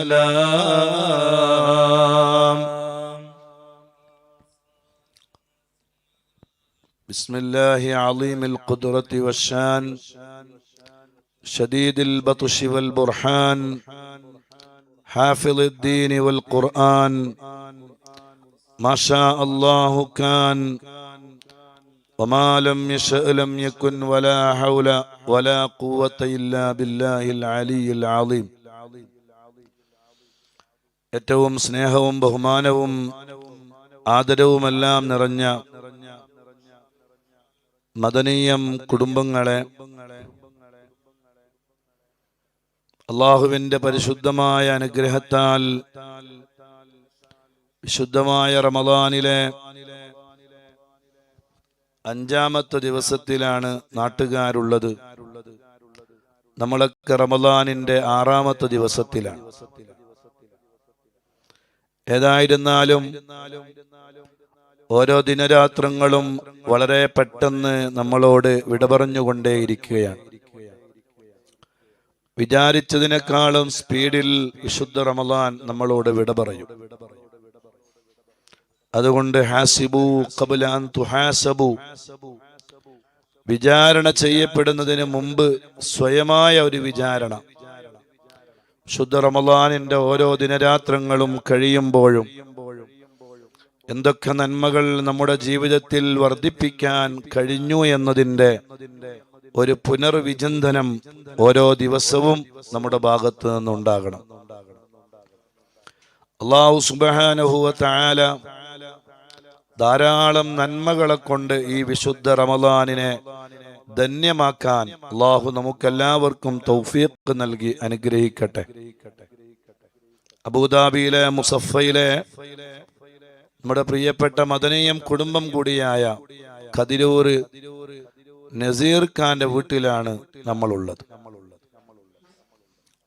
السلام. بسم الله عظيم القدرة والشان، شديد البطش والبرهان، حافظ الدين والقرآن. ما شاء الله كان، وما لم يشأ لم يكن، ولا حول ولا قوة إلا بالله العلي العظيم. ഏറ്റവും സ്നേഹവും ബഹുമാനവും ആദരവുമെല്ലാം നിറഞ്ഞ മദനീയം കുടുംബങ്ങളെ, അള്ളാഹുവിന്റെ പരിശുദ്ധമായ അനുഗ്രഹത്താൽ വിശുദ്ധമായ റമദാനിലെ 5-ാമത്തെ ദിവസത്തിലാണ് നാട്ടുകാരുള്ളത്. നമ്മളൊക്കെ റമദാനിന്റെ 6-ാമത്തെ ദിവസത്തിലാണ്. ഏതായിരുന്നാലും ഓരോ ദിനരാത്രങ്ങളും വളരെ പെട്ടെന്ന് നമ്മളോട് വിട പറഞ്ഞുകൊണ്ടേയിരിക്കുകയാണ്. വിചാരിച്ചതിനേക്കാളും സ്പീഡിൽ വിശുദ്ധ റമദാൻ നമ്മളോട് വിട പറയും. അതുകൊണ്ട് ഹാസിബു ഖബ്ല അൻ തുഹാസബു, വിചാരണ ചെയ്യപ്പെടുന്നതിന് മുമ്പ് സ്വയമായ ഒരു വിചാരണ. ശുദ്ധ റമദാനിന്റെ ഓരോ ദിനരാത്രങ്ങളും കഴിയുമ്പോഴും എന്തൊക്കെ നന്മകൾ നമ്മുടെ ജീവിതത്തിൽ വർദ്ധിപ്പിക്കാൻ കഴിഞ്ഞു എന്നതിൻ്റെ ഒരു പുനർവിചിന്തനം ഓരോ ദിവസവും നമ്മുടെ ഭാഗത്ത് നിന്നുണ്ടാകണം. അല്ലാഹു സുബ്ഹാനഹു വ തആല ധാരാളം നന്മകളെ കൊണ്ട് ഈ വിശുദ്ധ റമദാനിനെ ധന്യമാക്കാൻ അല്ലാഹു നമുക്കെല്ലാവർക്കും തൗഫീഖ് നൽകി അനുഗ്രഹിക്കട്ടെ. അബൂദാബിയിലെ മുസഫയിലെ നമ്മുടെ പ്രിയപ്പെട്ട മദനീയം കുടുംബം കൂടിയായ ഖദിരൂർ നസീർ ഖാന്റെ വീട്ടിലാണ് നമ്മളുള്ളത്.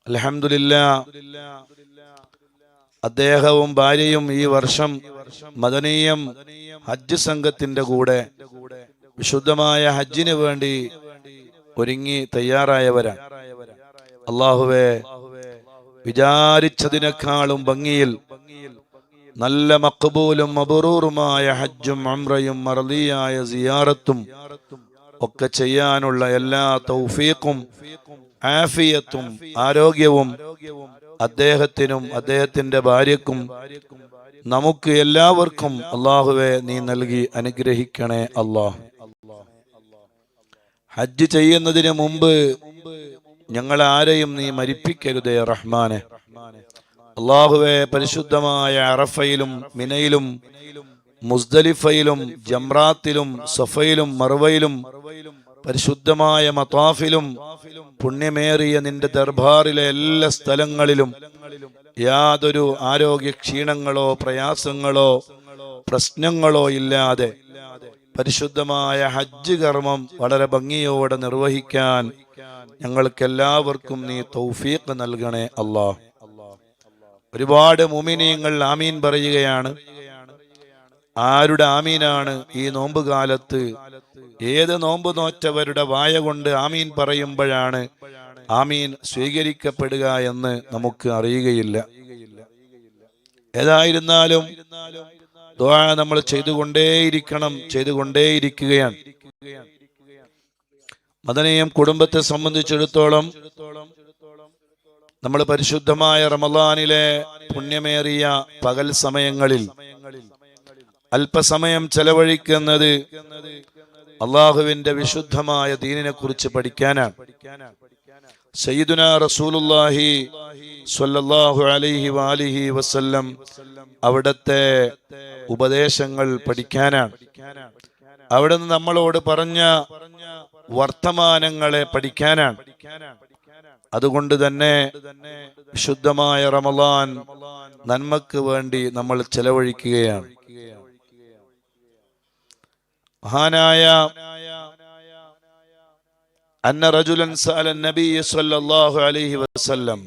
അൽഹംദുലില്ലാഹ്, അദ്ദേഹവും ഭാര്യയും ഈ വർഷം മദനീയം ഹജ്ജ് സംഘത്തിന്റെ കൂടെ വിശുദ്ധമായ ഹജ്ജിന് വേണ്ടി ഒരുങ്ങി തയ്യാറായവരാണ്. അല്ലാഹുവേ, വിചാരിച്ചതിനേക്കാളും ഭംഗിയിൽ നല്ല മഖ്ബൂലും മബ്റൂറുമായ ഹജ്ജും ഉംറയും മർദിയായ സിയാറത്തും ഒക്കെ ചെയ്യാനുള്ള എല്ലാ തൗഫീഖും ആഫിയത്തും ആരോഗ്യവും അദ്ദേഹത്തിനും അദ്ദേഹത്തിന്റെ ഭാര്യക്കും നമുക്ക് എല്ലാവർക്കും അല്ലാഹുവേ നീ നൽകി അനുഗ്രഹിക്കണേ അല്ലാഹ്. ഹജ്ജ് ചെയ്യുന്നതിന് മുമ്പ് ഞങ്ങൾ ആരെയും നീ മരിപ്പിക്കരുതേ റഹ്മാനെ. അല്ലാഹുവേ, പരിശുദ്ധമായ അറഫയിലും മിനയിലും മുസ്ദലിഫയിലും ജംറാത്തിലും സഫയിലും മർവയിലും പരിശുദ്ധമായ മതാഫിലും പുണ്യമേറിയ നിന്റെ ദർബാറിലെ എല്ലാ സ്ഥലങ്ങളിലും യാതൊരു ആരോഗ്യ ക്ഷീണങ്ങളോ പ്രയാസങ്ങളോ പ്രശ്നങ്ങളോ ഇല്ലാതെ പരിശുദ്ധമായ ഹജ്ജ് കർമ്മം വളരെ ഭംഗിയോടെ നിർവഹിക്കാൻ ഞങ്ങൾക്കെല്ലാവർക്കും നീ തൗഫീഖ് നൽകണേ അല്ലാഹ്. ഒരുപാട് മുഅ്മിനീങ്ങൾ ആമീൻ പറയുകയാണ്. ആരുടെ ആമീനാണ് ഈ നോമ്പ് കാലത്ത്? ഏത് നോമ്പ് നോറ്റവരുടെ വായ കൊണ്ട് ആമീൻ പറയുമ്പോഴാണ് ആമീൻ സ്വീകരിക്കപ്പെടുക എന്ന് നമുക്ക് അറിയുകയില്ല. ഏതായിരുന്നാലും ദുആ നമ്മൾ ചെയ്തുകൊണ്ടേയിരിക്കുകയാണ്. മദനീയം കുടുംബത്തെ സംബന്ധിച്ചിടത്തോളം നമ്മൾ പരിശുദ്ധമായ റമദാനിലെ പുണ്യമേറിയ പകൽ സമയങ്ങളിൽ അല്പസമയം ചെലവഴിക്കുന്നത് അള്ളാഹുവിന്റെ വിശുദ്ധമായ ദീനിനെ കുറിച്ച് പഠിക്കാനാണ്. സയ്യിദുനാ റസൂലുള്ളാഹി സ്വല്ലല്ലാഹു അലൈഹി വആലിഹി വസല്ലം അവിടുത്തെ ഉപദേശങ്ങൾ പഠിക്കാനാണ്. അവിടെ നിന്ന് നമ്മളോട് പറഞ്ഞ വർത്തമാനങ്ങളെ പഠിക്കാനാണ്. അതുകൊണ്ട് തന്നെ വിശുദ്ധമായ റമദാൻ നന്മക്ക് വേണ്ടി നമ്മൾ ചെലവഴിക്കുകയാണ്. മഹാനായ അന്ന റജുലൻ സഅല നബി സ്വല്ലല്ലാഹു അലൈഹി വസല്ലം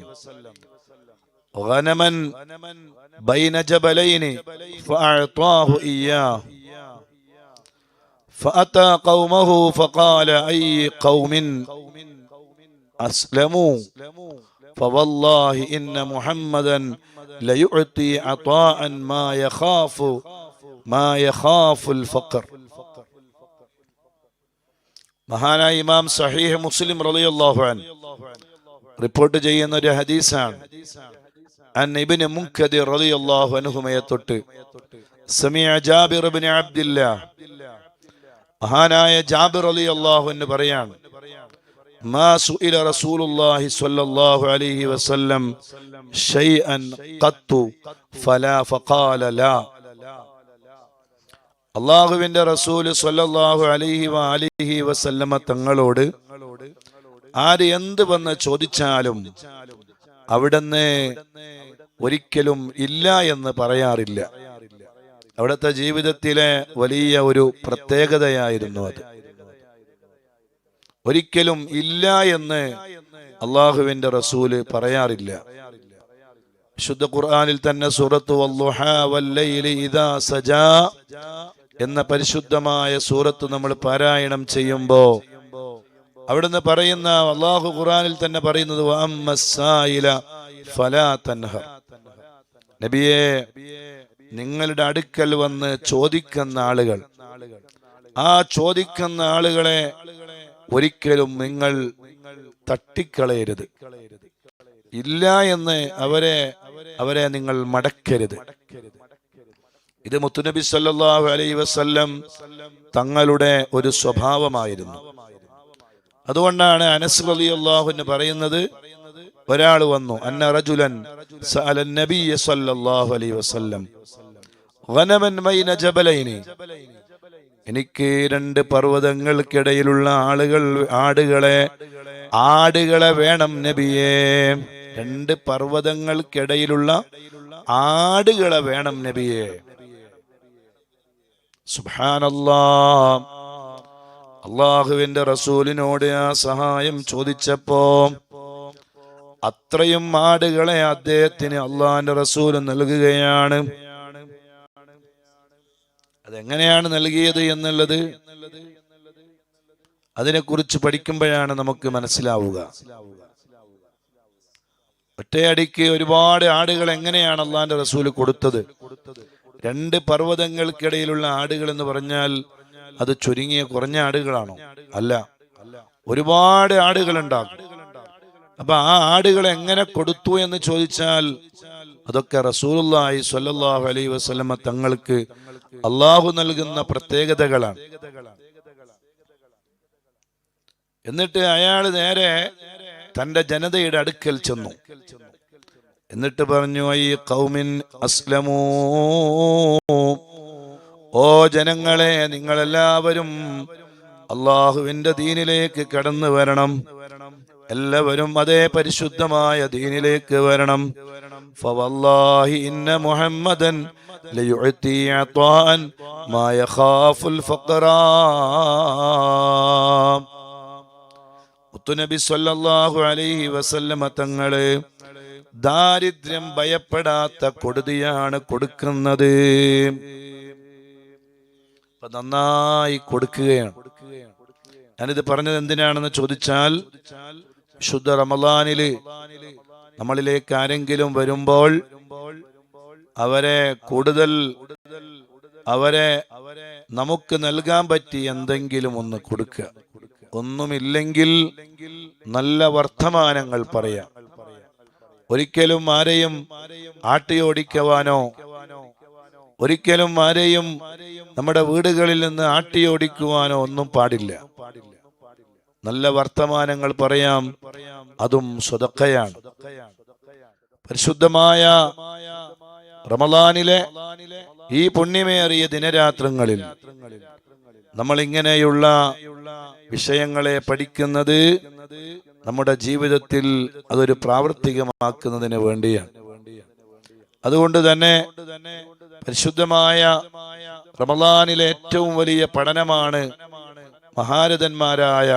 ഗനമൻ ബൈന ജബലൈനി ഫഅഅതാഹു ഇയ്യാഹു فأتى قومه فقال أي قوم أسلموا ഫവല്ലാഹി ഇന്ന മുഹമ്മദൻ ലയുഅതി അതാഅൻ മാ യഖാഫുൽ ഫഖർ. മഹാനായ ഇമാം സഹീഹ് മുസ്ലിം റളിയല്ലാഹു അൻഹു റിപ്പോർട്ട് ചെയ്യുന്ന ഒരു ഹദീസാണ്. അൻ ഇബ്നു മുൻകദിർ റളിയല്ലാഹു അൻഹുമയെ തൊട്ട് സമിഅ ജാബിർ ഇബ്നു അബ്ദില്ലാഹ്, മഹാനായ ജാബിർ റളിയല്ലാഹു അൻഹു പറയാണ്, മാ സുഇല റസൂലുള്ളാഹി സ്വല്ലല്ലാഹു അലൈഹി വസല്ലം ശൈഅൻ ഖത്തു ഫലാ ഫഖാല ലാ. അല്ലാഹുവിന്റെ റസൂൽ സ്വല്ലല്ലാഹു അലൈഹി വസല്ലമ തങ്ങളോട് ആര് എന്ത് വന്ന് ചോദിച്ചാലും അവിടുന്ന് ഒരിക്കലും ഇല്ല എന്ന് പറയാറില്ല. അവിടുത്തെ ജീവിതത്തിലെ വലിയ ഒരു പ്രത്യേകതയായിരുന്നു അത്. ഒരിക്കലും ഇല്ല എന്ന് അള്ളാഹുവിന്റെ റസൂല് പറയാറില്ല. വിശുദ്ധ ഖുർആനിൽ തന്നെ സൂറത്തു വദ്ദുഹാ വല്ലൈലി ഇദാ സജാ എന്ന പരിശുദ്ധമായ സൂറത്ത് നമ്മൾ പാരായണം ചെയ്യുമ്പോ അവിടുന്ന് പറയുന്ന അള്ളാഹു ഖുർആനിൽ തന്നെ പറയുന്നത് വഅമ്മസ്സായില ഫലാ തൻഹർ. നബിയെ, നിങ്ങളുടെ അടുക്കൽ വന്ന് ചോദിക്കുന്ന ആളുകൾ, ആ ചോദിക്കുന്ന ആളുകളെ ഒരിക്കലും നിങ്ങൾ തട്ടിക്കളയരുത്. ഇല്ല എന്ന് അവരെ നിങ്ങൾ മടക്കരുത്. ഇത് മുത്തുനബി സല്ലല്ലാഹു അലൈഹി വസല്ലം തങ്ങളുടെ ഒരു സ്വഭാവമായിരുന്നു. അതുകൊണ്ടാണ് അനസ് റളിയല്ലാഹു അൻഹു പറയുന്നത്, ഒരാൾ വന്നു, അന്ന റജുലൻ സഅല നബിയ സല്ലല്ലാഹു അലൈഹി വസല്ലം ഗനമൻ ബൈന ജബലൈനി. എനിക്ക് രണ്ട് പർവ്വതങ്ങൾക്കിടയിലുള്ള ആടുകളെ വേണം നബിയേ. രണ്ട് പർവ്വതങ്ങൾക്കിടയിലുള്ള ആടുകളെ വേണം നബിയേ. സുബ്ഹാനല്ലാഹ്. അള്ളാഹുവിന്റെ റസൂലിനോട് ആ സഹായം ചോദിച്ചപ്പോ അത്രയും ആടുകളെ അദ്ദേഹത്തിന് അള്ളാഹിന്റെ റസൂൽ നൽകുകയാണ്. അതെങ്ങനെയാണ് നൽകിയത് എന്നുള്ളത് അതിനെക്കുറിച്ച് പഠിക്കുമ്പോഴാണ് നമുക്ക് മനസ്സിലാവുക. ഒറ്റയടിക്ക് ഒരുപാട് ആടുകൾ എങ്ങനെയാണ് അള്ളാഹിന്റെ റസൂല് കൊടുത്തത്? രണ്ട് പർവ്വതങ്ങൾക്കിടയിലുള്ള ആടുകൾ എന്ന് പറഞ്ഞാൽ അത് ചുരുങ്ങിയ കുറഞ്ഞ ആടുകളാണോ? അല്ല, ഒരുപാട് ആടുകൾ ഉണ്ടാകും. അപ്പൊ ആ ആടുകൾ എങ്ങനെ കൊടുത്തു എന്ന് ചോദിച്ചാൽ അതൊക്കെ റസൂലുള്ളാഹി സ്വല്ലല്ലാഹു അലൈഹി വസല്ലമ തങ്ങൾക്ക് അള്ളാഹു നൽകുന്ന പ്രത്യേകതകളാണ്. എന്നിട്ട് അയാൾ നേരെ തന്റെ ജനതയുടെ അടുക്കൽ ചെന്നു. എന്നിട്ട് പറഞ്ഞു, ഈ ഖൗമിൻ അസ്ലമൂ, ഓ ജനങ്ങളെ, നിങ്ങളെല്ലാവരും അള്ളാഹുവിന്റെ ദീനിലേക്ക് കടന്നു വരണം. എല്ലാവരും അതേ പരിശുദ്ധമായ ദീനിലേക്ക് വരണം. ഫവല്ലാഹി ഇന്ന മുഹമ്മദൻ ലയുഅതി അതാഅൻ മാ യഖാഫുൽ ഫഖറ. മുത്തുനബി സ്വല്ലല്ലാഹു അലൈഹി വസല്ലമ തങ്ങള് ദാരിദ്ര്യം ഭയപ്പെടാത്ത കൊടുതിയാണ് കൊടുക്കുന്നത്. നന്നായി കൊടുക്കുകയാണ്. ഞാനിത് പറഞ്ഞത് എന്തിനാണെന്ന് ചോദിച്ചാൽ, ശുദ്ധ റമളാനില് നമ്മളിലേക്ക് ആരെങ്കിലും വരുമ്പോൾ അവരെ നമുക്ക് നൽകാൻ പറ്റി എന്തെങ്കിലും ഒന്ന് കൊടുക്കുക. ഒന്നുമില്ലെങ്കിൽ നല്ല വർത്തമാനങ്ങൾ പറയാം. ഒരിക്കലും ആരെയും ആട്ടിയോടിക്കുവാനോ ഒരിക്കലും ആരെയും നമ്മുടെ വീടുകളിൽ നിന്ന് ആട്ടിയോടിക്കുവാനോ ഒന്നും പാടില്ല. നല്ല വർത്തമാനങ്ങൾ പറയാം, അതും സ്വതക്കയാണ്. പരിശുദ്ധമായ റമളാനിലെ ഈ പുണ്യമേറിയ ദിനരാത്രങ്ങളിൽ നമ്മൾ ഇങ്ങനെയുള്ള വിഷയങ്ങളെ പഠിക്കുന്നത് നമ്മുടെ ജീവിതത്തിൽ അതൊരു പ്രാവർത്തികമാക്കുന്നതിന് വേണ്ടിയാണ്. അതുകൊണ്ട് തന്നെ പരിശുദ്ധമായ റമളാനിലെ ഏറ്റവും വലിയ പഠനമാണ് മഹാരഥന്മാരായ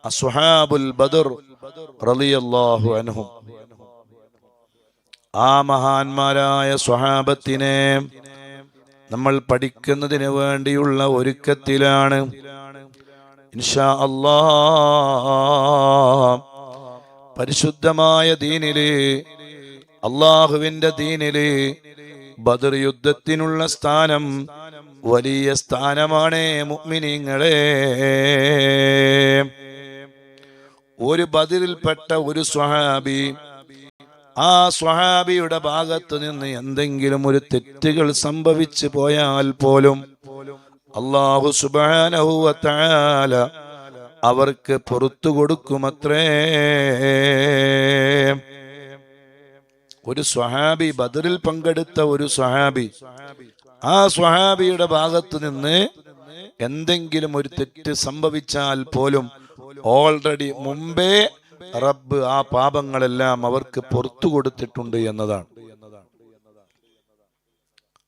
അസ്ഹാബുൽ ബദർ റളിയല്ലാഹു അൻഹും. ആ മഹാന്മാരായ സ്വഹാബത്തിനെ നമ്മൾ പഠിക്കുന്നതിന് വേണ്ടിയുള്ള ഒരുക്കത്തിലാണ്. ഇൻഷാ അല്ലാഹ് പരിശുദ്ധമായ ദീനില്, അള്ളാഹുവിന്റെ ദീനില് ബദർ യുദ്ധത്തിനുള്ള സ്ഥാനം വലിയ സ്ഥാനമാണ് മുഅ്മിനീങ്ങളെ. ഒരു ബദറിൽപ്പെട്ട ഒരു സ്വഹാബി, ആ സ്വഹാബിയുടെ ഭാഗത്ത് നിന്ന് എന്തെങ്കിലും ഒരു തെറ്റുകൾ സംഭവിച്ചു പോയാൽ പോലും അല്ലാഹു സുബ്ഹാനഹു വ തആല അവർക്ക് പുറത്തു കൊടുക്കുമത്രേ. ഒരു സ്വഹാബി, ബദറിൽ പങ്കെടുത്ത ഒരു സ്വഹാബി, ആ സ്വഹാബിയുടെ ഭാഗത്ത് നിന്ന് എന്തെങ്കിലും ഒരു തെറ്റ് സംഭവിച്ചാൽ പോലും ഓൾറെഡി മുമ്പേ റബ്ബ് ആ പാപങ്ങളെല്ലാം അവർക്ക് പുറത്തു കൊടുത്തിട്ടുണ്ട് എന്നതാണ്.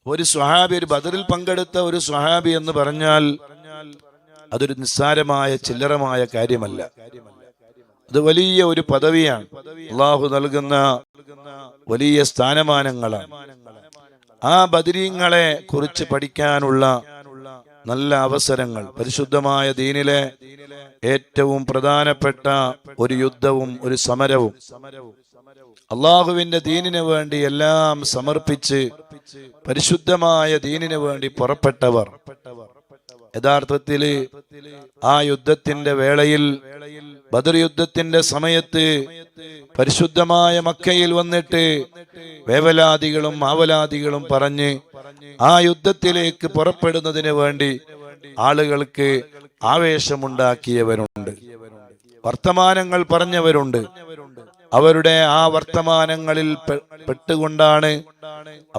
ഒരു സ്വഹാബി, ഒരു ബദറിൽ പങ്കെടുത്ത ഒരു സ്വഹാബി എന്ന് പറഞ്ഞാൽ അതൊരു നിസ്സാരമായ ചില്ലറമായ കാര്യമല്ല. അത് വലിയ ഒരു പദവിയാണ്, അല്ലാഹു നൽകുന്ന വലിയ സ്ഥാനമാനങ്ങളാണ്. ആ ബദരീങ്ങളെ കുറിച്ച് പഠിക്കാനുള്ള നല്ല അവസരങ്ങൾ, പരിശുദ്ധമായ ദീനിലെ ഏറ്റവും പ്രധാനപ്പെട്ട ഒരു യുദ്ധവും ഒരു സമരവും, അള്ളാഹുവിന്റെ ദീനിനു വേണ്ടി എല്ലാം സമർപ്പിച്ച് പരിശുദ്ധമായ ദീനിനു വേണ്ടി പുറപ്പെട്ടവർ യഥാർത്ഥത്തില് ആ യുദ്ധത്തിന്റെ വേളയിൽ, ബദർ യുദ്ധത്തിന്റെ സമയത്ത് പരിശുദ്ധമായ മക്കയിൽ വന്നിട്ട് വേവലാദികളും ആവലാദികളും പറഞ്ഞ് ആ യുദ്ധത്തിലേക്ക് പുറപ്പെടുന്നതിന് വേണ്ടി ആളുകൾക്ക് ആവേശമുണ്ടാക്കിയവരുണ്ട്, വർത്തമാനങ്ങൾ പറഞ്ഞവരുണ്ട്. അവരുടെ ആ വർത്തമാനങ്ങളിൽ പെട്ടുകൊണ്ടാണ്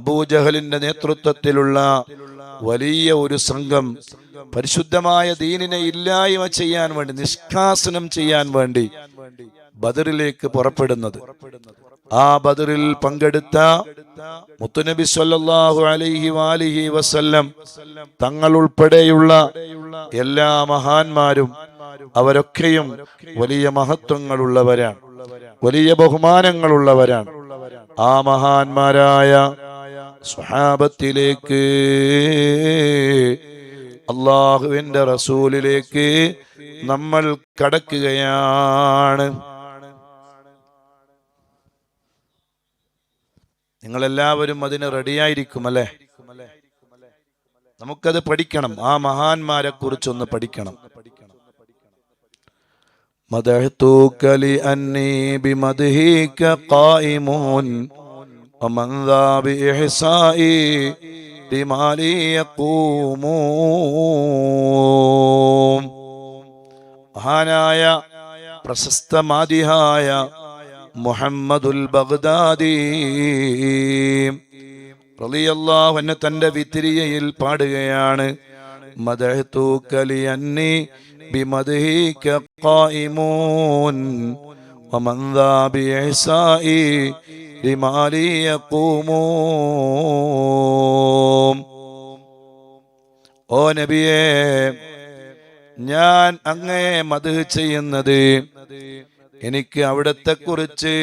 അബൂജഹലിന്റെ നേതൃത്വത്തിലുള്ള വലിയ ഒരു സംഘം പരിശുദ്ധമായ ദീനിനെ ഇല്ലായ്മ ചെയ്യാൻ വേണ്ടി, നിഷ്കാസനം ചെയ്യാൻ വേണ്ടി ബദറിലേക്ക് പുറപ്പെടുന്നത്. ആ ബദറിൽ പങ്കെടുത്ത മുത്തുനബി സ്വല്ലല്ലാഹു അലൈഹി വാലിഹി വസല്ലം തങ്ങൾ ഉൾപ്പെടെയുള്ള എല്ലാ മഹാന്മാരും അവരൊക്കെയും വലിയ മഹത്വങ്ങളുള്ളവരാണ്, വലിയ ബഹുമാനങ്ങളുള്ളവരാണ്. ആ മഹാന്മാരായ സ്വഹാബത്തിലേക്ക്, അള്ളാഹുവിന്റെ റസൂലിലേക്ക് നമ്മൾ കടക്കുകയാണ്. നിങ്ങളെല്ലാവരും അതിന് റെഡിയായിരിക്കും അല്ലെ? നമുക്കത് പഠിക്കണം, ആ മഹാന്മാരെ കുറിച്ചൊന്ന് പഠിക്കണം. മദഹ്തുക ലിഅന്നി ബിമദ്ഹിക ഖായിമുൻ വമൻ ദാ ബിഇഹ്സാഇ ബിമാലി യഖൂമു. മഹാനായ പ്രശസ്ത മാദിഹായ മുഹമ്മദുൽ ബഗ്ദാദി റളിയല്ലാഹു അൻഹു തന്റെ വിത്രിയയിൽ പാടുകയാണ്, മദഹ്തുക ലിഅന്നി ബിമദ്ഹിക ഖായിമുൻ വമൻ ദാ ബിഇഹ്സാഇ ബിമാലി യഖൂമു. ഓ നബിയേ, ഞാൻ അങ്ങയെ മദ്ഹ് ചെയ്യുന്നത് എനിക്ക് അവിടത്തെ കുറിച്ച്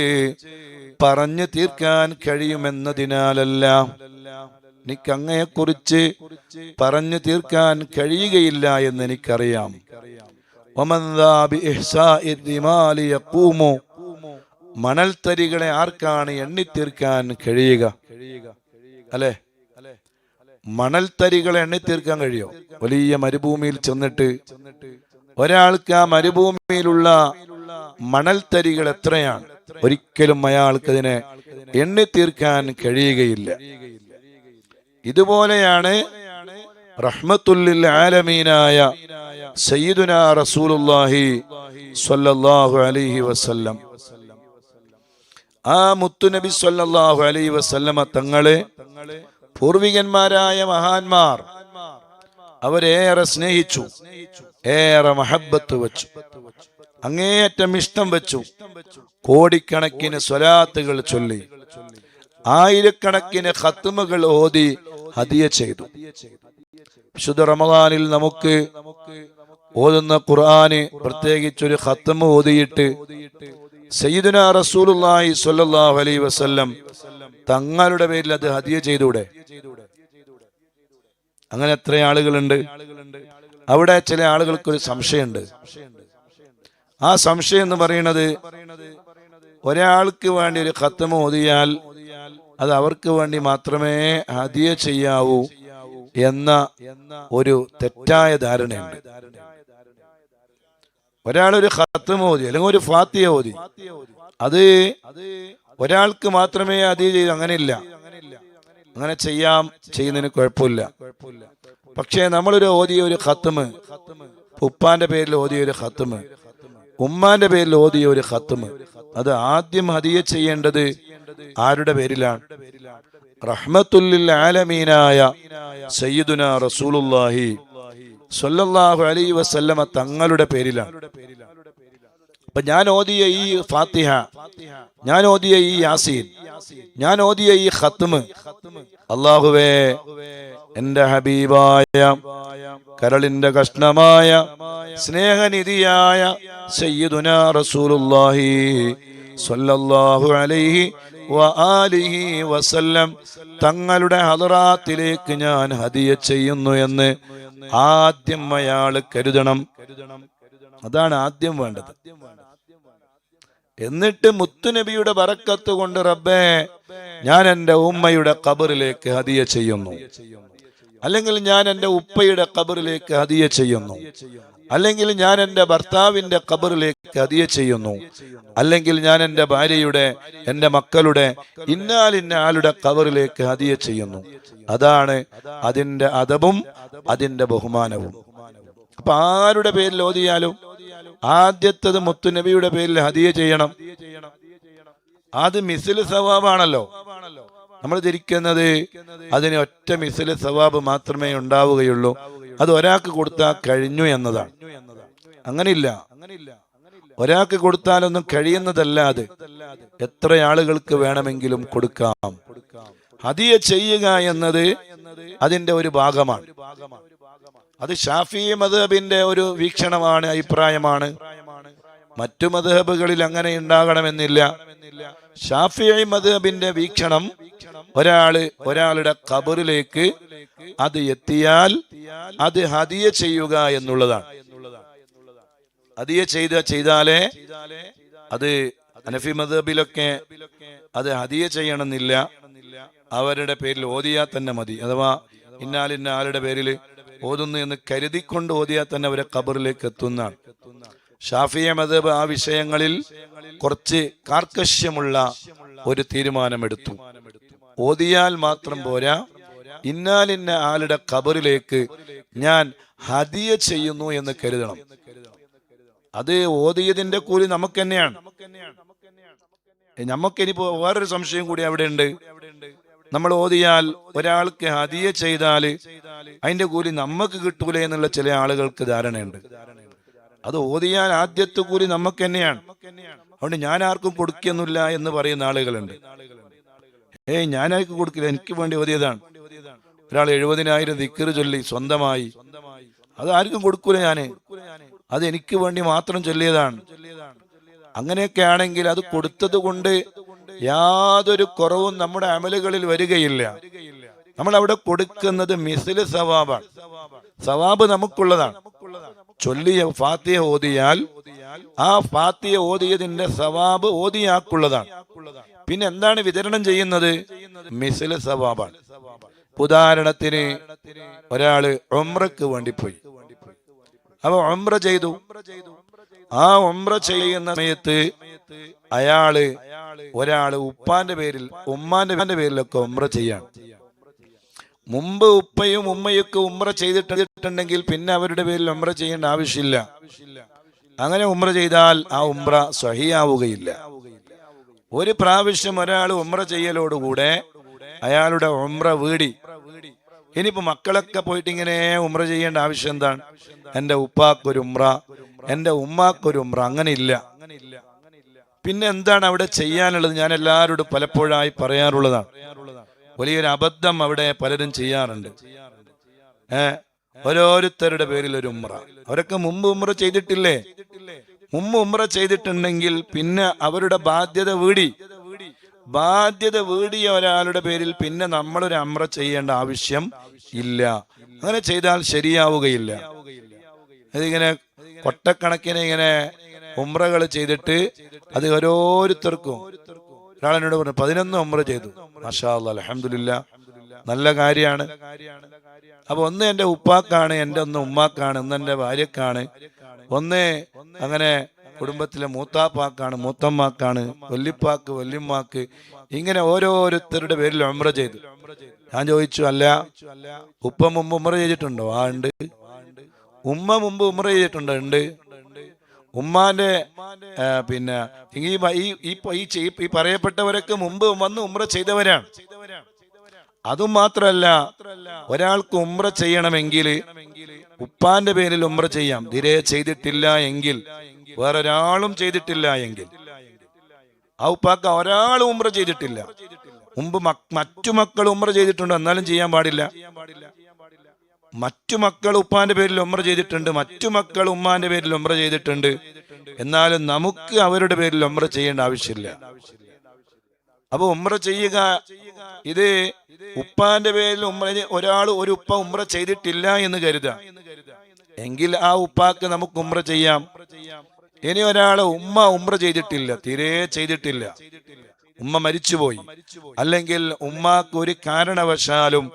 പറഞ്ഞു തീർക്കാൻ കഴിയുമെന്നതിനാലല്ല, എനിക്ക് അങ്ങയെക്കുറിച്ച് പറഞ്ഞു തീർക്കാൻ കഴിയുകയില്ല എന്ന് എനിക്കറിയാം. മണൽത്തരികളെ ആർക്കാണ് എണ്ണിത്തീർക്കാൻ കഴിയുക? അല്ലെ, മണൽത്തരികളെ എണ്ണിത്തീർക്കാൻ കഴിയോ? വലിയ മരുഭൂമിയിൽ ചെന്നിട്ട് ഒരാൾക്ക് ആ മരുഭൂമിയിലുള്ള മണൽത്തരികൾ എത്രയാണ്, ഒരിക്കലും അയാൾക്ക് അതിനെ എണ്ണിത്തീർക്കാൻ കഴിയുകയില്ല. ഇതുപോലെയാണ് റഹ്മത്തുൽ ലിൽ ആലമീനായ സയ്യിദുനാ റസൂലുള്ളാഹി സ്വല്ലല്ലാഹു അലൈഹി വസല്ലം. ആ മുത്തുനബി സ്വല്ലല്ലാഹു അലൈഹി വസല്ലമ തങ്ങളെ പൂർവികന്മാരായ മഹാന്മാർ അവരേറെ സ്നേഹിച്ചു, ഏറെ മഹബ്ബത്ത് വെച്ചു, അങ്ങേയറ്റം ഇഷ്ടം വെച്ചു. കോടിക്കണക്കിന് സ്വലാത്തുകൾ ചൊല്ലി, ആയിരക്കണക്കിന് ഖത്മുകൾ ഓതി ഹദിയ ചെയ്തു. വിശുദ്ധ റമദാനിൽ നമുക്ക് ഓതുന്ന ഖുർആന് പ്രത്യേകിച്ചൊരു ഖത്മ് ഓതിയിട്ട് സയ്യിദുനാ റസൂലുള്ളാഹി സ്വല്ലല്ലാഹു അലൈഹി വസല്ലം തങ്ങളുടെ പേരിൽ അത് ഹദിയ ചെയ്തൂടെ? അങ്ങനെ എത്ര ആളുകളുണ്ട്? അവിടെ ചില ആളുകൾക്കൊരു സംശയമുണ്ട്. ആ സംശയം എന്ന് പറയുന്നത്, ഒരാൾക്ക് വേണ്ടി ഒരു ഖത്മ ഓതിയാൽ അത് അവർക്ക് വേണ്ടി മാത്രമേ ഹദിയ ചെയ്യാവൂ എന്ന ഒരു തെറ്റായ ധാരണയുണ്ട്. ഒരാളൊരു ഖത്മ ഓതി അല്ലെങ്കിൽ ഒരു ഫാത്തിഹ ഓതി അത് ഒരാൾക്ക് മാത്രമേ ഹദിയ ചെയ്യൂ, അങ്ങനെയില്ല. അങ്ങനെ ചെയ്യുന്നതിന് കുഴപ്പമില്ല. പക്ഷേ നമ്മളൊരു ഓതിയ ഒരു ഖത്മ്, ഉപ്പാന്റെ പേരിൽ ഓതിയ ഒരു ഖത്മ്, ഉമ്മാന്റെ പേരിൽ ഓതിയ ഒരു ഖത്മ്, അത് ആദ്യം ഹദിയ ചെയ്യേണ്ടത് ആരുടെ പേരിലാണ്? റഹ്മത്തുല്ലിൽ ആലമീനായ സയ്യിദുനാ റസൂലുള്ളാഹി സ്വല്ലല്ലാഹു അലൈഹി വസല്ലമ തങ്ങളുടെ പേരിലാണ്. അപ്പൊ ഞാൻ ഓതിയ ഈ ഫാത്തിഹ, ഞാൻ ഓതിയ ഈ യാസീൻ, ഞാൻ ഓതിയ ഈ ഖത്മ്, അല്ലാഹുവേ എന്റെ ഹബീബായ കരളിന്റെ കഷ്ണമായ സ്നേഹനിധിയായ സയ്യിദുനാ റസൂലുള്ളാഹി സ്വല്ലല്ലാഹു അലൈഹി വആലിഹി വസല്ലം തങ്ങളുടെ ഹദറാത്തിലേക്ക് ഞാൻ ഹദിയ ചെയ്യുന്നു എന്ന് ആദ്യം അയാൾ കരുതണം. അതാണ് ആദ്യം വേണ്ടത്. എന്നിട്ട് മുത്തുനബിയുടെ ബറക്കത്ത് കൊണ്ട് റബ്ബേ ഞാൻ എൻ്റെ ഉമ്മയുടെ ഖബറിലേക്ക് ഹദിയ ചെയ്യുന്നു, അല്ലെങ്കിൽ ഞാൻ എൻ്റെ ഉപ്പയുടെ ഖബറിലേക്ക് ഹദിയ ചെയ്യുന്നു, അല്ലെങ്കിൽ ഞാൻ എൻ്റെ ഭർത്താവിന്റെ ഖബറിലേക്ക് ഹദിയ ചെയ്യുന്നു, അല്ലെങ്കിൽ ഞാൻ എൻ്റെ ഭാര്യയുടെ, എൻ്റെ മക്കളുടെ ഇന്നാലിന്ന ആളുടെ ഖബറിലേക്ക് ഹദിയ ചെയ്യുന്നു. അതാണ് അതിൻ്റെ അദബും അതിൻ്റെ ബഹുമാനവും. അപ്പൊ ആരുടെ പേരിൽ ഓതിയാലും ആദ്യത്തത് മുത്തുനബിയുടെ പേരിൽ ഹദിയ ചെയ്യണം. അത് മിസ്ൽ സവാബാണല്ലോ. നമ്മൾ ധരിക്കുന്നത് അതിന് ഒറ്റ മിസ്ൽ സവാബ് മാത്രമേ ഉണ്ടാവുകയുള്ളൂ, അത് ഒരാൾക്ക് കൊടുത്താൽ കഴിഞ്ഞു എന്നതാണ്. അങ്ങനെയില്ല. ഒരാൾക്ക് കൊടുത്താലൊന്നും കഴിയുന്നതല്ല. അത് എത്ര ആളുകൾക്ക് വേണമെങ്കിലും കൊടുക്കാം. ഹദിയ ചെയ്യുക എന്നത് അതിന്റെ ഒരു ഭാഗമാണ്. അത് ഷാഫി മദ്ഹബിന്റെ ഒരു വീക്ഷണമാണ്, അഭിപ്രായമാണ്. മറ്റു മദ്ഹബുകളിൽ അങ്ങനെ ഉണ്ടാകണമെന്നില്ല. ഷാഫി മദ്ഹബിന്റെ വീക്ഷണം ഒരാളുടെ ഖബറിലേക്ക് അത് എത്തിയാൽ അത് ഹദിയ ചെയ്യുക എന്നുള്ളതാണ്. ഹദിയ ചെയ്താലേ അത്, ഹനഫി മദ്ഹബിലൊക്കെ അത് ഹദിയ ചെയ്യണമെന്നില്ല, അവരുടെ പേരിൽ ഓതിയാൽ തന്നെ മതി. അഥവാ ഇന്നാലിന്ന ആളുടെ പേരിൽ ഓതുന്നു എന്ന് കരുതിക്കൊണ്ട് ഓതിയാൽ തന്നെ അവരെ ഖബറിലേക്ക് എത്തുന്നതാണ്. ഷാഫിഈ മദ്ഹബ് ആ വിഷയങ്ങളിൽ കുറച്ച് കാർക്കശ്യമുള്ള ഒരു തീരുമാനമെടുത്തു. ഓതിയാൽ മാത്രം പോരാ, ഇന്നാലിന്ന ആളുടെ ഖബറിലേക്ക് ഞാൻ ഹദിയ ചെയ്യുന്നു എന്ന് കരുതണം. അത് ഓതിയതിന്റെ കൂലി നമുക്ക് തന്നെയാണ്. നമുക്കിനിപ്പോ വേറൊരു സംശയം കൂടി അവിടെ ഉണ്ട്. നമ്മൾ ഓതിയാൽ ഒരാൾക്ക് ഹദിയ ചെയ്താൽ അതിന്റെ കൂലി നമുക്ക് കിട്ടൂലേ എന്നുള്ള ചില ആളുകൾക്ക് ധാരണയുണ്ട്. അത് ഓതിയാൽ ആദ്യത്തെ കൂലി നമുക്ക് തന്നെയാണ്, അതുകൊണ്ട് ഞാൻ ആർക്കും കൊടുക്കുന്നില്ല എന്ന് പറയുന്ന ആളുകളുണ്ട്. ഞാൻ ആർക്കും കൊടുക്കില്ല, എനിക്ക് വേണ്ടി ഓതിയതാണ്. ഒരാൾ 70,000 ദിക്ർ ചൊല്ലി സ്വന്തമായി, അത് ആർക്കും കൊടുക്കൂല, അത് എനിക്ക് വേണ്ടി മാത്രം ചൊല്ലിയതാണ്. അങ്ങനെയൊക്കെ ആണെങ്കിൽ അത് കൊടുത്തത് കൊണ്ട് യാതൊരു കുറവും നമ്മുടെ അമലുകളിൽ വരികയില്ല. നമ്മൾ അവിടെ കൊടുക്കുന്നത് മിസ്ല് സവാബാണ്. സവാബ് നമുക്കുള്ളതാണ്. ചൊല്ലിയ ഫാത്തിഹ ഓതിയാൽ ആ ഫാത്തിഹ ഓതിയതിന്റെ സവാബ് ഓതിയാക്കുള്ളതാണ്. പിന്നെ എന്താണ് വിതരണം ചെയ്യുന്നത്? മിസ്ല് സവാബാണ്. ഉദാഹരണത്തിന് ഒരാള് ഉംറക്ക് വേണ്ടി പോയി, അപ്പൊ ഉംറ ചെയ്തു. ആ ഉംറ ചെയ്യുന്ന സമയത്ത് ഒരാള് ഉപ്പാന്റെ പേരിൽ ഉമ്മാന്റെ പേരിലൊക്കെ ഉംറ ചെയ്യാണ്. മുമ്പ് ഉപ്പയും ഉമ്മയൊക്കെ ഉംറ ചെയ്തിട്ടുണ്ടെങ്കിൽ പിന്നെ അവരുടെ പേരിൽ ഉംറ ചെയ്യേണ്ട ആവശ്യമില്ല. അങ്ങനെ ഉംറ ചെയ്താൽ ആ ഉംറ സ്വഹീഹാവുകയില്ല. ഒരു പ്രാവശ്യം ഒരാൾ ഉംറ ചെയ്യലോടുകൂടെ അയാളുടെ ഉംറ വീടി. ഇനിയിപ്പോ മക്കളൊക്കെ പോയിട്ട് ഇങ്ങനെ ഉംറ ചെയ്യേണ്ട ആവശ്യം എന്താണ്? എന്റെ ഉപ്പാക്കൊരു ഉംറ, എന്റെ ഉമ്മാക്കൊരു ഉംറ, അങ്ങനെ ഇല്ല. പിന്നെ എന്താണ് അവിടെ ചെയ്യാനുള്ളത്? ഞാൻ എല്ലാവരോടും പലപ്പോഴായി പറയാറുള്ളതാണ്. വലിയൊരു അബദ്ധം അവിടെ പലരും ചെയ്യാറുണ്ട്. ഓരോരുത്തരുടെ പേരിൽ ഒരു ഉംറ. അവരൊക്കെ മുമ്പ് ഉംറ ചെയ്തിട്ടില്ലേ? മുമ്പ് ഉംറ ചെയ്തിട്ടുണ്ടെങ്കിൽ പിന്നെ അവരുടെ ബാധ്യത വീടിയ ഒരാളുടെ പേരിൽ പിന്നെ നമ്മളൊരു ഉംറ ചെയ്യേണ്ട ആവശ്യം ഇല്ല. അങ്ങനെ ചെയ്താൽ ശരിയാവുകയില്ല. അതിങ്ങനെ കൊട്ടക്കണക്കിന് ഇങ്ങനെ ഉംറകൾ ചെയ്തിട്ട് അത് ഓരോരുത്തർക്കും ഒരാളെന്നോട് പറഞ്ഞു 11 ഉംറ ചെയ്തു. മാഷാ അല്ലാഹ്, അൽഹംദുലില്ലാ, നല്ല കാര്യമാണ്. അപ്പൊ ഒന്ന് എൻ്റെ ഉപ്പാക്കാണ്, എൻ്റെ ഒന്ന് ഉമ്മാക്കാണ്, ഒന്ന് എൻ്റെ ഭാര്യക്കാണ്, ഒന്ന് അങ്ങനെ കുടുംബത്തിലെ മൂത്താപ്പാക്കാണ്, മൂത്തമ്മാക്കാണ്, വല്യപ്പാക്ക്, വല്യമ്മാക്ക്, ഇങ്ങനെ ഓരോരുത്തരുടെ പേരിൽ ഉംറ ചെയ്തു. ഞാൻ ചോദിച്ചു, അല്ല ഉപ്പ മുമ്പ് ഉംറ ചെയ്തിട്ടുണ്ടോ? ആ ഉണ്ട്. ഉമ്മ മുമ്പ് ഉംറ ചെയ്തിട്ടുണ്ടോ? ഉണ്ട്. ഉമ്മാന്റെ പിന്നെ ഈ പറയപ്പെട്ടവരൊക്കെ മുമ്പ് വന്ന് ഉംറ ചെയ്തവരാണ്. അതും മാത്രമല്ല, ഒരാൾക്ക് ഉംറ ചെയ്യണമെങ്കിൽ ഉപ്പാന്റെ പേരിൽ ഉംറ ചെയ്യാം. തീരെ ചെയ്തിട്ടില്ല എങ്കിൽ, വേറൊരാളും ചെയ്തിട്ടില്ല എങ്കിൽ, ആ ഉപ്പാക്ക് ഒരാളും ഉംറ ചെയ്തിട്ടില്ല, മുമ്പ് മറ്റു മക്കൾ ഉംറ ചെയ്തിട്ടുണ്ട്, എന്നാലും ചെയ്യാൻ പാടില്ല. മറ്റു മക്കൾ ഉപ്പാന്റെ പേരിൽ ഉംറ ചെയ്തിട്ടുണ്ട്, മറ്റു മക്കൾ ഉമ്മാന്റെ പേരിൽ ഉംറ ചെയ്തിട്ടുണ്ട്, എന്നാലും നമുക്ക് അവരുടെ പേരിൽ ഉംറ ചെയ്യേണ്ട ആവശ്യമില്ല. അപ്പൊ ഉംറ ചെയ്യുക, ഇത് ഉപ്പാന്റെ പേരിൽ ഒരു ഉപ്പ ഉംറ ചെയ്തിട്ടില്ല എന്ന് കരുതാം എങ്കിൽ ആ ഉപ്പാക്ക് നമുക്ക് ഉംറ ചെയ്യാം. ഇനി ഒരാള് ഉമ്മ ഉംറ ചെയ്തിട്ടില്ല, തീരെ ചെയ്തിട്ടില്ല, ഉമ്മ മരിച്ചുപോയി, അല്ലെങ്കിൽ ഉമ്മാക്ക് ഒരു കാരണവശാലും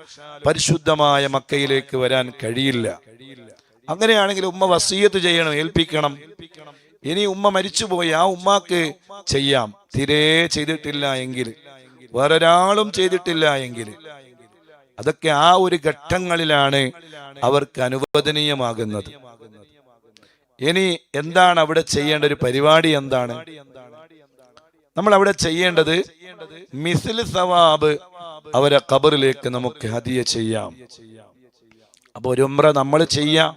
പരിശുദ്ധമായ മക്കയിലേക്ക് വരാൻ കഴിയില്ല, അങ്ങനെയാണെങ്കിൽ ഉമ്മ വസിയത്ത് ചെയ്യണം, ഏൽപ്പിക്കണം. ഇനി ഉമ്മ മരിച്ചുപോയി, ആ ഉമ്മാക്ക് ചെയ്യാം. തീരെ ചെയ്തിട്ടില്ല എങ്കിൽ, വേറൊരാളും ചെയ്തിട്ടില്ല എങ്കിൽ, അതൊക്കെ ആ ഒരു ഘട്ടങ്ങളിലാണ് അവർക്ക് അനുവദനീയമാകുന്നത്. ഇനി എന്താണ് അവിടെ ചെയ്യേണ്ട ഒരു പരിപാടി? എന്താണ് നമ്മൾ അവിടെ ചെയ്യേണ്ടത്? മിസ്ല് സവാബ് അവരെ ഖബറിലേക്ക് നമുക്ക് ഹദിയ ചെയ്യാം. അപ്പൊ ഒരു ഉംറ നമ്മൾ ചെയ്യാം,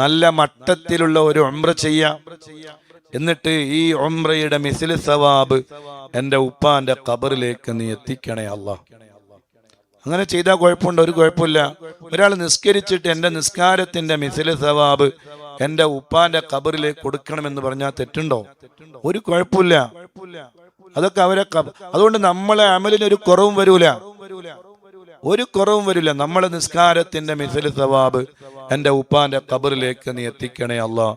നല്ല മട്ടത്തിലുള്ള ഒരു ഉംറ ചെയ്യാം. എന്നിട്ട് ഈ ഉംറയുടെ മിസ്ല് സവാബ് എൻ്റെ ഉപ്പാന്റെ ഖബറിലേക്ക് നീ എത്തിക്കണേ അല്ലാഹ്. അങ്ങനെ ചെയ്താൽ കുഴപ്പമുണ്ടോ? ഒരു കുഴപ്പമില്ല. ഒരാൾ നിസ്കരിച്ചിട്ട് എൻ്റെ നിസ്കാരത്തിന്റെ മിസ്ല് സവാബ് എൻ്റെ ഉപ്പാന്റെ ഖബറിലേക്ക് കൊടുക്കണമെന്ന് പറഞ്ഞാൽ തെറ്റുണ്ടോ? ഒരു കുഴപ്പമില്ല. അതൊക്കെ അതുകൊണ്ട് നമ്മളെ അമലിന് ഒരു കുറവും വരൂല, ഒരു കുറവും വരില്ല. നമ്മളെ നിസ്കാരത്തിന്റെ മിസ്ല് സവാബ് എൻ്റെ ഉപ്പാന്റെ ഖബറിലേക്ക് നീ എത്തിക്കണേ അല്ലാഹ്.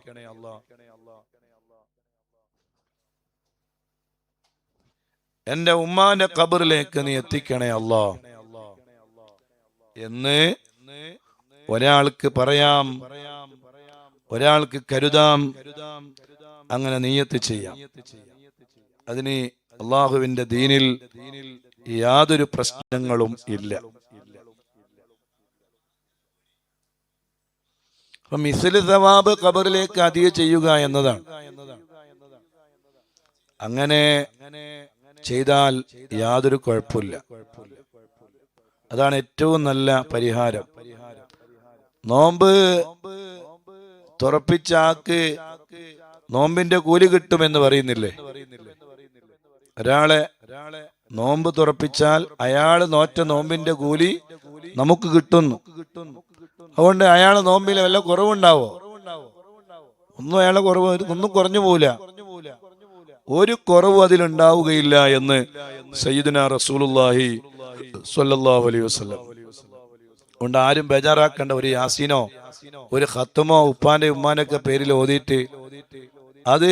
എൻ്റെ ഉമ്മാന്റെ ഖബറിലേക്ക് നീ എത്തിക്കണേ അല്ലാഹ് എന്ന് ഒരാൾക്ക് പറയാം, ഒരാൾക്ക് കരുതാം, അങ്ങനെ നിയ്യത്ത് ചെയ്യാം. അതിന് അള്ളാഹുവിന്റെ ദീനിൽ യാതൊരു പ്രശ്നങ്ങളും ഇല്ല. അപ്പൊ മിസ്ല് സവാബ് ഖബറിലേക്ക് ഹദിയ ചെയ്യുക എന്നതാണ്. അങ്ങനെ ചെയ്താൽ യാതൊരു കുഴപ്പമില്ല. അതാണ് ഏറ്റവും നല്ല പരിഹാരം. നോമ്പ് തുറപ്പിച്ച ആൾക്ക് നോമ്പിന്റെ കൂലി കിട്ടുമെന്ന് പറയുന്നില്ലേ? ഒരാളെ നോമ്പ് തുറപ്പിച്ചാൽ അയാള് നോറ്റ നോമ്പിന്റെ കൂലി നമുക്ക് കിട്ടുന്നു. അതുകൊണ്ട് അയാളെ നോമ്പിൽ വല്ല കുറവുണ്ടാവോ? ഒന്നും അയാളെ കുറവ്, ഒന്നും കുറഞ്ഞു പോവില്ല, ഒരു കുറവ് അതിലുണ്ടാവുകയില്ല എന്ന് സയ്യിദുനാ റസൂലുള്ളാഹി സ്വല്ലല്ലാഹു അലൈഹി വസല്ലം. അതുകൊണ്ട് ആരും ബേജാറാക്കേണ്ട. ഒരു യാസീനോ ഒരു ഖത്മോ ഉപ്പാന്റെ ഉമ്മാനൊക്കെ പേരിൽ ഓതിയിട്ട് അത്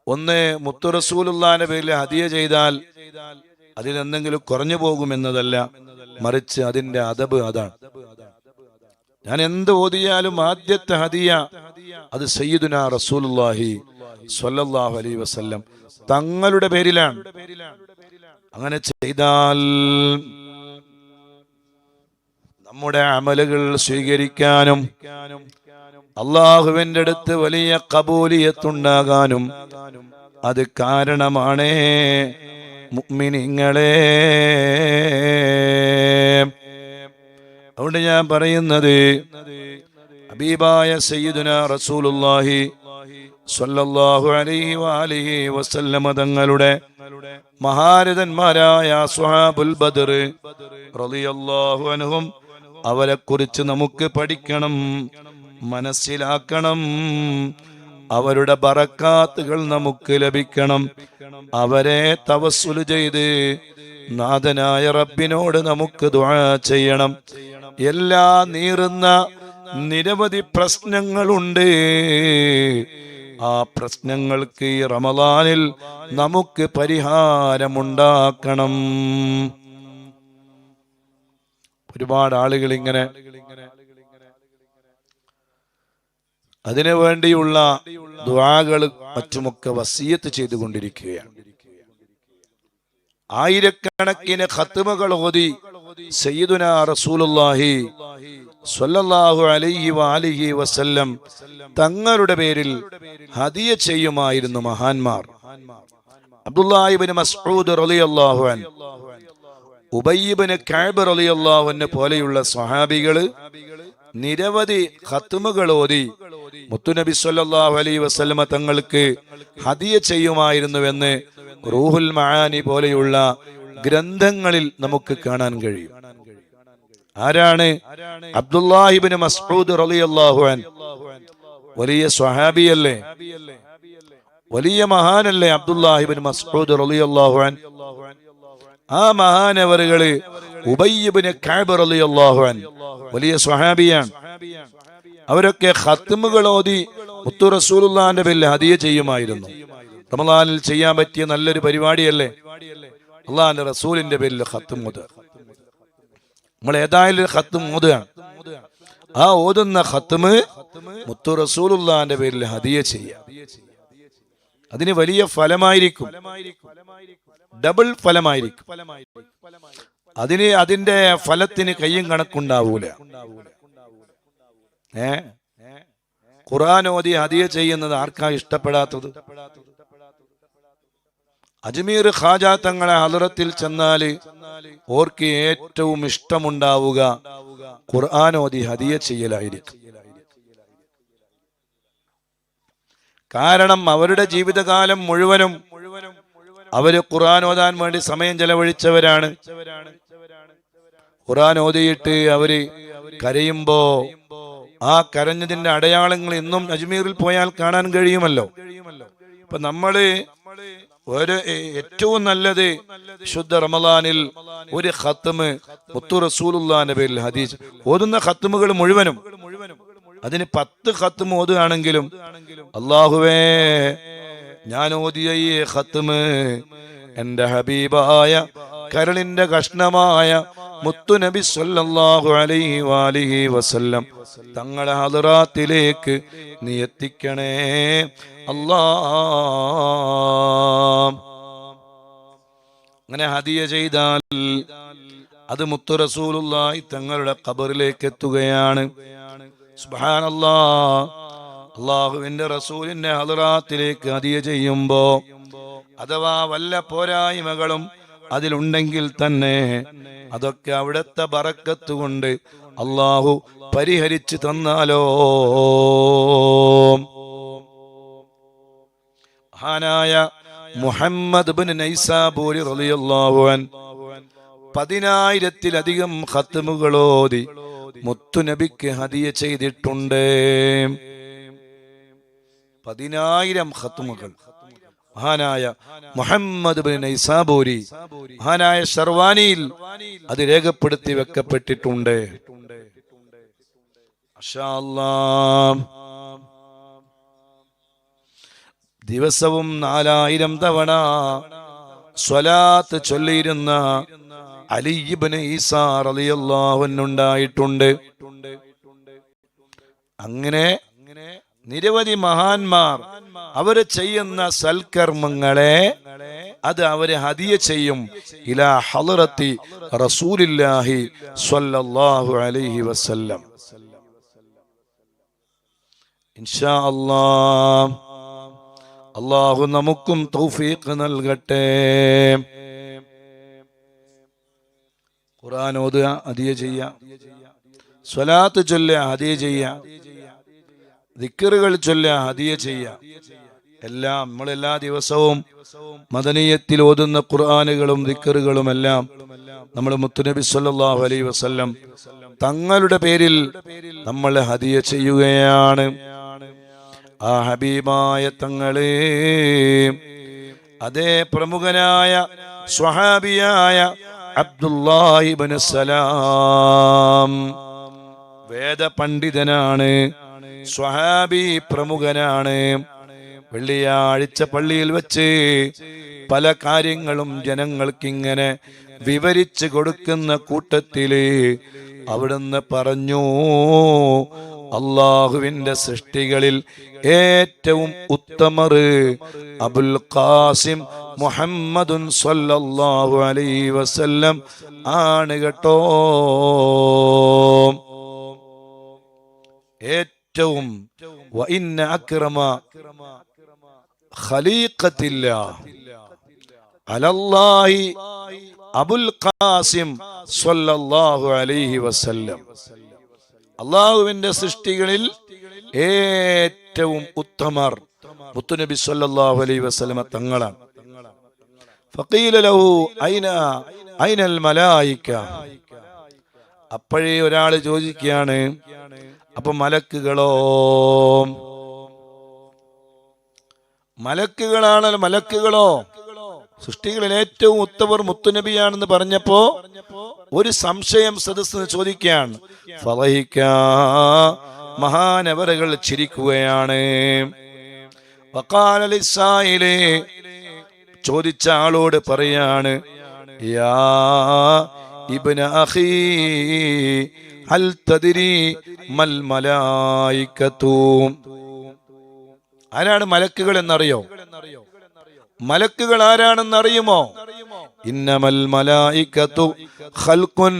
ഒന്ന് മുത്തു റസൂലുള്ളാഹിന്റെ പേരിൽ ഹദിയ ചെയ്താൽ അതിലെന്തെങ്കിലും കുറഞ്ഞു പോകുമെന്നതല്ല, മറിച്ച് അതിന്റെ അദബ് അതാണ്. ഞാൻ എന്ത് ഓതിയാലും ആദ്യത്തെ ഹദിയ അത് സയ്യിദുനാ റസൂലുള്ളാഹി സ്വല്ലല്ലാഹു അലൈഹി വസല്ലം തങ്ങളുടെ പേരിലാണ്. അങ്ങനെ ചെയ്താൽ നമ്മുടെ അമലുകൾ സ്വീകരിക്കാനും അള്ളാഹുവിന്റെ അടുത്ത് വലിയ ഖബൂലിയത്തുണ്ടാകാനും അത് കാരണമാണ് മുഅ്മിനീങ്ങളെ. അതുകൊണ്ട് ഞാൻ പറയുന്നത്, ഹബീബായ സയ്യിദുനാ റസൂലുള്ളാഹി സ്വല്ലല്ലാഹു അലൈഹി വആലിഹി വസല്ലമ തങ്ങളുടെ മഹാരഥന്മാരായ സ്വഹാബുൽ ബദർ റളിയല്ലാഹു അൻഹും അവരെ കുറിച്ച് നമുക്ക് പഠിക്കണം, മനസ്സിലാക്കണം. അവരുടെ ബറക്കാത്തുകൾ നമുക്ക് ലഭിക്കണം. അവരെ തവസ്സുൽ ചെയ്ത് നാഥനായ റബ്ബിനോട് നമുക്ക് ദുആ ചെയ്യണം. എല്ലാ നീറുന്ന നിരവധി പ്രശ്നങ്ങളുണ്ട്. ആ പ്രശ്നങ്ങൾക്ക് ഈ റമദാനിൽ നമുക്ക് പരിഹാരമുണ്ടാക്കണം. ഒരുപാട് ആളുകൾ ഇങ്ങനെ അതിനു വേണ്ടിയുള്ള ദുആകൾ മറ്റുമൊക്കെ വസിയത്ത് ചെയ്തുകൊണ്ടിരിക്കുകയാണ്. ആയിരക്കണക്കിന് ഖത്മുകൾ ഓതി സയ്യിദുനാ റസൂലുള്ളാഹി സ്വല്ലല്ലാഹു അലൈഹി വആലിഹി വസല്ലം തങ്ങളുടെ പേരിൽ ഹദിയ ചെയ്യുമായിരുന്നു മഹാന്മാർ. അബ്ദുല്ലാഹി ഇബ്നു മസ്ഊദ് റളിയല്ലാഹു അൻഹു, ഉബയ്യ് ഇബ്നു കഅബ് റളിയല്ലാഹു അൻഹു പോലെയുള്ള സ്വഹാബികൾ നിരവധി ഖത്മുകൾ ഓതി മുത്തുനബി സ്വല്ലല്ലാഹു അലൈഹി വസല്ലമ തങ്ങൾക്ക് ഹദിയ ചെയ്യുമായിരുന്നുവെന്ന് റൂഹുൽ മആനി പോലെയുള്ള ഗ്രന്ഥങ്ങളിൽ നമുക്ക് കാണാൻ കഴിയും. ആരാണ്? അബ്ദുല്ലാഹി ഇബ്നു മസ്ഊദ് റളിയല്ലാഹു അൻഹു. വലിയ സ്വഹാബിയല്ലേ, വലിയ മഹാനല്ലേ അബ്ദുല്ലാഹി ഇബ്നു മസ്ഊദ് റളിയല്ലാഹു അൻഹു. ആ മഹാനവറുകള് ഉബയ്യ് ഇബ്നു കഅബ് റളിയല്ലാഹു അൻഹു വലിയ സ്വഹാബിയാണ്. അവരൊക്കെ ഖത്മുകൾ ഓതി മുത്തു റസൂലുള്ളാഹിന്റെ പേരിൽ ഹദിയ ചെയ്യുമായിരുന്നു. റമദാനിൽ ചെയ്യാൻ പറ്റിയ നല്ലൊരു പരിപാടിയല്ലേ അള്ളാഹിന്റെ റസൂലിന്റെ പേരിൽ ഖത്ം ഓതുക. നമ്മൾ ഏതായാലും ഖത്ം ഓതുകയാണ്. ആ ഓതുന്ന ഖത്മ് മുത്തു റസൂലുള്ളാഹിന്റെ പേരിൽ ഹദിയ ചെയ്യുക. അതിന് വലിയ ഫലമായിരിക്കും, ഡബിൾ ഫലമായിരിക്കും. അതിന്റെ ഫലത്തിന് കയ്യും കണക്കുണ്ടാവൂല. ഖുർആൻ ഓതി ഹദിയ ചെയ്യുന്നത് ആർക്കാ ഇഷ്ടപ്പെടാത്തത്? അജ്മീർ ഖാജ തങ്ങളെ ഹളറത്തിൽ ചെന്നാല് ഓർക്ക് ഏറ്റവും ഇഷ്ടമുണ്ടാവുക ഖുർആൻ ഓതി ഹദിയ ചെയ്യലായിരിക്കും. കാരണം അവരുടെ ജീവിതകാലം മുഴുവനും അവര് ഖുർആൻ ഓതാൻ വേണ്ടി സമയം ചെലവഴിച്ചവരാണ്. ഖുർആൻ ഓതിയിട്ട് അവര് കരയുമ്പോ ആ കരഞ്ഞതിന്റെ അടയാളങ്ങൾ ഇന്നും അജ്മീറിൽ പോയാൽ കാണാൻ കഴിയുമല്ലോ. ഇപ്പൊ നമ്മള് ഏറ്റവും നല്ലത് ശുദ്ധ റമദാനിൽ ഒരു ഖത്മ് മുത്തു റസൂലുള്ളാഹിന്റെ പേരിൽ ഹദീസ് ഓതുന്ന ഖത്മുകൾ മുഴുവനും, അതിന് 10 ഖത്മ് ഓതുകയാണെങ്കിലും അല്ലാഹുവേ ഞാൻ ഓതിയ ഈ ഖത്മ് എന്റെ ഹബീബായ കരളിന്റെ കഷ്ണമായ മുത്തു നബി സല്ലല്ലാഹു അലൈഹി വആലിഹി വസല്ലം തങ്ങളുടെ ഹളറാത്തിലേക്ക് നീ എത്തിക്കണേ അല്ലാഹ്. അങ്ങനെ ഹദിയ ചെയ്താൽ അത് മുത്തു റസൂലുള്ളാഹി തങ്ങളുടെ ഖബറിലേക്ക് എത്തുകയാണ്. സുബ്ഹാനല്ലാഹ്. അല്ലാഹുവിന്റെ റസൂലിന്റെ ഹളറാത്തിലേക്ക് ഹദിയ ചെയ്യുമ്പോ അഥവാ വല്ല പോരായ്മകളും അതിലുണ്ടെങ്കിൽ തന്നെ അതൊക്കെ അവിടുത്തെ ബറക്കത്ത് കൊണ്ട് അല്ലാഹു പരിഹരിച്ചു തന്നാലോ. മഹാനായ മുഹമ്മദ് ഇബ്നു നൈസാബൂരി റളിയല്ലാഹു അൻഹു 10,000-ത്തിലധികം ഖത്മുകൾ ഓതി മുത്തു നബിക്ക് ഹദിയ ചെയ്തിട്ടുണ്ട്. 10,000 ഖത്മുകൾ മഹാനായ മുഹമ്മദ് ഇബ്നു നൈസാബൂരി മഹാനായ ശർവാനിയിൽ അത് രേഖപ്പെടുത്തി വെക്കപ്പെട്ടിട്ടുണ്ട്. മാഷാ അല്ലാഹ്. ദിവസവും 4000 തവണ സ്വലാത്ത് ചൊല്ലിയിരുന്ന അലി ഇബ്നു ഈസാ റളിയല്ലാഹു അൻഹു ഉണ്ടായിട്ടുണ്ട്. അങ്ങനെ നിരവധി മഹാന്മാർ അവര് ചെയ്യുന്ന സൽക്കർമ്മങ്ങളെ അത് അവര് ഹദിയ ചെയ്യും ഇലാ ഹളറത്തി റസൂലില്ലാഹി സ്വല്ലല്ലാഹു അലൈഹി വസല്ലം. ഇൻഷാ അല്ലാഹ് അല്ലാഹു നമുക്കും തൗഫീഖ് നൽകട്ടെ. ഖുർആൻ ഓതുക, ഹദിയ ചെയ്യുക, സ്വലാത്ത് ചൊല്ലുക, ഹദിയ ചെയ്യുക, ദിക്റുകൾ ചൊല്ലുക, ഹദിയ ചെയ്യുക. എല്ലാം നമ്മളെല്ലാ ദിവസവും മദനിയത്തിൽ ഓതുന്ന ഖുർആനുകളും ദിക്റുകളും എല്ലാം നമ്മൾ മുത്തുനബി സല്ലല്ലാഹു അലൈഹി വസല്ലം തങ്ങളുടെ പേരിൽ നമ്മൾ ഹദിയ ചെയ്യുകയാണ്. ആ ഹബീബായ തങ്ങളെ അതേ പ്രമുഖനായ സ്വഹാബിയായ അബ്ദുല്ലാഹി ഇബ്നു സലാം വേദപണ്ഡിതനാണ്, സ്വഹാബി പ്രമുഖനാണ്. വെള്ളിയാഴ്ച പള്ളിയിൽ വെച്ച് പല കാര്യങ്ങളും ജനങ്ങൾക്കിങ്ങനെ വിവരിച്ചു കൊടുക്കുന്ന കൂട്ടത്തില് അവിടുന്ന് പറഞ്ഞു, അള്ളാഹുവിന്റെ സൃഷ്ടികളിൽ ഏറ്റവും ഉത്തമർ അബുൽ ഖാസിം മുഹമ്മദുൻ സ്വല്ലല്ലാഹു അലൈഹി വസല്ലം ആണ് കേട്ടോ. ഏറ്റവും വഇന്ന അക്രമ ഖലീഖത്തില്ലാഹ് അലല്ലാഹി അബുൽ ഖാസിം സ്വല്ലല്ലാഹു അലൈഹി വസല്ലം. അള്ളാഹുവിന്റെ സൃഷ്ടികളിൽ ഏറ്റവും ഉത്തമർ മുത്തുനബി സ്വല്ലല്ലാഹു അലൈഹി വസല്ലം തങ്ങളാണ്. ഫഖീല ലഹു ഐനൽ മലായിക. അപ്പോഴേ ഒരാൾ ചോദിക്കുകയാണ്, അപ്പൊ മലക്കുകളോ? മലക്കുകളോ സൃഷ്ടികളിൽ ഏറ്റവും ഉത്തമർ മുത്തുനബിയാണെന്ന് പറഞ്ഞപ്പോ ഒരു സംശയം സദസ്സിന് ചോദിക്കുകയാണ്. മഹാനവറുകൾ ചിരിക്കുകയാണ്. വഖാല ലിസ്സായിലി, ചോദിച്ച ആളോട് പറയാണ്, യാ ഇബ്ന അഖീ ഹൽ തദ്രി മൽ മലായികതു. ആരാണ് മലക്കുകൾ എന്നറിയോ? മലക്കുകൾ ആരാണെന്നറിയുമോ? ഇന്നമൽ മലായികതു ഖൽഖുൻ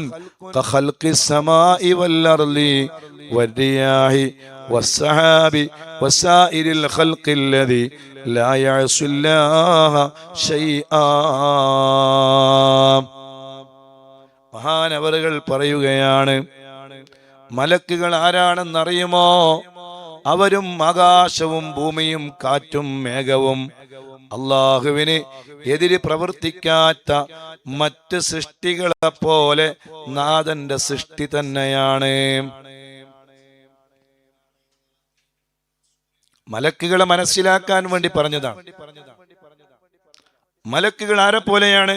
കഖൽഖിസ് സമാഇ വൽ അർളി വരിയാഹി വസ്സഹാബി വസായിരിൽ ഖൽഖില്ലദി ലാ യഅസുല്ലാഹ ശൈആ. മഹാനവറുകൾ പറയുകയാണ്, മലക്കുകൾ ആരാണെന്നറിയുമോ? അവരും ആകാശവും ഭൂമിയും കാറ്റും മേഘവും അള്ളാഹുവിന് എതിര് പ്രവർത്തിക്കാത്ത മറ്റ് സൃഷ്ടികളെ പോലെ നാഥന്റെ സൃഷ്ടി തന്നെയാണ്. മലക്കുകളെ മനസ്സിലാക്കാൻ വേണ്ടി പറഞ്ഞതാണ്. മലക്കുകൾ ആരെ പോലെയാണ്?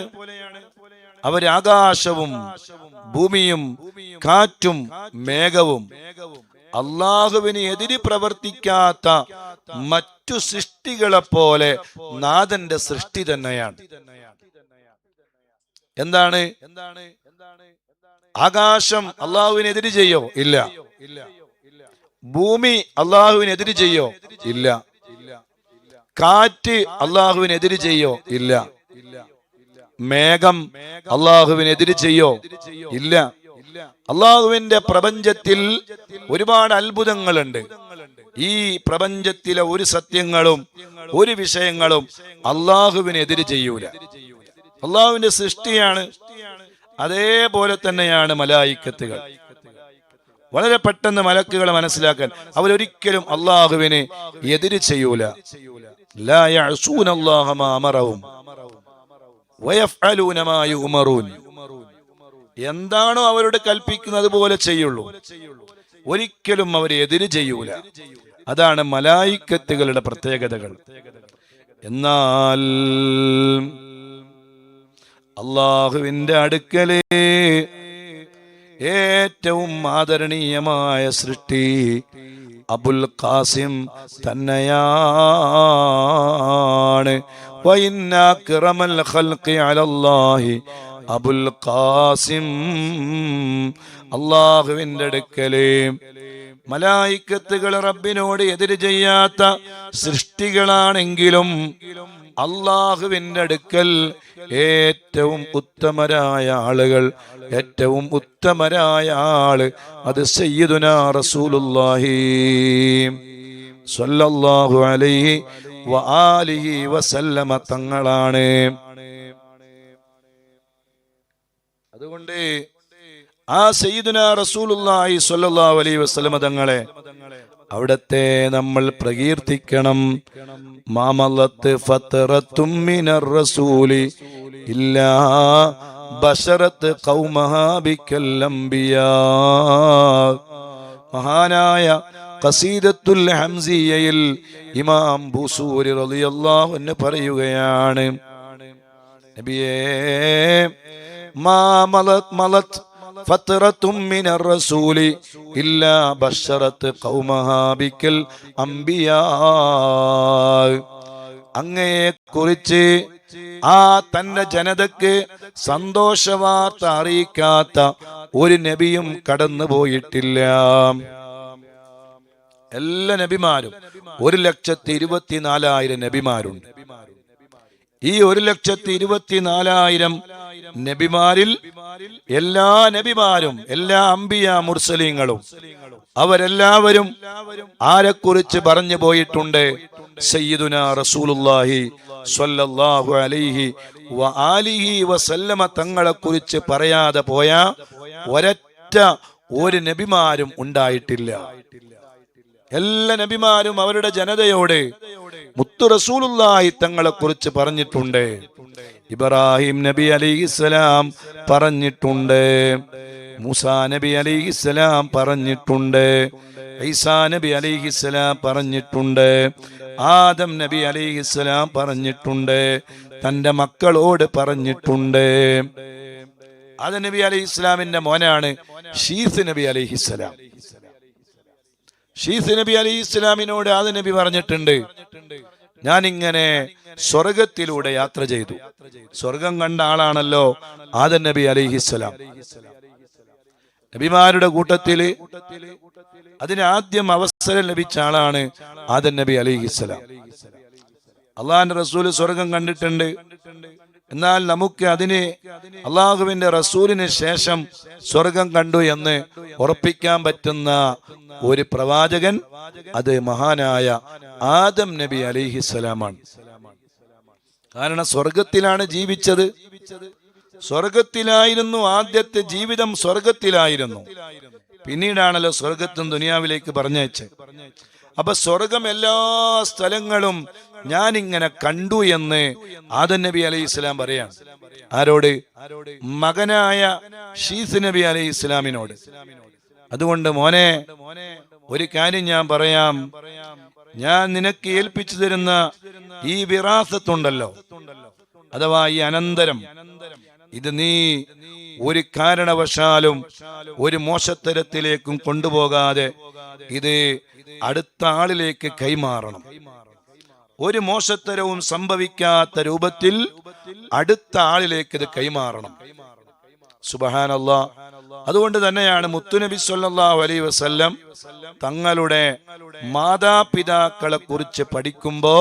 അവർ ആകാശവും ഭൂമിയും കാറ്റും മേഘവും അള്ളാഹുവിന് എതിര് പ്രവർത്തിക്കാത്ത മറ്റു സൃഷ്ടികളെ പോലെ നാഥന്റെ സൃഷ്ടി തന്നെയാണ്. എന്താണ്? ആകാശം അള്ളാഹുവിനെതിര് ചെയ്യോ? ഇല്ല. ഭൂമി അള്ളാഹുവിനെതിര് ചെയ്യോ? ഇല്ല. കാറ്റ് അള്ളാഹുവിനെതിര് ചെയ്യോ? ഇല്ല. മേഘം അള്ളാഹുവിനെതിര് ചെയ്യോ? ഇല്ല. അള്ളാഹുവിന്റെ പ്രപഞ്ചത്തിൽ ഒരുപാട് അത്ഭുതങ്ങളുണ്ട്. ഈ പ്രപഞ്ചത്തിലെ ഒരു സത്യങ്ങളും ഒരു വിഷയങ്ങളും അള്ളാഹുവിനെതിര് ചെയ്യൂല. അള്ളാഹുവിന്റെ സൃഷ്ടിയാണ്. അതേപോലെ തന്നെയാണ് മലായിക്കത്തുകൾ. വളരെ പെട്ടെന്ന് മലക്കുകളെ മനസ്സിലാക്കാൻ, അവരൊരിക്കലും അള്ളാഹുവിനെ എതിര് ചെയ്യൂല. ലാ യഅസൂനല്ലാഹ മാ അമറഹും വയഫ്അലൂന മാ യുഅ്മറൂൻ. എന്താണോ അവരോട് കൽപ്പിക്കുന്നത് പോലെ ചെയ്യുള്ളൂ. ഒരിക്കലും അവരെ എതിര് ചെയ്യൂല. അതാണ് മലായിക്കത്തുകളുടെ പ്രത്യേകതകൾ. എന്നാൽ അള്ളാഹുവിന്റെ അടുക്കലേ ഏറ്റവും ആദരണീയമായ സൃഷ്ടി അബുൽ ഖാസിം തന്നെയാണ്. വഇന്ന അക്റമൽ ഖൽഖി അലല്ലാഹി അബുൽ ഖാസിം. അള്ളാഹുവിന്റെ അടുക്കലേ മലായിക്കത്തുകൾ റബ്ബിനോട് എതിര് ചെയ്യാത്ത സൃഷ്ടികളാണെങ്കിലും അള്ളാഹുവിന്റെ അടുക്കൽ ഏറ്റവും ഉത്തമരായ ആളുകൾ, ഏറ്റവും ഉത്തമരായ ആള് അത് സയ്യിദുനാ റസൂലുള്ളാഹി സ്വല്ലല്ലാഹു അലൈഹി വആലിഹി വസല്ലമ തങ്ങളാണ്. അതുകൊണ്ട് ആ സയ്യിദുനാ റസൂലുള്ളാഹി സ്വല്ലല്ലാഹു അലൈഹി വസല്ലമ തങ്ങളെ അവിടത്തെ നമ്മൾ പ്രകീർത്തിക്കണം. മാമലത്ത് ഫത്രത്തും മിനർ റസൂലി ഇല്ലാ ബശറത്ത് ഖൗമഹാ ബിക്കൽ അംബിയാ. മഹാനായ ഖസീദത്തുൽ ഹംസിയയിൽ ഇമാം ബുസൂരി റളിയല്ലാഹു അൻഹു പറയുകയാണ്, നബിയേ മാമലത് ഫത്രത്തും മിനർ റസൂലി ഇല്ലാ ബശറത്ത് ഖൗമഹാ ബിക്കൽ അംബിയാ. അങ്ങയെ കുറിച്ച് ആ തന്റെ ജനതക്ക് സന്തോഷവാർത്ത അറിയിക്കാത്ത ഒരു നബിയും കടന്നു പോയിട്ടില്ല. എല്ലാ നബിമാരും 1,24,000 നബിമാരുണ്ട്. ഈ 1,24,000 നബിമാരിൽ എല്ലാ നബിമാരും, എല്ലാ അംബിയ മുർസലീങ്ങളും അവരെല്ലാവരും ആരെക്കുറിച്ച് പറഞ്ഞു പോയിട്ടുണ്ട്? സയ്യിദുനാ റസൂലുള്ളാഹി സ്വല്ലല്ലാഹു അലൈഹി വആലിഹി വസല്ലമ തങ്ങളെ കുറിച്ച് പറയാതെ പോയ ഒരൊറ്റ ഒരു നബിമാരും ഉണ്ടായിട്ടില്ല. എല്ലാ നബിമാരും അവരുടെ ജനതയോട് മുത്തു റസൂലുള്ളാഹി തങ്ങളെ കുറിച്ച് പറഞ്ഞിട്ടുണ്ട്. ഇബ്രാഹിം നബി അലൈഹിസ്സലാം പറഞ്ഞിട്ടുണ്ട്, മൂസാ നബി അലൈഹിസ്സലാം പറഞ്ഞിട്ടുണ്ട്, ഈസാ നബി അലൈഹിസ്സലാം പറഞ്ഞിട്ടുണ്ട്, ആദം നബി അലൈഹിസ്സലാം പറഞ്ഞിട്ടുണ്ട്, തന്റെ മക്കളോട് പറഞ്ഞിട്ടുണ്ട്. ആദം നബി അലൈഹിസ്സലാമിന്റെ മോനാണ് ശീസ് നബി അലൈഹിസ്സലാം. ശീസ് നബി അലൈഹിസ്സലാമിനോട് ആദം നബി പറഞ്ഞിട്ടുണ്ട്, ഞാനിങ്ങനെ സ്വർഗത്തിലൂടെ യാത്ര ചെയ്തു. സ്വർഗം കണ്ട ആളാണല്ലോ ആദം നബി അലൈഹിസ്സലാം. നബിമാരുടെ കൂട്ടത്തില് അതിന് ആദ്യം അവസരം ലഭിച്ച ആളാണ് ആദം നബി അലൈഹിസ്സലാം. അള്ളാഹിന്റെ റസൂല് സ്വർഗം കണ്ടിട്ടുണ്ട്. എന്നാൽ നമുക്ക് അതിന് അള്ളാഹുവിന്റെ റസൂലിന് ശേഷം സ്വർഗം കണ്ടു എന്ന് ഉറപ്പിക്കാൻ പറ്റുന്ന ഒരു പ്രവാചകൻ അത് മഹാനായ ആദം നബി അലൈഹിസ്സലാമാണ്. കാരണം സ്വർഗത്തിലാണ് ജീവിച്ചത്, സ്വർഗത്തിലായിരുന്നു ആദ്യത്തെ ജീവിതം, സ്വർഗത്തിലായിരുന്നു. പിന്നീടാണല്ലോ സ്വർഗത്തും ദുനിയാവിലേക്ക് പറഞ്ഞയച്ചത്. അപ്പൊ സ്വർഗം എല്ലാ സ്ഥലങ്ങളും ഞാനിങ്ങനെ കണ്ടു എന്ന് ആദം നബി അലൈഹി ഇസ്ലാം പറയാണ്. ആരോട്? മകനായ ഷീസ് നബി അലൈഹി ഇസ്ലാമിനോട്. അതുകൊണ്ട് മോനെ, ഒരു കാര്യം ഞാൻ പറയാം, ഞാൻ നിനക്ക് ഏൽപ്പിച്ചു തരുന്ന ഈ വിറാസത്തുണ്ടല്ലോ, അഥവാ ഈ അനന്തരം, ഇത് നീ ഒരു കാരണവശാലും ഒരു മോശത്തരത്തിലേക്കും കൊണ്ടുപോകാതെ ഇത് അടുത്ത ആളിലേക്ക് കൈമാറണം. ഒരു മോശത്തരവും സംഭവിക്കാത്ത രൂപത്തിൽ അടുത്ത ആളിലേക്ക് ഇത് കൈമാറണം. സുബ്ഹാനല്ലാഹ്. അതുകൊണ്ട് തന്നെയാണ് മുത്തുനബി സല്ലല്ലാഹു അലൈഹി വസല്ലം തങ്ങളുടെ മാതാപിതാക്കളെ കുറിച്ച് പഠിക്കുമ്പോ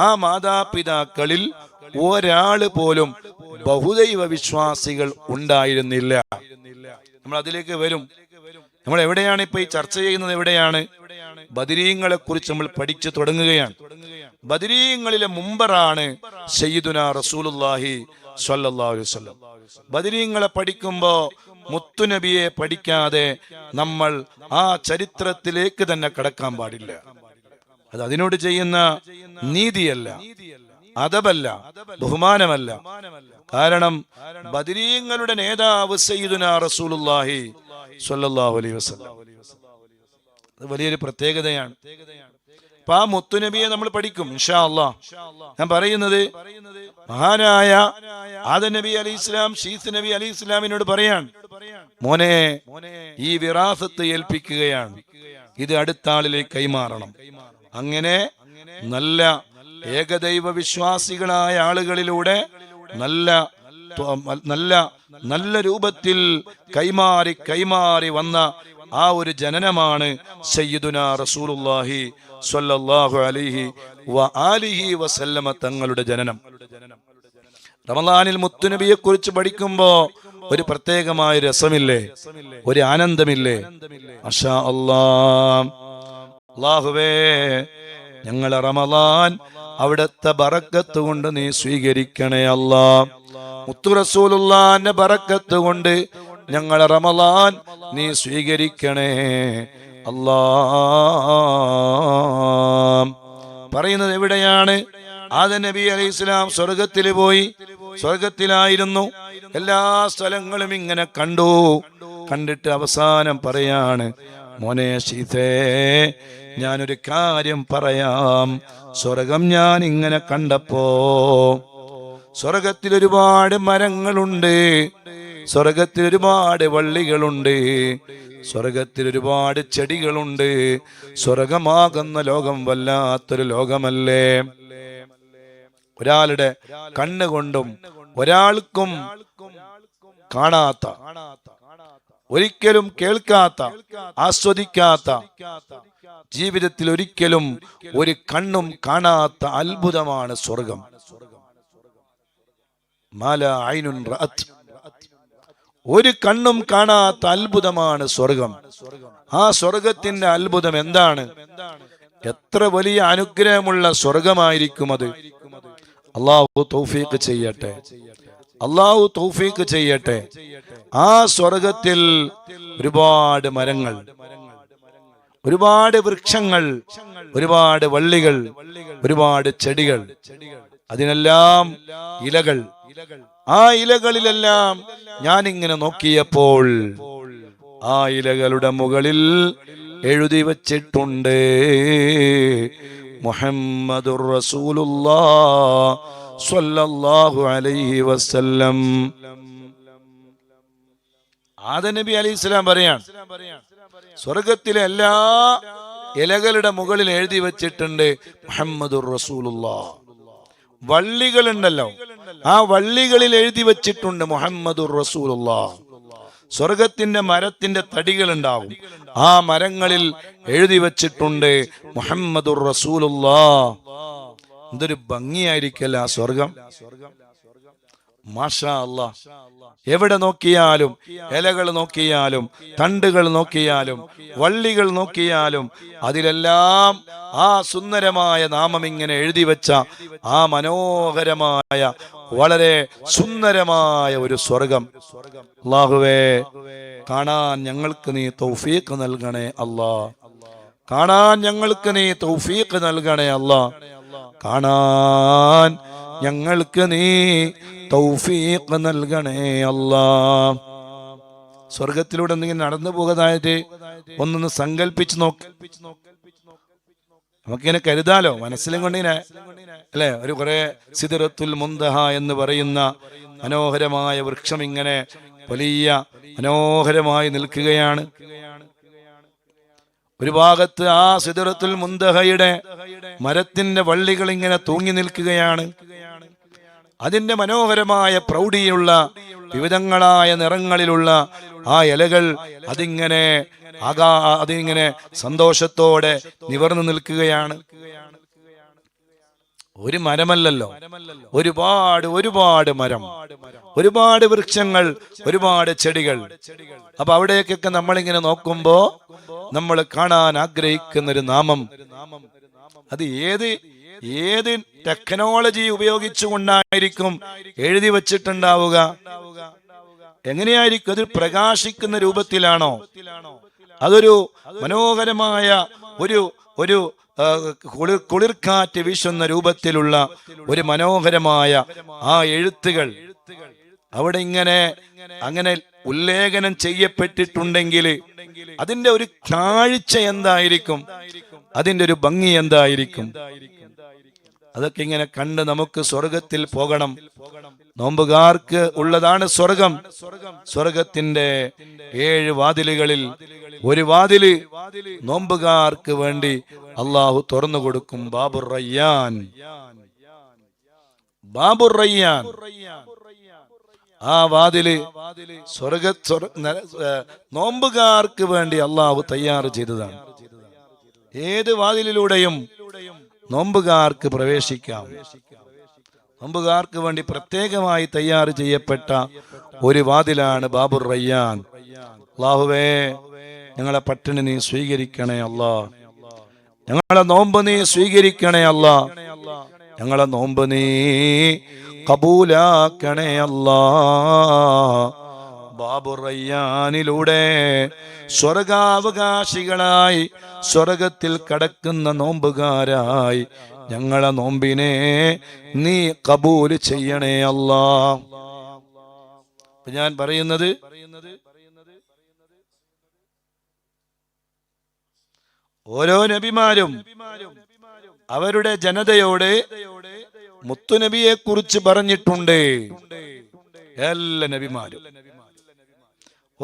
ആ മാതാപിതാക്കളിൽ ഒരാള് പോലും ബഹുദൈവ വിശ്വാസികൾ ഉണ്ടായിരുന്നില്ല. നമ്മൾ അതിലേക്ക് വരും. നമ്മൾ എവിടെയാണ് ഇപ്പൊ ഈ ചർച്ച ചെയ്യുന്നത്? എവിടെയാണ്? ബദരീങ്ങളെ കുറിച്ച് നമ്മൾ പഠിച്ചു തുടങ്ങുകയാണ്. ബദരീങ്ങളിലെ മുമ്പറാണ് സയ്യിദുനാ റസൂലുള്ളാഹി സ്വല്ലല്ലാഹു അലൈഹി വസല്ലം. ബദരീങ്ങളെ പഠിക്കുമ്പോ മുത്തുനബിയെ പഠിക്കാതെ നമ്മൾ ആ ചരിത്രത്തിലേക്ക് തന്നെ കടക്കാൻ പാടില്ല. അത് അതിനോട് ചെയ്യുന്ന നീതിയല്ല, അദബല്ല, ബഹുമാനമല്ല. കാരണം ബദരീങ്ങളുടെ നേതാവ് സയ്യിദുനാ റസൂലുള്ളാഹി സ്വല്ലല്ലാഹു അലൈഹി വസല്ലം. അത് വലിയൊരു പ്രത്യേകതയാണ്. അപ്പൊ ആ മുത്തുനബിയെ നമ്മൾ പഠിക്കും ഇൻഷാ അല്ലാഹ്. ഞാൻ പറയുന്നത് മഹാനായ ആദം നബി അലൈഹി ഇസ്ലാം ഷീസ് നബി അലൈഹി ഇസ്ലാമിനോട് പറയാൻ, മോനെ, ഈ വിറാസത്ത് ഏൽപ്പിക്കുകയാണ്, ഇത് അടുത്ത ആളിലേക്ക് കൈമാറണം. അങ്ങനെ നല്ല ഏകദൈവ വിശ്വാസികളായ ആളുകളിലൂടെ നല്ല നല്ല നല്ല രൂപത്തിൽ കൈമാറി വന്ന ആ ഒരു ജനനമാണ് സയ്യിദുനാ റസൂലുള്ളാഹി സ്വല്ലല്ലാഹു അലൈഹി വആലിഹി വസല്ലമ തങ്ങളുടെ ജനനം. റമളാനിൽ മുത്തുനബിയെ കുറിച്ച് പഠിക്കുമ്പോ ഒരു പ്രത്യേകമായ രസമില്ലേ, ഒരു ആനന്ദമില്ലേ? മാഷാ അല്ലാഹ്. അല്ലാഹുവേ, ഞങ്ങളെ റമളാൻ അവിടുത്തെ ബറക്കത്ത് കൊണ്ട് നീ സ്വീകരിക്കണേ അല്ലാഹ്. മുത്തു റസൂലുള്ളാഹിന്റെ ബറക്കത്ത് കൊണ്ട് ഞങ്ങളെ റമളാൻ നീ സ്വീകരിക്കണേ അല്ലാഹ്. പറയുന്നത് എവിടെയാണ്? ആദം നബി അലൈഹിസ്സലാം സ്വർഗത്തിൽ പോയി, സ്വർഗത്തിലായിരുന്നു, എല്ലാ സ്ഥലങ്ങളും ഇങ്ങനെ കണ്ടിട്ട് അവസാനം പറയാണ്, മോനെ ശീതേ, ഞാനൊരു കാര്യം പറയാം. സ്വർഗം ഞാൻ ഇങ്ങനെ കണ്ടപ്പോ സ്വർഗത്തിൽ ഒരുപാട് മരങ്ങളുണ്ട്, സ്വർഗത്തിൽ ഒരുപാട് വള്ളികളുണ്ട്, സ്വർഗത്തിൽ ഒരുപാട് ചെടികളുണ്ട്. സ്വർഗമാകുന്ന ലോകം വല്ലാത്തൊരു ലോകമല്ലേ. ഒരാളുടെ കണ്ണുകൊണ്ടും ഒരാൾക്കും കാണാത്ത, ഒരിക്കലും കേൾക്കാത്ത, ആസ്വദിക്കാത്ത, ജീവിതത്തിൽ ഒരിക്കലും ഒരു കണ്ണും കാണാത്ത അത്ഭുതമാണ് സ്വർഗം. മാല ഐനുൻ റഅത്, ഒരു കണ്ണും കാണാത്ത അത്ഭുതമാണ് സ്വർഗം. ആ സ്വർഗത്തിന്റെ അത്ഭുതം എന്താണ്? എത്ര വലിയ അനുഗ്രഹമുള്ള സ്വർഗമായിരിക്കും അത്. അല്ലാഹു തൗഫീഖ് ചെയ്യട്ടെ, അല്ലാഹു തൗഫീഖ് ചെയ്യട്ടെ. ആ സ്വർഗത്തിൽ ഒരുപാട് മരങ്ങൾ, ഒരുപാട് വൃക്ഷങ്ങൾ, ഒരുപാട് വള്ളികൾ, ഒരുപാട് ചെടികൾ, അതിനെല്ലാം ഇലകൾ. ആ ഇലകളിലെല്ലാം ഞാനിങ്ങനെ നോക്കിയപ്പോൾ ആ ഇലകളുടെ മുകളിൽ എഴുതി വച്ചിട്ടുണ്ട് മുഹമ്മദുർ റസൂലുള്ളാഹ് സ്വല്ലല്ലാഹു അലൈഹി വസല്ലം. ആദം നബി അലൈഹിസ്സലാം പറയാണ്, സ്വർഗത്തിലെ എല്ലാ ഇലകളുടെ മുകളിൽ എഴുതി വച്ചിട്ടുണ്ട് മുഹമ്മദുർ റസൂലുള്ളാഹ്. വള്ളികളുണ്ടല്ലോ, ആ വള്ളികളിൽ എഴുതി വച്ചിട്ടുണ്ട് മുഹമ്മദുർ റസൂലുള്ളാഹ്. സ്വർഗത്തിന്റെ മരത്തിന്റെ തടികൾ ഉണ്ടാവും, ആ മരങ്ങളിൽ എഴുതി വച്ചിട്ടുണ്ട് മുഹമ്മദുർ റസൂലുള്ളാഹ്. എന്തൊരു ഭംഗിയായിരിക്കല്ല ആ സ്വർഗം. മാഷാ അല്ലാഹ്. എവിടെ നോക്കിയാലും, ഇലകൾ നോക്കിയാലും, തണ്ടുകൾ നോക്കിയാലും, വള്ളികൾ നോക്കിയാലും, അതിലെല്ലാം ആ സുന്ദരമായ നാമം ഇങ്ങനെ എഴുതി വെച്ച ആ മനോഹരമായ, വളരെ സുന്ദരമായ ഒരു സ്വർഗം. അല്ലാഹുവേ, കാണാൻ ഞങ്ങൾക്ക് നീ തൗഫീഖ് നൽകണേ അല്ലാ. കാണാൻ ഞങ്ങൾക്ക് നീ തൗഫീഖ് നൽകണേ അല്ലാ. കാണാൻ ഞങ്ങൾക്ക് നീ തൗഫീഖ് നൽകണേ അല്ലാ. സ്വർഗത്തിലൂടെ എന്തെങ്കിലും നടന്നു പോകുന്നതായിട്ട് ഒന്നൊന്ന് സങ്കല്പിച്ച് നോക്ക്. നമുക്കിങ്ങനെ കരുതാലോ, മനസ്സിലും കൊണ്ടിങ്ങനെ അല്ലെ. ഒരു കുറെ സിദ്റത്തുൽ മുന്തഹ എന്ന് പറയുന്ന മനോഹരമായ വൃക്ഷം ഇങ്ങനെ വലിയ മനോഹരമായി നിൽക്കുകയാണ്. ഒരു ഭാഗത്ത് ആ സിദ്റത്തുൽ മുന്തഹയുടെ മരത്തിന്റെ വള്ളികൾ ഇങ്ങനെ തൂങ്ങി നിൽക്കുകയാണ്. അതിന്റെ മനോഹരമായ പ്രൗഢിയുള്ള വിവിധങ്ങളായ നിറങ്ങളിലുള്ള ആ ഇലകൾ അതിങ്ങനെ സന്തോഷത്തോടെ നിവർന്നു നിൽക്കുകയാണ്. ഒരു മരമല്ലല്ലോ, ഒരുപാട് മരം, ഒരുപാട് വൃക്ഷങ്ങൾ, ഒരുപാട് ചെടികൾ. അപ്പൊ അവിടേക്കൊക്കെ നമ്മളിങ്ങനെ നോക്കുമ്പോ നമ്മൾ കാണാൻ ആഗ്രഹിക്കുന്ന ഒരു നാമം, അത് ഏത് ടെക്നോളജി ഉപയോഗിച്ചുകൊണ്ടായിരിക്കും എഴുതി വച്ചിട്ടുണ്ടാവുക? എങ്ങനെയായിരിക്കും? അത് പ്രകാശിക്കുന്ന രൂപത്തിലാണോ? അതൊരു മനോഹരമായ ഒരു കുളിർക്കാറ്റ് വീശുന്ന രൂപത്തിലുള്ള ഒരു മനോഹരമായ ആ എഴുത്തുകൾ അവിടെ അങ്ങനെ ഉല്ലേഖനം ചെയ്യപ്പെട്ടിട്ടുണ്ടെങ്കിൽ അതിന്റെ ഒരു കാഴ്ച എന്തായിരിക്കും? അതിന്റെ ഒരു ഭംഗി എന്തായിരിക്കും? അതൊക്കെ ഇങ്ങനെ കണ്ട് നമുക്ക് സ്വർഗത്തിൽ പോകണം. നോമ്പുകാർക്ക് ഉള്ളതാണ് സ്വർഗം. സ്വർഗത്തിന്റെ 7 വാതിലുകളിൽ ഒരു വാതില് നോമ്പുകാർക്ക് വേണ്ടി അള്ളാഹു തുറന്നു കൊടുക്കും. ബാബുർ റയ്യാൻ, ബാബുർ റയ്യാൻ. ആ വാതില് നോമ്പുകാർക്ക് വേണ്ടി അള്ളാഹു തയ്യാറ് ചെയ്തതാണ്. ഏത് വാതിലിലൂടെയും നോമ്പുകാർക്ക് പ്രവേശിക്കാം. നോമ്പുകാർക്ക് വേണ്ടി പ്രത്യേകമായി തയ്യാർ ചെയ്യപ്പെട്ട ഒരു വാതിലാണ് ബാബുർ റയ്യാൻ. അല്ലാഹുവേ, ഞങ്ങളെ പട്ടിണി നീ സ്വീകരിക്കണേ അല്ലാ. ഞങ്ങളെ നോമ്പ് നീ സ്വീകരിക്കണേ അല്ലാ. ഞങ്ങളെ നോമ്പ് നീ കബൂലാക്കണേ അല്ലാ. ബാബുർ റയ്യാനിലൂടെ സ്വർഗാവകാശികളായി സ്വർഗത്തിൽ കടക്കുന്ന നോമ്പുകാരായി ഞങ്ങളെ നോമ്പിനെ നീ കബൂൽ ചെയ്യണേ അല്ലാ. ഞാൻ പറയുന്നത്, ഓരോ നബിമാരും അവരുടെ ജനതയോട് മുത്തുനബിയെ കുറിച്ച് പറഞ്ഞിട്ടുണ്ട്. എല്ലാ നബിമാരും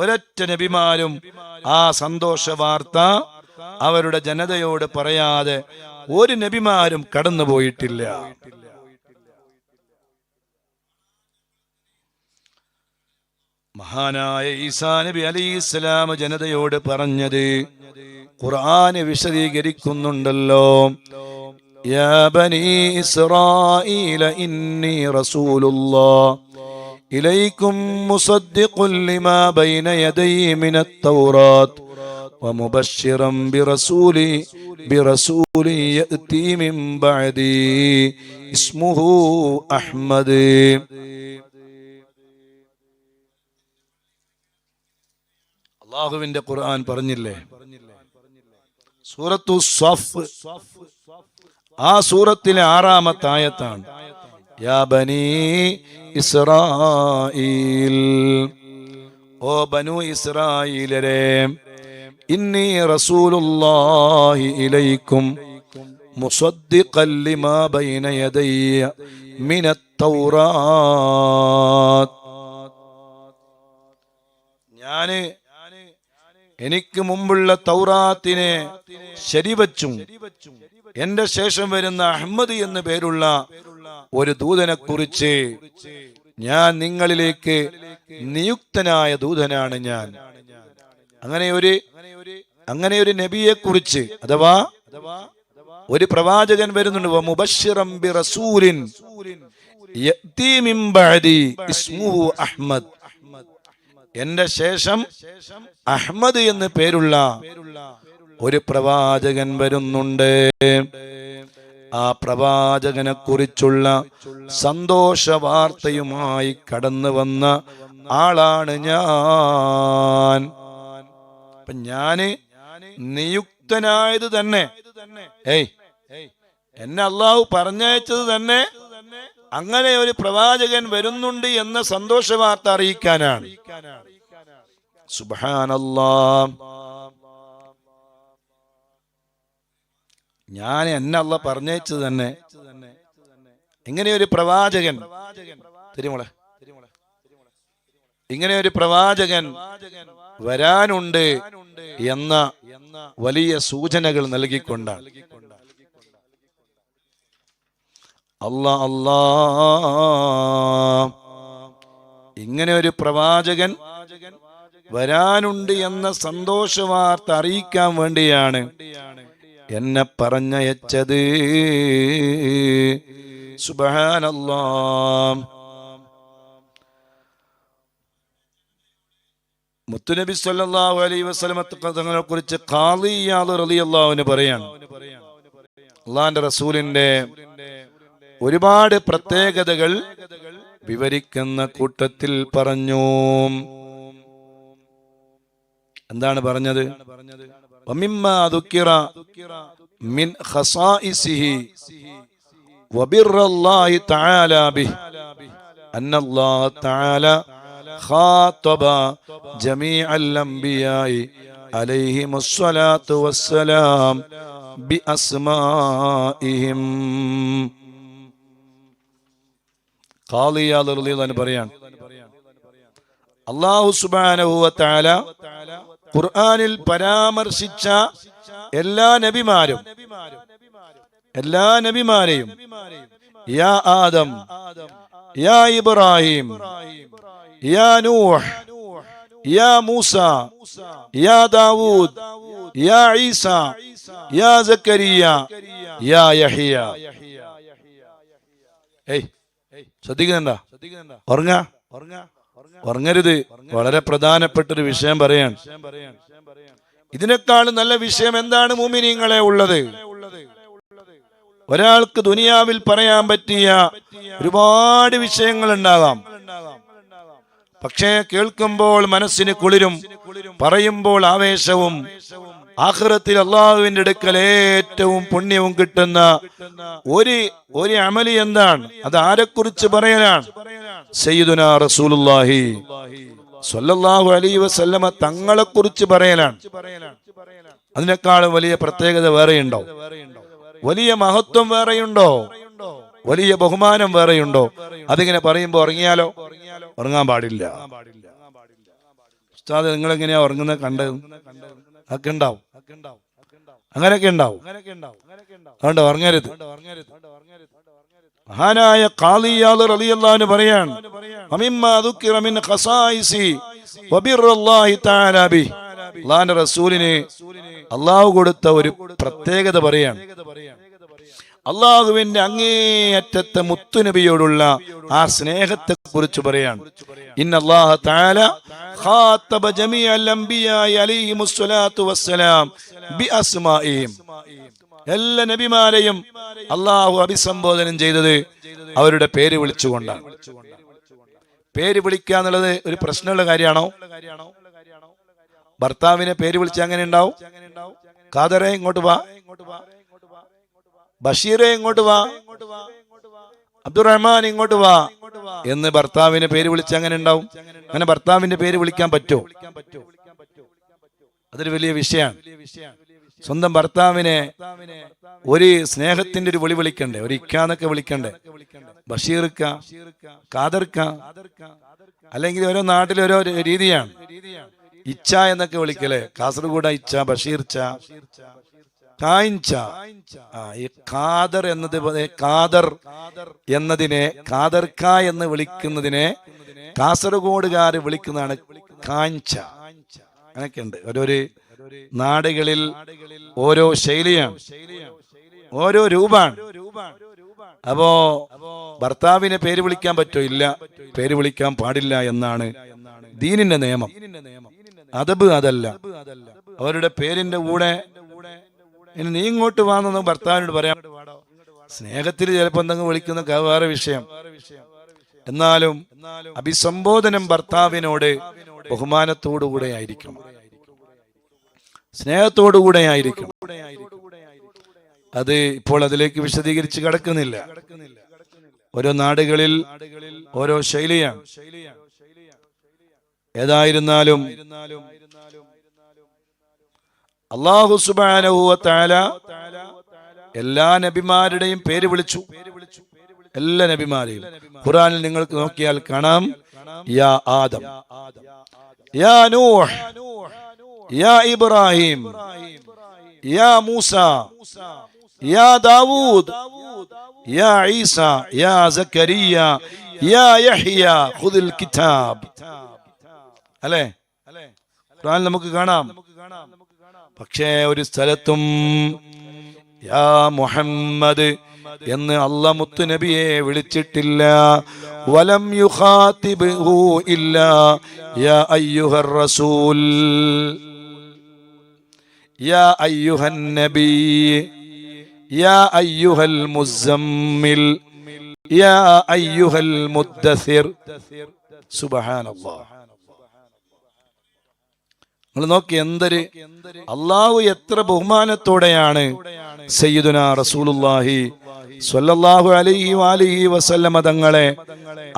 ഒരൊറ്റ നബിമാരും ആ സന്തോഷ വാർത്ത അവരുടെ ജനതയോട് പറയാതെ ഒരു നബിമാരും കടന്നുപോയിട്ടില്ല. മഹാനായ ഈസാ നബി അലൈഹിസ്സലാം ജനതയോട് പറഞ്ഞത് ഖുർആന് വിശദീകരിക്കുന്നുണ്ടല്ലോ. യാ ബനീ ഇസ്രായീല ഇന്നി റസൂലുള്ളാഹ് ഇലൈക്കും മുസദ്ദിഖുൻ ലിമാ ബൈന യദയ്യ മിനത് തൗറാത്ത് വമുബശ്ശിറൻ ബിറസൂലി യഅതി മിൻ ബഅദി ഇസ്മുഹു അഹ്മദ്. അല്ലാഹുവിന്റെ ഖുർആൻ പറഞ്ഞില്ലേ, സൂറത്തു സ്വഫ്, ആ സൂറത്തിലെ 6-ാമത്തെ ആയത്താണ്. യാ ബനീ ഇസ്രായീൽ, ഓ ബനു ഇസ്രായീലരെ, ഇന്നി റസൂലുള്ളാഹി ഇലൈക്കും മുസദ്ദിഖൻ ലിമാ ബൈന യദയ്യ മിനത് തൗറാത്ത്. ഞാന് എനിക്ക് മുമ്പുള്ള തൗറാത്തിനെ ശരിവച്ചും എന്റെ ശേഷം വരുന്ന അഹ്മദ് എന്ന പേരുള്ള ഒരു ദൂതനെ കുറിച്ച് ഞാൻ നിങ്ങളിലേക്ക് നിയുക്തനായ ദൂതനാണ് ഞാൻ. അങ്ങനെ ഒരു നബിയെ കുറിച്ച് അഥവാ ഒരു പ്രവാചകൻ വരുന്നുണ്ട്. മുബശ്ശിറൻ ബിറസൂലിൻ യഅതി മിൻ ബഅദി ഇസ്മുഹു അഹ്മദ്. എന്റെ ശേഷം അഹ്മദ് എന്ന് പേരുള്ള ഒരു പ്രവാചകൻ വരുന്നുണ്ട്. ആ പ്രവാചകനെ കുറിച്ചുള്ള സന്തോഷ വാർത്തയുമായി കടന്നു വന്ന ആളാണ് ഞാൻ. അപ്പൊ ഞാന് നിയുക്തനായത് തന്നെ, എന്നെ അള്ളാഹു പറഞ്ഞയച്ചത് തന്നെ അങ്ങനെ ഒരു പ്രവാചകൻ വരുന്നുണ്ട് എന്ന സന്തോഷ വാർത്ത അറിയിക്കാനാണ്. സുബ്ഹാനല്ലാഹ്. ഞാൻ എന്നെ അള്ളാഹ് പറഞ്ഞയച്ചത് തന്നെ ഇങ്ങനെ ഒരു പ്രവാചകൻ ഇങ്ങനെ ഒരു പ്രവാചകൻ വരാനുണ്ട് എന്ന വലിയ സൂചനകൾ നൽകിക്കൊണ്ടാണ്. അല്ലാ ഇങ്ങനെ ഒരു പ്രവാചകൻ വരാനുണ്ട് എന്ന സന്തോഷ വാർത്ത അറിയിക്കാൻ വേണ്ടിയാണ് എന്നെ പറഞ്ഞയച്ചത്. സുബ്ഹാനല്ലാഹ്. മുത്തുനബി സല്ലല്ലാഹു അലൈഹി വസല്ലം തങ്ങളെ കുറിച്ച് ഖാളി ഇയാദ് റളിയല്ലാഹു അൻഹു പറയാണ്, അല്ലാഹുവിന്റെ റസൂലിന്റെ ഒരുപാട് പ്രത്യേകതകൾ വിവരിക്കുന്ന കൂട്ടത്തിൽ പറഞ്ഞു. എന്താണ് പറഞ്ഞത്? വമിമ്മാ ദുക്കിറ മിൻ ഖസായിസിഹി വബിർറല്ലാഹി തആല ബിഹി അന്നല്ലാഹ തആല ഖാതബ ജമീഅൽ അംബിയാഇ അലൈഹിമുസ് സ്വലാത്തു വസ്സലാം ബിഅസ്മാഇഹിം. ഖാളി ഇയാദ് റളിയല്ലാഹു അൻഹു പറയാണ്, അല്ലാഹു സുബ്ഹാനഹു വ തആല ഖുർആനിൽ പരാമർശിച്ച എല്ലാ നബിമാരെയും യാ ആദം, യാ ഇബ്രാഹിം, യാ നൂഹ്, യാ മൂസ, യാ ദാവൂദ്, യാ ഈസ, യാ സക്കരിയ, യാ യഹ്യ. ശ്രദ്ധിക്കുന്നുണ്ടോ? ഉറങ്ങരുത്. വളരെ പ്രധാനപ്പെട്ടൊരു വിഷയം പറയാണ്. ഇതിനേക്കാൾ നല്ല വിഷയം എന്താണ് മുഅ്മിനീങ്ങളെ ഉള്ളത്? ഒരാൾക്ക് ദുനിയാവിൽ പറയാൻ പറ്റിയ ഒരുപാട് വിഷയങ്ങൾ ഉണ്ടാകാം. പക്ഷേ കേൾക്കുമ്പോൾ മനസ്സിന് കുളിരും, പറയുമ്പോൾ ആവേശവും, ആഖിറത്തിൽ അല്ലാഹുവിന്റെ അടുക്കൽ ഏറ്റവും പുണ്യവും കിട്ടുന്ന ഒരു അമലി എന്താണ്? അത് ആരെക്കുറിച്ച് പറയാനാണ്? സയ്യിദുനാ റസൂലുള്ളാഹി സ്വല്ലല്ലാഹു അലൈഹി വസല്ലമ തങ്ങളെ കുറിച്ച് പറയാനാണ്. അതിനേക്കാളും വലിയ പ്രത്യേകത വേറെയുണ്ടോ? വലിയ മഹത്വം വേറെയുണ്ടോ? വലിയ ബഹുമാനം വേറെയുണ്ടോ? അതിങ്ങനെ പറയുമ്പോ ഉറങ്ങിയാലോ? ഉറങ്ങാൻ പാടില്ല. ഉസ്താദ് നിങ്ങൾ എങ്ങനെയാ ഉറങ്ങുന്നത് കണ്ടത്? ഒക്കെ ഉണ്ടാവും, അങ്ങനെയൊക്കെ ഉണ്ടാവും. അതുകൊണ്ട് ഉറങ്ങരുത്. മഹാനായ ഖാദി ഇയാദ് റളിയല്ലാഹു അൻഹു പറയാണ്, അമിമ്മാ ദുക്കിറ മിൻ ഖസായിസി വബിറുല്ലാഹി തആല ബി. അല്ലാഹുവിന്റെ റസൂലിന് അല്ലാഹു കൊടുത്ത ഒരു പ്രത്യേകത പറയാണ്. അല്ലാഹുവിന്റെ അങ്ങേയറ്റത്തെ മുത്തുനബിയോടുള്ള ആ സ്നേഹത്തെ കുറിച്ച് പറയാണ്. ഇന്നല്ലാഹ തആല ഖാതബ ജമീഅൽ അംബിയാഇ അലൈഹിമുസ് സ്വലാത്തു വസ്സലാം ബിഅസ്മാഇഹിം. എല്ലാ നബിമാരെയും അള്ളാഹു അഭിസംബോധനം ചെയ്തത് അവരുടെ പേര് വിളിച്ചുകൊണ്ടാണ്. പേര് വിളിക്കുക എന്നുള്ളത് ഒരു പ്രശ്നമുള്ള കാര്യമാണോ? ഭർത്താവിനെ പേര് വിളിച്ച് അങ്ങനെ ഉണ്ടാവും? ഖാദറെ ഇങ്ങോട്ട് വാ, ബഷീറെ ഇങ്ങോട്ട് വാ, അബ്ദുറഹ്മാൻ ഇങ്ങോട്ട് വാ എന്ന് ഭർത്താവിനെ പേര് വിളിച്ച് അങ്ങനെ ഉണ്ടാവും? അങ്ങനെ ഭർത്താവിന്റെ പേര് വിളിക്കാൻ പറ്റുമോ? അതൊരു വലിയ വിഷയമാണ്. സ്വന്തം ഭർത്താവിനെ ഒരു സ്നേഹത്തിന്റെ ഒരു വിളി വിളിക്കണ്ടേ? ഒരു ഇക്കാന്നൊക്കെ വിളിക്കണ്ടേ? ബഷീർക്ക, ഖാദർക്ക, അല്ലെങ്കിൽ ഓരോ നാട്ടിൽ ഓരോ രീതിയാണ്. ഇച്ച എന്നൊക്കെ വിളിക്കലേ? കാസർഗോഡ് ഇച്ച, ബഷീർ ച, കായിൻച. ഈ ഖാദർ എന്നത്, ഖാദർ എന്നതിനെ, ഖാദർക്ക എന്ന് വിളിക്കുന്നതിനെ കാസർഗോഡുകാര് വിളിക്കുന്നതാണ് കാഞ്ച. അങ്ങനെയൊക്കെ ഉണ്ട്. ഓരോരു നാടുകളിൽ ഓരോ ശൈലിയാണ്, ഓരോ രൂപാണ്. അപ്പോ ഭർത്താവിനെ പേര് വിളിക്കാൻ പറ്റോ? ഇല്ല, പേര് വിളിക്കാൻ പാടില്ല എന്നാണ് ദീനിന്റെ നിയമം. അദബ് അതല്ല. അവരുടെ പേരിന്റെ കൂടെ ഇനി നീ ഇങ്ങോട്ട് വാന്നൊന്നും ഭർത്താവിനോട് പറയാം. സ്നേഹത്തിൽ ചിലപ്പോ എന്തെങ്കിലും വിളിക്കുന്ന വേറെ വിഷയം. എന്നാലും അഭിസംബോധനം ഭർത്താവിനോട് ബഹുമാനത്തോടുകൂടെ ആയിരിക്കണം, സ്നേഹത്തോടുകൂടെ ആയിരിക്കണം. അത് ഇപ്പോൾ അതിലേക്ക് വിശദീകരിച്ച് കടക്കുന്നില്ല. ഓരോ നാടുകളിൽ ഓരോ ശൈലിയാണ്. ഏതായിരുന്നാലും അല്ലാഹു സുബ്ഹാനഹു വ തആല എല്ലാ നബിമാരുടെയും പേര് വിളിച്ചു. എല്ലാ നബിമാരെയും ഖുർആനിൽ നിങ്ങൾക്ക് നോക്കിയാൽ കാണാം. യാ ആദം, യാ നൂഹ്, യാ ഇബ്രാഹിം, യാ മൂസ, യാ ദാവൂദ്, യാ ഈസ, യാ സക്കരിയ, യാ യഹ്യ ഖുദിൽ കിതാബ്. അല്ലേ? ഖുർആനിൽ നമുക്ക് കാണാം. പക്ഷേ ഒരു സ്ഥലത്തും യാ മുഹമ്മദ് എന്ന് അല്ലാഹ് മുത്തു നബിയെ വിളിച്ചിട്ടില്ല. വലം യുഖാതിബ്ഹു ഇല്ലാ യാ അയ്യുഹർ റസൂൽ, യാ അയ്യുഹൻ നബി, യാ അയ്യുഹൽ മുസമ്മിൽ, യാ അയ്യുഹൽ മുദ്ദസിർ. സുബ്ഹാനല്ലാഹ്. നിങ്ങൾ നോക്കി, എന്തൊരു അള്ളാഹു എത്ര ബഹുമാനത്തോടെയാണ് സയ്യിദുനാ റസൂലുള്ളാഹി സ്വല്ലല്ലാഹു അലൈഹി വഅലിഹി വസല്ലമ തങ്ങളെ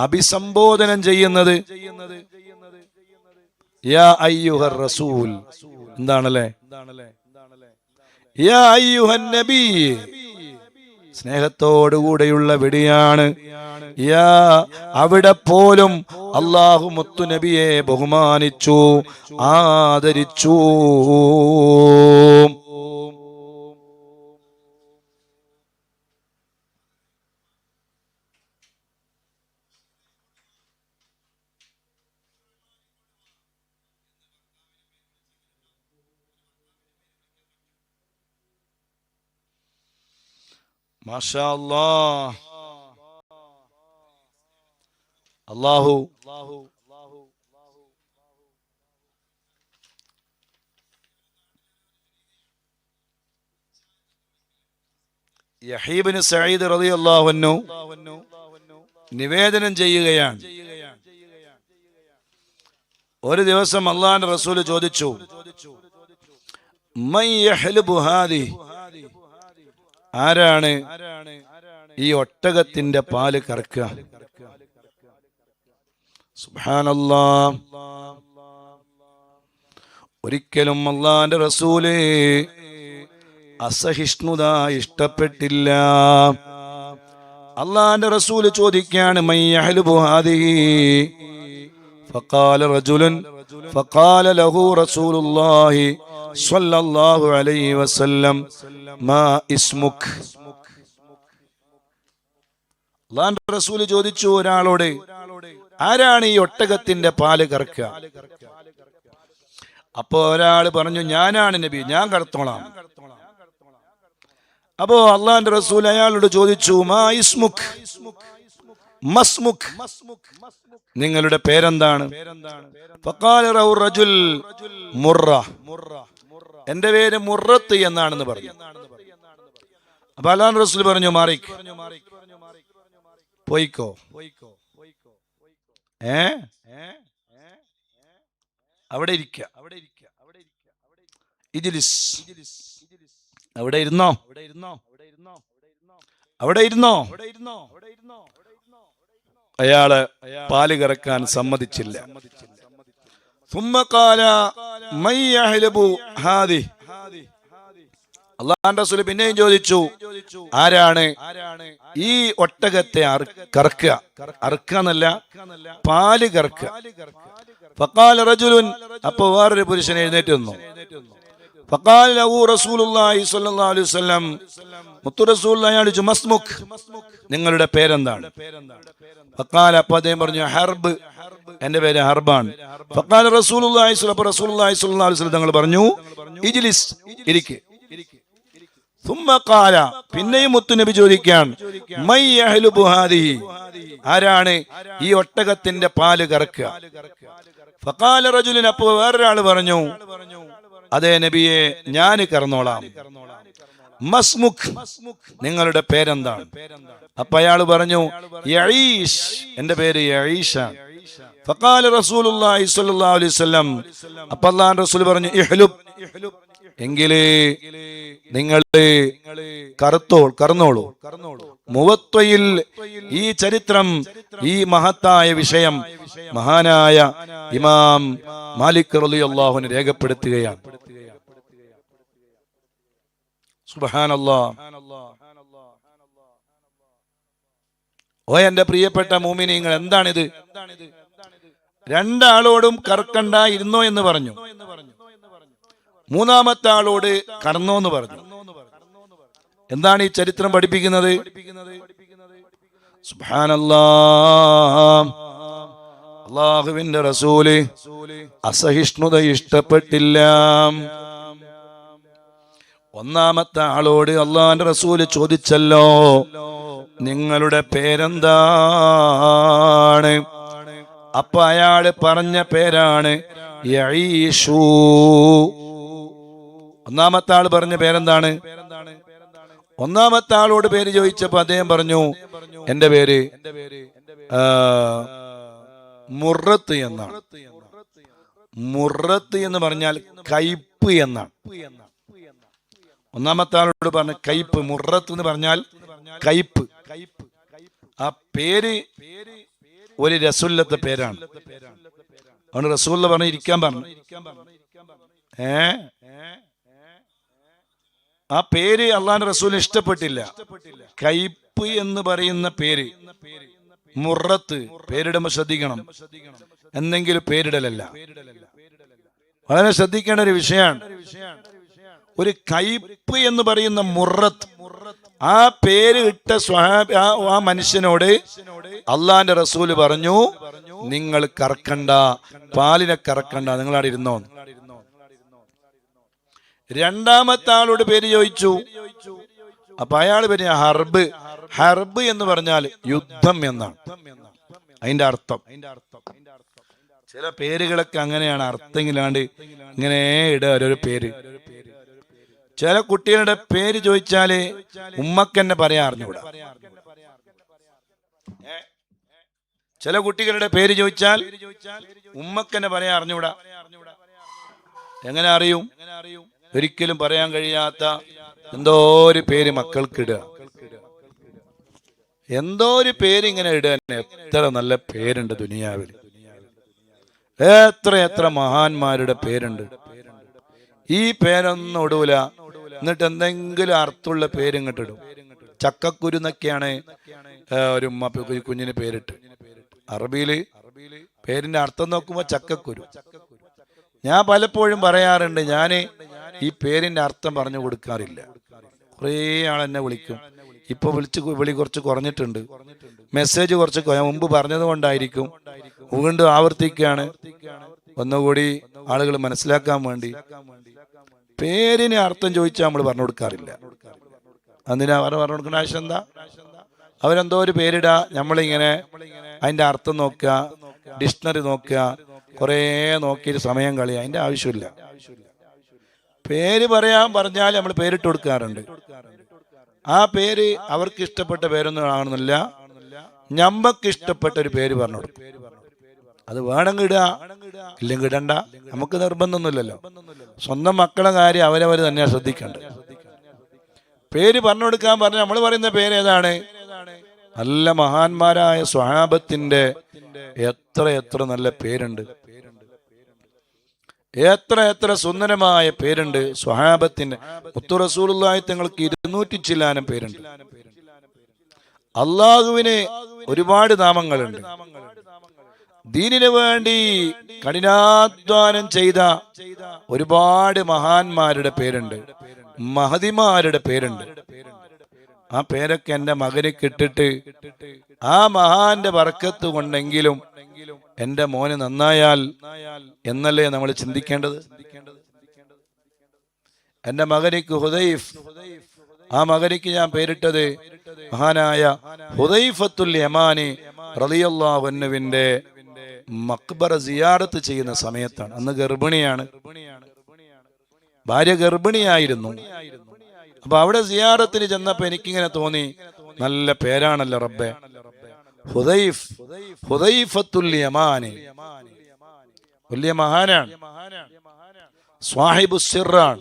അഭിസംബോധനം ചെയ്യുന്നത്. യാ അയ്യുഹർ റസൂൽ എന്താണല്ലേ? യാ അയ്യുഹൻ നബി സ്നേഹത്തോടുകൂടെയുള്ള വിളിയാണ്. യാ, അവിടെ പോലും അല്ലാഹു മുത്തു നബിയെ ബഹുമാനിച്ചു, ആദരിച്ചു. മാഷാ അല്ലാഹ്. അല്ലാഹു യഹ്യ ഇബ്നു സഈദ് റളിയല്ലാഹു അൻഹു നിവേദനം ചെയ്യുകയാണ്. ഒരു ദിവസം അല്ലാഹുവിന്റെ റസൂൽ ചോദിച്ചു, മൻ യഹ്ലുബു ഹാദി, ആരാണ് ഈ ഒട്ടകത്തിന്റെ പാല് കറക്കുക? സുബ്ഹാനല്ലാഹ്. ഒരിക്കലും അല്ലാഹുവിന്റെ റസൂല് അസഹിഷ്ണുത ഇഷ്ടപ്പെട്ടില്ല. അല്ലാഹുവിന്റെ റസൂല് ചോദിക്കുകയാണ്, മൻ യഹ്ലുബു ഹാദിഹി فقال رجل فقال له رسول الله صلى الله عليه وسلم ما اسمك. അല്ലാഹുവിന്റെ റസൂൽ ചോദിച്ചു ഒരാളോട്, ആരാണ് ഈ ഒട്ടകത്തിന്റെ പാല് കറക്കുക? അപ്പോ ഒരാൾ പറഞ്ഞു, ഞാനാണ് നബി, ഞാൻ കറത്തോളാം. അപ്പോ അള്ളാഹുവിന്റെ റസൂൽ അയാളോട് ചോദിച്ചു, മാ ഇസ്മുക് മസ്മുക്, നിങ്ങളുടെ പേരെന്താണ്? ഫഖാല റഹു റജുൽ മുറ, എന്റെ പേര് മുറത്ത് എന്നാണെന്ന് പറഞ്ഞു. അപ്പൊ അല്ലാഹുവിന്റെ റസൂൽ പറഞ്ഞു, മാറിക്ക്, പോയിക്കോ. അവിടെ ഇരിക്ക, ഇജ്ലിസ്, അവിടെ ഇരുന്നോ, അവിടെ ഇരുന്നോ. അയാള് പാല് കറക്കാൻ സമ്മതിച്ചില്ല. ثم قال من يحلب هذه, അല്ലാഹുവിന്റെ റസൂൽ പിന്നെയും ചോദിച്ചു, ആരാണ് ഈ ഒട്ടകത്തെ കറക്കുക? അറുക്കാന്നല്ല, പാല് കറക്കുക. ഫഖാല റജുലുൻ, അപ്പൊ വേറൊരു പുരുഷൻ എഴുന്നേറ്റ് വന്നു. ഫഖാല ലഹു റസൂലുള്ളാഹി സ്വല്ലല്ലാഹു അലൈഹി വസല്ലം, മുത്തു റസൂൽ അയാളോട് ചോദിച്ചു, മസ്മുക്, നിങ്ങളുടെ പേരെന്താണ്? ഫഖാല, അപ്പൊ അദ്ദേഹം പറഞ്ഞു, ഹർബ്, എന്റെ പേര് ഹർബാണ്. ഫഖാല റസൂലുള്ളാഹി സ്വല്ലല്ലാഹു അലൈഹി വസല്ലം തങ്ങൾ പറഞ്ഞു, ഇജ്ലിസ്, ഇരിക്ക്. ثم قال, പിന്നെയും മുത്തുനബി ചോദിക്കാൻ, മൻ യഹ്ലുബു ഹാദിഹി, ആരാണ് ഈ ഒട്ടകത്തിന്റെ പാല് കറക്കുക? ഫഖാല റജുലുൻ, അപ്പോ വേറൊരാള് പറഞ്ഞു, അതേ നബിയെ, ഞാൻ കറന്നോളാം. മസ്മുക്, നിങ്ങളുടെ പേരെന്താണ്? അപ്പൊ അയാൾ പറഞ്ഞു, യഈഷ്, എന്റെ പേര് യഈഷാണ്. ഫഖാല റസൂലുള്ളാഹി സ്വല്ലല്ലാഹു അലൈഹി വസല്ലം, അപ്പൊ അല്ലാഹുവിന്റെ റസൂൽ പറഞ്ഞു, ഇഹ്ലുബ്, എങ്കിലേ നിങ്ങൾ കറന്നോളൂ. മുവത്വയിൽ ഈ ചരിത്രം, ഈ മഹത്തായ വിഷയം മഹാനായ ഇമാം മാലിക് റളിയല്ലാഹു അൻഹു രേഖപ്പെടുത്തുകയാണ്. സുബ്ഹാനല്ലാഹ്. ഓ എന്റെ പ്രിയപ്പെട്ട മുഅ്മിനീങ്ങൾ, എന്താണിത്? രണ്ടാളോടും കറക്കണ്ട, ഇരുന്നോ എന്ന് പറഞ്ഞു. മൂന്നാമത്തെ ആളോട് കറന്നോ എന്ന് പറഞ്ഞു. എന്താണ് ഈ ചരിത്രം പഠിപ്പിക്കുന്നത്? സുബ്ഹാനല്ലാഹ്. അല്ലാഹുവിന്റെ റസൂല് അസഹിഷ്ണുത ഇഷ്ടപ്പെട്ടില്ല. ഒന്നാമത്തെ ആളോട് അല്ലാഹുവിന്റെ റസൂല് ചോദിച്ചല്ലോ, നിങ്ങളുടെ പേരെന്താണ്? അപ്പൊ അയാള് പറഞ്ഞ പേരാണ് യഈഷു. ഒന്നാമത്തെ ആള് പറഞ്ഞ പേരെന്താണ്? ഒന്നാമത്തെ ആളോട് പേര് ചോദിച്ചപ്പോ അദ്ദേഹം പറഞ്ഞു, എന്റെ പേര് മുറത്ത് എന്നാണ്. മുറത്ത് എന്ന് പറഞ്ഞാൽ കയ്പ് എന്നാണ്. ഒന്നാമത്തെ ആളോട് പറഞ്ഞ കയ്പ്, മുറത്ത് എന്ന് പറഞ്ഞാൽ കയ്പ്. ആ പേര് ഒരു രസൂലിന്റെ പേരാണ്. അവന് റസൂൽ പറഞ്ഞ ഇരിക്കാൻ പറഞ്ഞു. ആ പേര് അള്ളാഹുവിന്റെ റസൂലിന് ഇഷ്ടപ്പെട്ടില്ല. കയ്പ് എന്ന് പറയുന്ന പേര്, മുറത്ത്, പേരിടുമ്പോ ശ്രദ്ധിക്കണം, എന്തെങ്കിലും പേരിടലല്ല. വളരെ ശ്രദ്ധിക്കേണ്ട ഒരു വിഷയമാണ്. ഒരു കയ്പ് എന്ന് പറയുന്ന മുറത്ത്, ആ പേര് ഇട്ട സ്വഹാബി, ആ മനുഷ്യനോട് അള്ളാഹിന്റെ റസൂല് പറഞ്ഞു, നിങ്ങൾ കറക്കണ്ട, പാലിനെ കറക്കണ്ട, നിങ്ങൾ അവിടെ ഇരുന്നോ. രണ്ടാമത്തെ ആളോട് പേര് ചോദിച്ചു. അപ്പൊ അയാൾ പറഞ്ഞ ഹർബ്. ഹർബ് എന്ന് പറഞ്ഞാൽ യുദ്ധം എന്നാണ് അതിന്റെ അർത്ഥം. ചില പേരുകളൊക്കെ അങ്ങനെയാണ്, അർത്ഥമില്ലാണ്ട് ഇങ്ങനെ ഇടുക ഓരോ പേര്. ചില കുട്ടികളുടെ പേര് ചോദിച്ചാല് ഉമ്മക്കെന്നെ പറയാൻ അറിഞ്ഞൂടാ. ചില കുട്ടികളുടെ പേര് ചോദിച്ചാൽ ഉമ്മക്കെന്നെ പറയാൻ അറിഞ്ഞൂടാ. എങ്ങനെ അറിയും? ഒരിക്കലും പറയാൻ കഴിയാത്ത എന്തോ ഒരു പേര് മക്കൾക്ക് ഇടുക. എന്തോ ഒരു പേര് ഇങ്ങനെ ഇടുക. എത്ര നല്ല പേരുണ്ട് ദുനിയാവിൽ, എത്ര എത്ര മഹാന്മാരുടെ പേരുണ്ട്. ഈ പേരൊന്നും ഇടൂല, എന്നിട്ട് എന്തെങ്കിലും അർത്ഥമുള്ള പേര് ഇങ്ങോട്ട് ഇടും. ചക്കക്കുരു എന്നൊക്കെയാണ് ഒരു ഉമ്മ കുഞ്ഞിന് പേരിട്ട്. അറബിയില് പേരിന്റെ അർത്ഥം നോക്കുമ്പോൾ ചക്കക്കുരു. ഞാൻ പലപ്പോഴും പറയാറുണ്ട്, ഞാൻ ഈ പേരിന്റെ അർത്ഥം പറഞ്ഞു കൊടുക്കാറില്ല. കുറേ ആളെന്നെ വിളിക്കും. ഇപ്പൊ വിളി കുറച്ച് കുറഞ്ഞിട്ടുണ്ട്. മെസ്സേജ് കുറച്ച് മുമ്പ് പറഞ്ഞത് കൊണ്ടായിരിക്കും വീണ്ടും ആവർത്തിക്കുകയാണ്, ഒന്നുകൂടി ആളുകൾ മനസ്സിലാക്കാൻ വേണ്ടി. പേരിന് അർത്ഥം ചോദിച്ചാൽ നമ്മൾ പറഞ്ഞു കൊടുക്കാറില്ല. അതിനാ പറഞ്ഞു കൊടുക്കേണ്ട ആവശ്യം എന്താ? അവരെന്തോ ഒരു പേരിടാ, നമ്മളിങ്ങനെ അതിന്റെ അർത്ഥം നോക്കുക, ഡിക്ഷണറി നോക്കുക, കുറേ നോക്കിയിട്ട് സമയം കളയുക. അതിന്റെ ആവശ്യമില്ല. പേര് പറഞ്ഞാൽ നമ്മൾ പേരിട്ട് കൊടുക്കാറുണ്ട്. ആ പേര് അവർക്ക് ഇഷ്ടപ്പെട്ട പേരൊന്നും ആണെന്നില്ല, ഞമ്മക്ക് ഇഷ്ടപ്പെട്ട ഒരു പേര് പറഞ്ഞു കൊടുക്കും. അത് വേണമെങ്കിൽ ഇടുക, ഇല്ലെങ്കിൽ ഇടണ്ട, നമുക്ക് നിർബന്ധമൊന്നുമില്ലല്ലോ. സ്വന്തം മക്കളെ കാര്യം അവരവർ തന്നെയാണ് ശ്രദ്ധിക്കേണ്ടത്. പേര് പറഞ്ഞു കൊടുക്കാൻ പറഞ്ഞാൽ നമ്മൾ പറയുന്ന പേര് ഏതാണ്? നല്ല മഹാന്മാരായ സ്വഹാബത്തിന്റെ എത്ര നല്ല പേരുണ്ട്, എത്ര സുന്ദരമായ പേരുണ്ട് സ്വഹാബത്തിന്റെ. മുത്തു റസൂലുള്ളാഹി തങ്ങൾക്ക് 200 ചില്ലാനം പേരുണ്ട്. അള്ളാഹുവിന് ഒരുപാട് നാമങ്ങളുണ്ട്. ദീനിനു വേണ്ടി കഠിനാധ്വാനം ചെയ്ത ഒരുപാട് മഹാന്മാരുടെ പേരുണ്ട്, മഹതിമാരുടെ പേരുണ്ട്. ആ പേരൊക്കെ എൻ്റെ മകന് കിട്ടിട്ട് ആ മഹാന്റെ ബർക്കത്ത് കൊണ്ടെങ്കിലും എൻ്റെ മോന് നന്നായാൽ എന്നല്ലേ നമ്മൾ ചിന്തിക്കേണ്ടത്. എൻ്റെ മകനിക്ക് ഹുദൈഫ്, ആ മകനിക്ക് ഞാൻ പേരിട്ടത് മഹാനായ ഹുദൈഫത്തുൽ യമാനി റളിയല്ലാഹു അൻഹുവിന്റെ മഖ്ബറ സിയാറത്ത് ചെയ്യുന്ന സമയത്താണ്. അന്ന് ഗർഭിണിയാണ്, ഭാര്യ ഗർഭിണിയായിരുന്നു. അപ്പൊ അവിടെ സിയാറത്തിന് ചെന്നപ്പോ എനിക്കിങ്ങനെ തോന്നി, നല്ല പേരാണല്ലോ റബ്ബേ, ഹുദൈഫത്തുൽ യമാനി. വലിയ മഹാനാണ്, സ്വാഹിബുസ് സിറാണ്,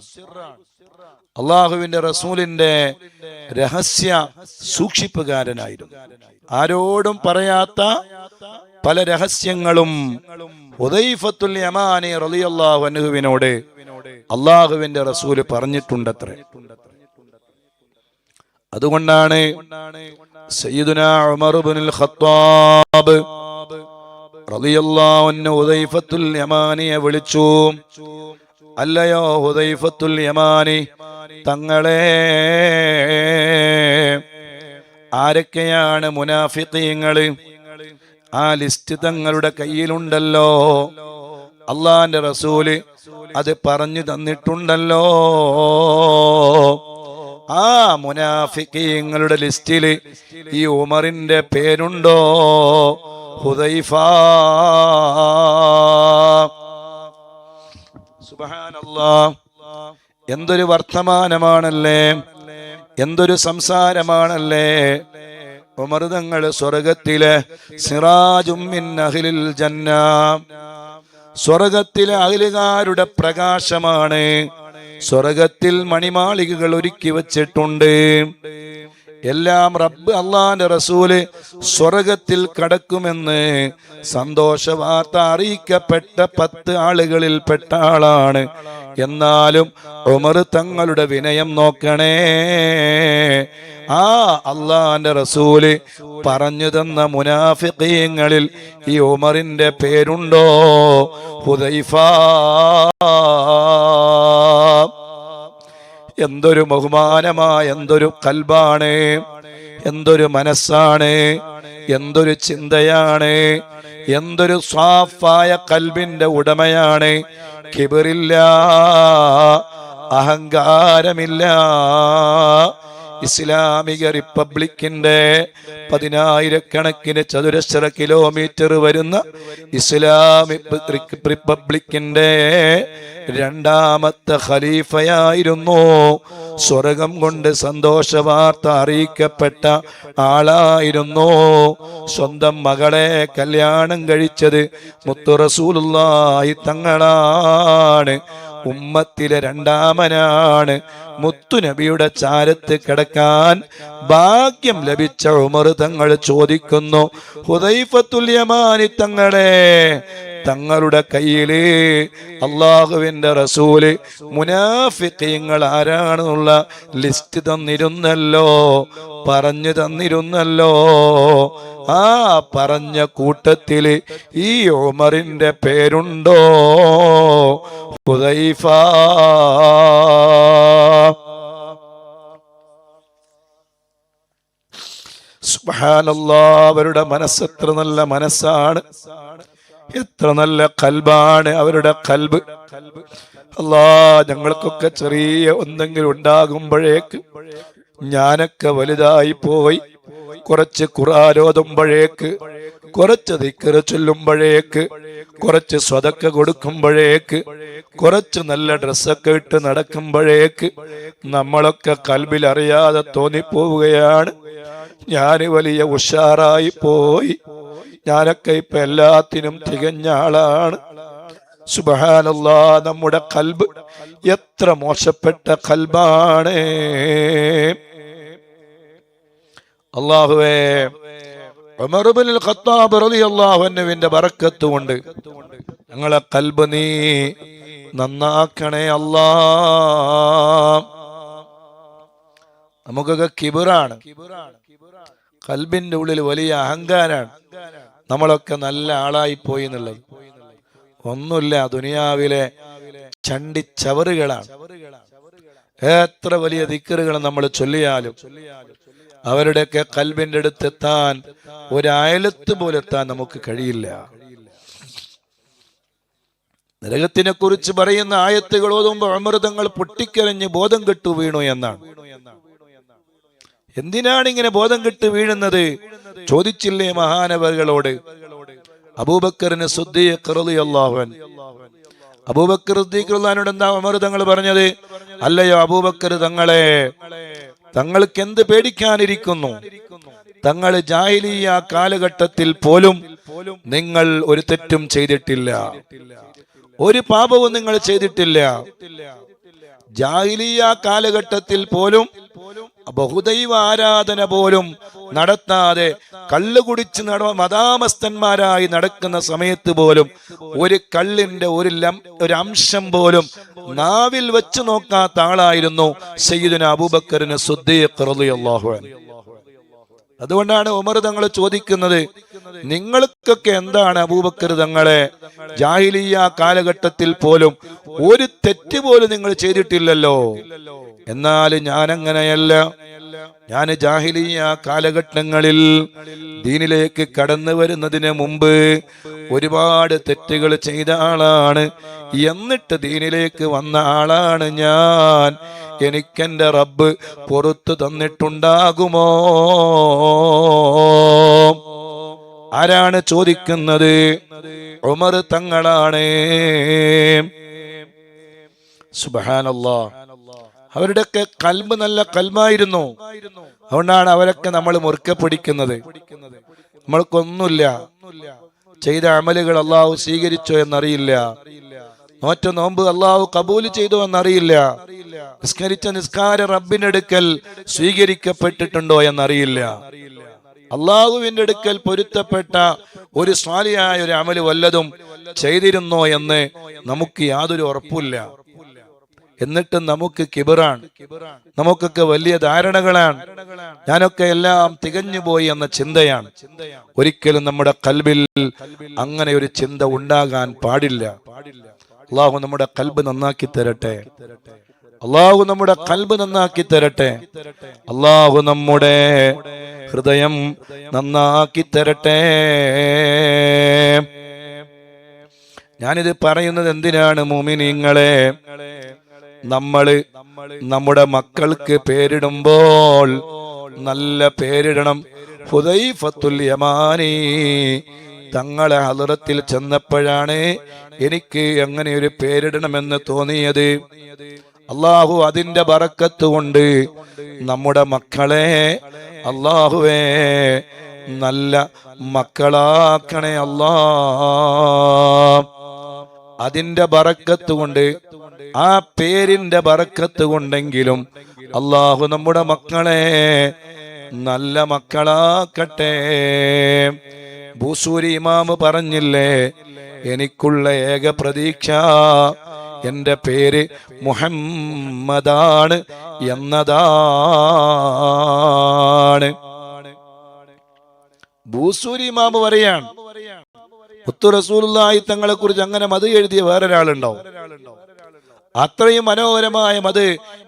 അള്ളാഹുവിന്റെ റസൂലിന്റെ രഹസ്യ സൂക്ഷിപ്പുകാരനായിരുന്നു. ആരോടും പറയാത്ത പല രഹസ്യങ്ങളും ഹുദൈഫത്തുൽ യമാനി റളിയല്ലാഹു അൻഹുവിനോട് അള്ളാഹുവിന്റെ റസൂല് പറഞ്ഞിട്ടുണ്ടത്രേ. അതുകൊണ്ടാണ് സയ്യിദുനാ ഉമർ ഇബ്നുൽ ഖത്താബ് റളിയല്ലാഹു അൻഹു ഹുദൈഫത്തുൽ യമാനിയെ വിളിച്ചു, അല്ലയോ ഹുദൈഫത്തുൽ യമാനി തങ്ങളെ, ആരൊക്കെയാണ് മുനാഫിഖീങ്ങള്? ആ ലിസ്റ്റ് തങ്ങളുടെ കയ്യിലുണ്ടല്ലോ, അള്ളാന്റെ റസൂല് അത് പറഞ്ഞു തന്നിട്ടുണ്ടല്ലോ. ആ മുനാഫിഖീങ്ങളുടെ ലിസ്റ്റില് ഈ ഉമറിന്റെ പേരുണ്ടോ? ഹുദൈഫ. സുബ്ഹാനല്ലാഹ്, എന്തൊരു വർത്തമാനമാണല്ലേ, എന്തൊരു സംസാരമാണല്ലേ. ഉമർ തങ്ങൾ സ്വർഗത്തിലെ സിറാജും മിൻ അഹ്ലിൽ ജന്ന, സ്വർഗത്തിലെ അഹ്ലുകാരുടെ പ്രകാശമാണ്. സ്വർഗത്തിൽ മണിമാളികകൾ ഒരുക്കി വച്ചിട്ടുണ്ട്. എല്ലാം റബ്ബ് അള്ളാന്റെ റസൂല് സ്വർഗത്തിൽ കടക്കുമെന്ന് സന്തോഷവാർത്ത അറിയിക്കപ്പെട്ട 10 ആളുകളിൽ പെട്ട ആളാണ്. എന്നാലും ഉമർ തങ്ങളുടെ വിനയം നോക്കണേ. ആ അള്ളാന്റെ റസൂല് പറഞ്ഞു തന്ന മുനാഫിഖീങ്ങളിൽ ഈ ഉമറിന്റെ പേരുണ്ടോ? ഹുദൈഫ. എന്തൊരു ബഹുമാനമായ, എന്തൊരു കൽബാണ്, എന്തൊരു മനസ്സാണ്, എന്തൊരു ചിന്തയാണ്, എന്തൊരു സ്വാഫായ കൽബിന്റെ ഉടമയാണ്. കിബറില്ല, അഹങ്കാരമില്ല. ഇസ്ലാമിക റിപ്പബ്ലിക്കിന്റെ 10,000 ചതുരശ്ര കിലോമീറ്റർ വരുന്ന ഇസ്ലാമിക് റിപ്പബ്ലിക്കിന്റെ 2ാമത്തെ ഖലീഫയായിരുന്നു. സ്വർഗം കൊണ്ട് സന്തോഷ വാർത്ത അറിയിക്കപ്പെട്ട ആളായിരുന്നു. സ്വന്തം മകളെ കല്യാണം കഴിച്ചത് മുത്തു റസൂലുള്ളാഹി തങ്ങളാണ്. ഉമ്മത്തിലെ 2ാമനാണ്. മുത്തുനബിയുടെ ചാരത്ത് കിടക്കാൻ ഭാഗ്യം ലഭിച്ച ഉമർ തങ്ങൾ ചോദിക്കുന്നു, ഹുദൈഫത്തുൽ യമാനി തങ്ങളെ, തങ്ങളുടെ കയ്യില് അള്ളാഹുവിന്റെ റസൂല് മുനാഫിഖീങ്ങൾ ആരാണെന്നുള്ള ലിസ്റ്റ് തന്നിരുന്നല്ലോ, പറഞ്ഞു തന്നിരുന്നല്ലോ. ആ പറഞ്ഞ കൂട്ടത്തില് ഈ ഉമറിന്റെ പേരുണ്ടോ? ഹുദൈഫ. സുബ്ഹാനല്ലാഹ്, അവരുടെ മനസ്സ് എത്ര നല്ല മനസ്സാണ്, എത്ര നല്ല കൽബാണ് അവരുടെ കൽബ്. അല്ലാ, ഞങ്ങൾക്കൊക്കെ ചെറിയ എന്തെങ്കിലും ഉണ്ടാകുമ്പോഴേക്ക് ഞാനൊക്കെ വലുതായി പോയി, കുറച്ച് ഖുർആൻ ഓതുമ്പോഴേക്ക്, കുറച്ച് ദിക്ർ ചൊല്ലുമ്പോഴേക്ക്, കുറച്ച് സ്വതക്ക കൊടുക്കുമ്പോഴേക്ക്, കുറച്ച് നല്ല ഡ്രസ്സൊക്കെ ഇട്ട് നടക്കുമ്പോഴേക്ക് നമ്മളൊക്കെ കൽബിൽ അറിയാതെ തോന്നിപ്പോവുകയാണ്, ഞാൻ വലിയ ഉഷാറായി പോയി, ഞാനൊക്കെ ഇപ്പൊ എല്ലാത്തിനും തികഞ്ഞ ആളാണ്. സുബ്ഹാനല്ലാഹ്, നമ്മുടെ കൽബ് എത്ര മോശപ്പെട്ട കൽബാണ്. അല്ലാഹുവേ, ഉമർ ഇബ്നുൽ ഖത്താബ് റളിയല്ലാഹു അൻഹുവിന്റെ ബറക്കത്ത് കൊണ്ട് ഞങ്ങളെ കൽബ് നീ നന്നാക്കണേ അല്ലാ. നമുക്കൊക്കെ കിബിറാണ്, കൽബിന്റെ ഉള്ളിൽ വലിയ അഹങ്കാരാണ്, നമ്മളൊക്കെ നല്ല ആളായി പോയി എന്നുള്ളത്. ഒന്നുമില്ല, ദുനിയാവിലെ ചണ്ടിച്ചവറുകളാണ്. എത്ര വലിയ ദിക്റുകൾ നമ്മൾ ചൊല്ലിയാലും അവരുടെയൊക്കെ കൽബിന്റെ അടുത്തെത്താൻ, ഒരയലത്ത് പോലെത്താൻ നമുക്ക് കഴിയില്ല. നരകത്തിനെ കുറിച്ച് പറയുന്ന ആയത്തുകൾ ഓതുമ്പോൾ ഉമർ തങ്ങൾ പൊട്ടിക്കരഞ്ഞ് ബോധം കെട്ടു വീണു എന്നാണ്. എന്തിനാണ് ഇങ്ങനെ ബോധം കെട്ട് വീഴുന്നത്? ചോദിച്ചില്ലേ മഹാനവറുകളോട്? അബൂബക്കറിന് സിദ്ദീഖ് റളിയല്ലാഹു അൻഹു, അബൂബക്കർ സിദ്ദീഖ് റളിയല്ലാഹുവിനോട് എന്താ ഉമർ തങ്ങൾ പറഞ്ഞത്? അല്ലയോ അബൂബക്കർ തങ്ങളെ, തങ്ങൾക്ക് എന്ത് പേടിക്കാനിരിക്കുന്നു? തങ്ങൾ ജാഹിലിയ്യ കാലഘട്ടത്തിൽ പോലും നിങ്ങൾ ഒരു തെറ്റും ചെയ്തിട്ടില്ല, ഒരു പാപവും നിങ്ങൾ ചെയ്തിട്ടില്ല. ജാഹിലിയ്യ കാലഘട്ടത്തിൽ പോലും ബഹുദൈവ ആരാധന പോലും നടത്താതെ കള്ളുകുടിച്ച് മതാമസ്ഥന്മാരായി നടക്കുന്ന സമയത്ത് പോലും ഒരു കള്ളിന്റെ ഒരു അംശം പോലും നാവിൽ വെച്ച് നോക്കാത്ത ആളായിരുന്നു സയ്യിദുന അബൂബക്കറിന് സിദ്ദീഖ് റളിയല്ലാഹു അൻഹു. അതുകൊണ്ടാണ് ഉമർ തങ്ങൾ ചോദിക്കുന്നത്, നിങ്ങൾക്കൊക്കെ എന്താണ് അബൂബക്കർ തങ്ങളെ, ജാഹിലിയ്യ കാലഘട്ടത്തിൽ പോലും ഒരു തെറ്റ് പോലും നിങ്ങൾ ചെയ്തിട്ടില്ലല്ലോ. എന്നാൽ ഞാനങ്ങനെയല്ല, ഞാൻ ജാഹിലിയ്യ കാലഘട്ടങ്ങളിൽ ദീനിലേക്ക് കടന്നു വരുന്നതിന് മുമ്പ് ഒരുപാട് തെറ്റുകൾ ചെയ്ത ആളാണ്, എന്നിട്ട് ദീനിലേക്ക് വന്ന ആളാണ് ഞാൻ. എനിക്കെന്റെ റബ്ബ് പുറത്തു തന്നിട്ടുണ്ടാകുമോ? ആരാണ് ചോദിക്കുന്നത്? ഉമർ തങ്ങളാണ്. സുബ്ഹാനല്ലാഹ്, അവരുടെയൊക്കെ കൽബ് നല്ല കൽബായിരുന്നു. അതുകൊണ്ടാണ് അവരൊക്കെ നമ്മൾ മുറുക്കെ പിടിക്കുന്നത്. നമ്മൾക്കൊന്നുമില്ല, ചെയ്ത അമലുകൾ അള്ളാഹു സ്വീകരിച്ചോ എന്നറിയില്ല, നോറ്റ നോമ്പ് അള്ളാഹു കബൂല് ചെയ്തോ എന്നറിയില്ല, നിസ്കരിച്ച നിസ്കാര റബ്ബിന്റെ അടുക്കൽ സ്വീകരിക്കപ്പെട്ടിട്ടുണ്ടോ എന്നറിയില്ല. അള്ളാഹുവിന്റെ അടുക്കൽ പൊരുത്തപ്പെട്ട ഒരു സ്വാലിയായ ഒരു അമല് വല്ലതും ചെയ്തിരുന്നോ എന്ന് നമുക്ക് യാതൊരു ഉറപ്പില്ല. എന്നിട്ട് നമുക്ക് കിബറാണ്, നമുക്കൊക്കെ വലിയ ധാരണകളാണ്, ഞാനൊക്കെ എല്ലാം തികഞ്ഞു പോയി എന്ന ചിന്തയാണ്. ഒരിക്കലും നമ്മുടെ കൽബിൽ അങ്ങനെ ഒരു ചിന്ത ഉണ്ടാകാൻ പാടില്ല. അള്ളാഹു നമ്മുടെ കൽബ് നന്നാക്കി തരട്ടെ, അള്ളാഹു നമ്മുടെ കൽബ് നന്നാക്കി തരട്ടെ, അള്ളാഹു നമ്മുടെ ഹൃദയം നന്നാക്കി തരട്ടെ. ഞാനിത് പറയുന്നത് എന്തിനാണ് മുഅ്മിനീങ്ങളെ? നമ്മുടെ മക്കൾക്ക് പേരിടുമ്പോൾ നല്ല പേരിടണം. ഹുദൈഫത്തുൽ യമാനി തങ്ങളെ ഹളറത്തിൽ ചെന്നപ്പോഴാണ് എനിക്ക് അങ്ങനെ ഒരു പേരിടണമെന്ന് തോന്നിയത്. അള്ളാഹു അതിന്റെ ബറക്കത്ത് കൊണ്ട് നമ്മുടെ മക്കളെ അള്ളാഹുവേ നല്ല മക്കളാക്കണേ അല്ലാ. അതിന്റെ ബറക്കത്ത് കൊണ്ട്, ആ പേരിന്റെ ബറക്കത്ത് കൊണ്ടെങ്കിലും അള്ളാഹു നമ്മുടെ മക്കളെ നല്ല മക്കളാക്കട്ടെ. ബൂസൂരി ഇമാമ് പറഞ്ഞില്ലേ, എനിക്കുള്ള ഏക പ്രതീക്ഷ എന്റെ പേര് മുഹമ്മദാണ് എന്നതാണ്. ബൂസൂരി ഇമാം പറയാണ്, മുത്തു റസൂലുള്ളാഹി തങ്ങളെ കുറിച്ച് അങ്ങനെ മത് എഴുതിയ വേറൊരാളുണ്ടാവും. അത്രയും മനോഹരമായ മത്.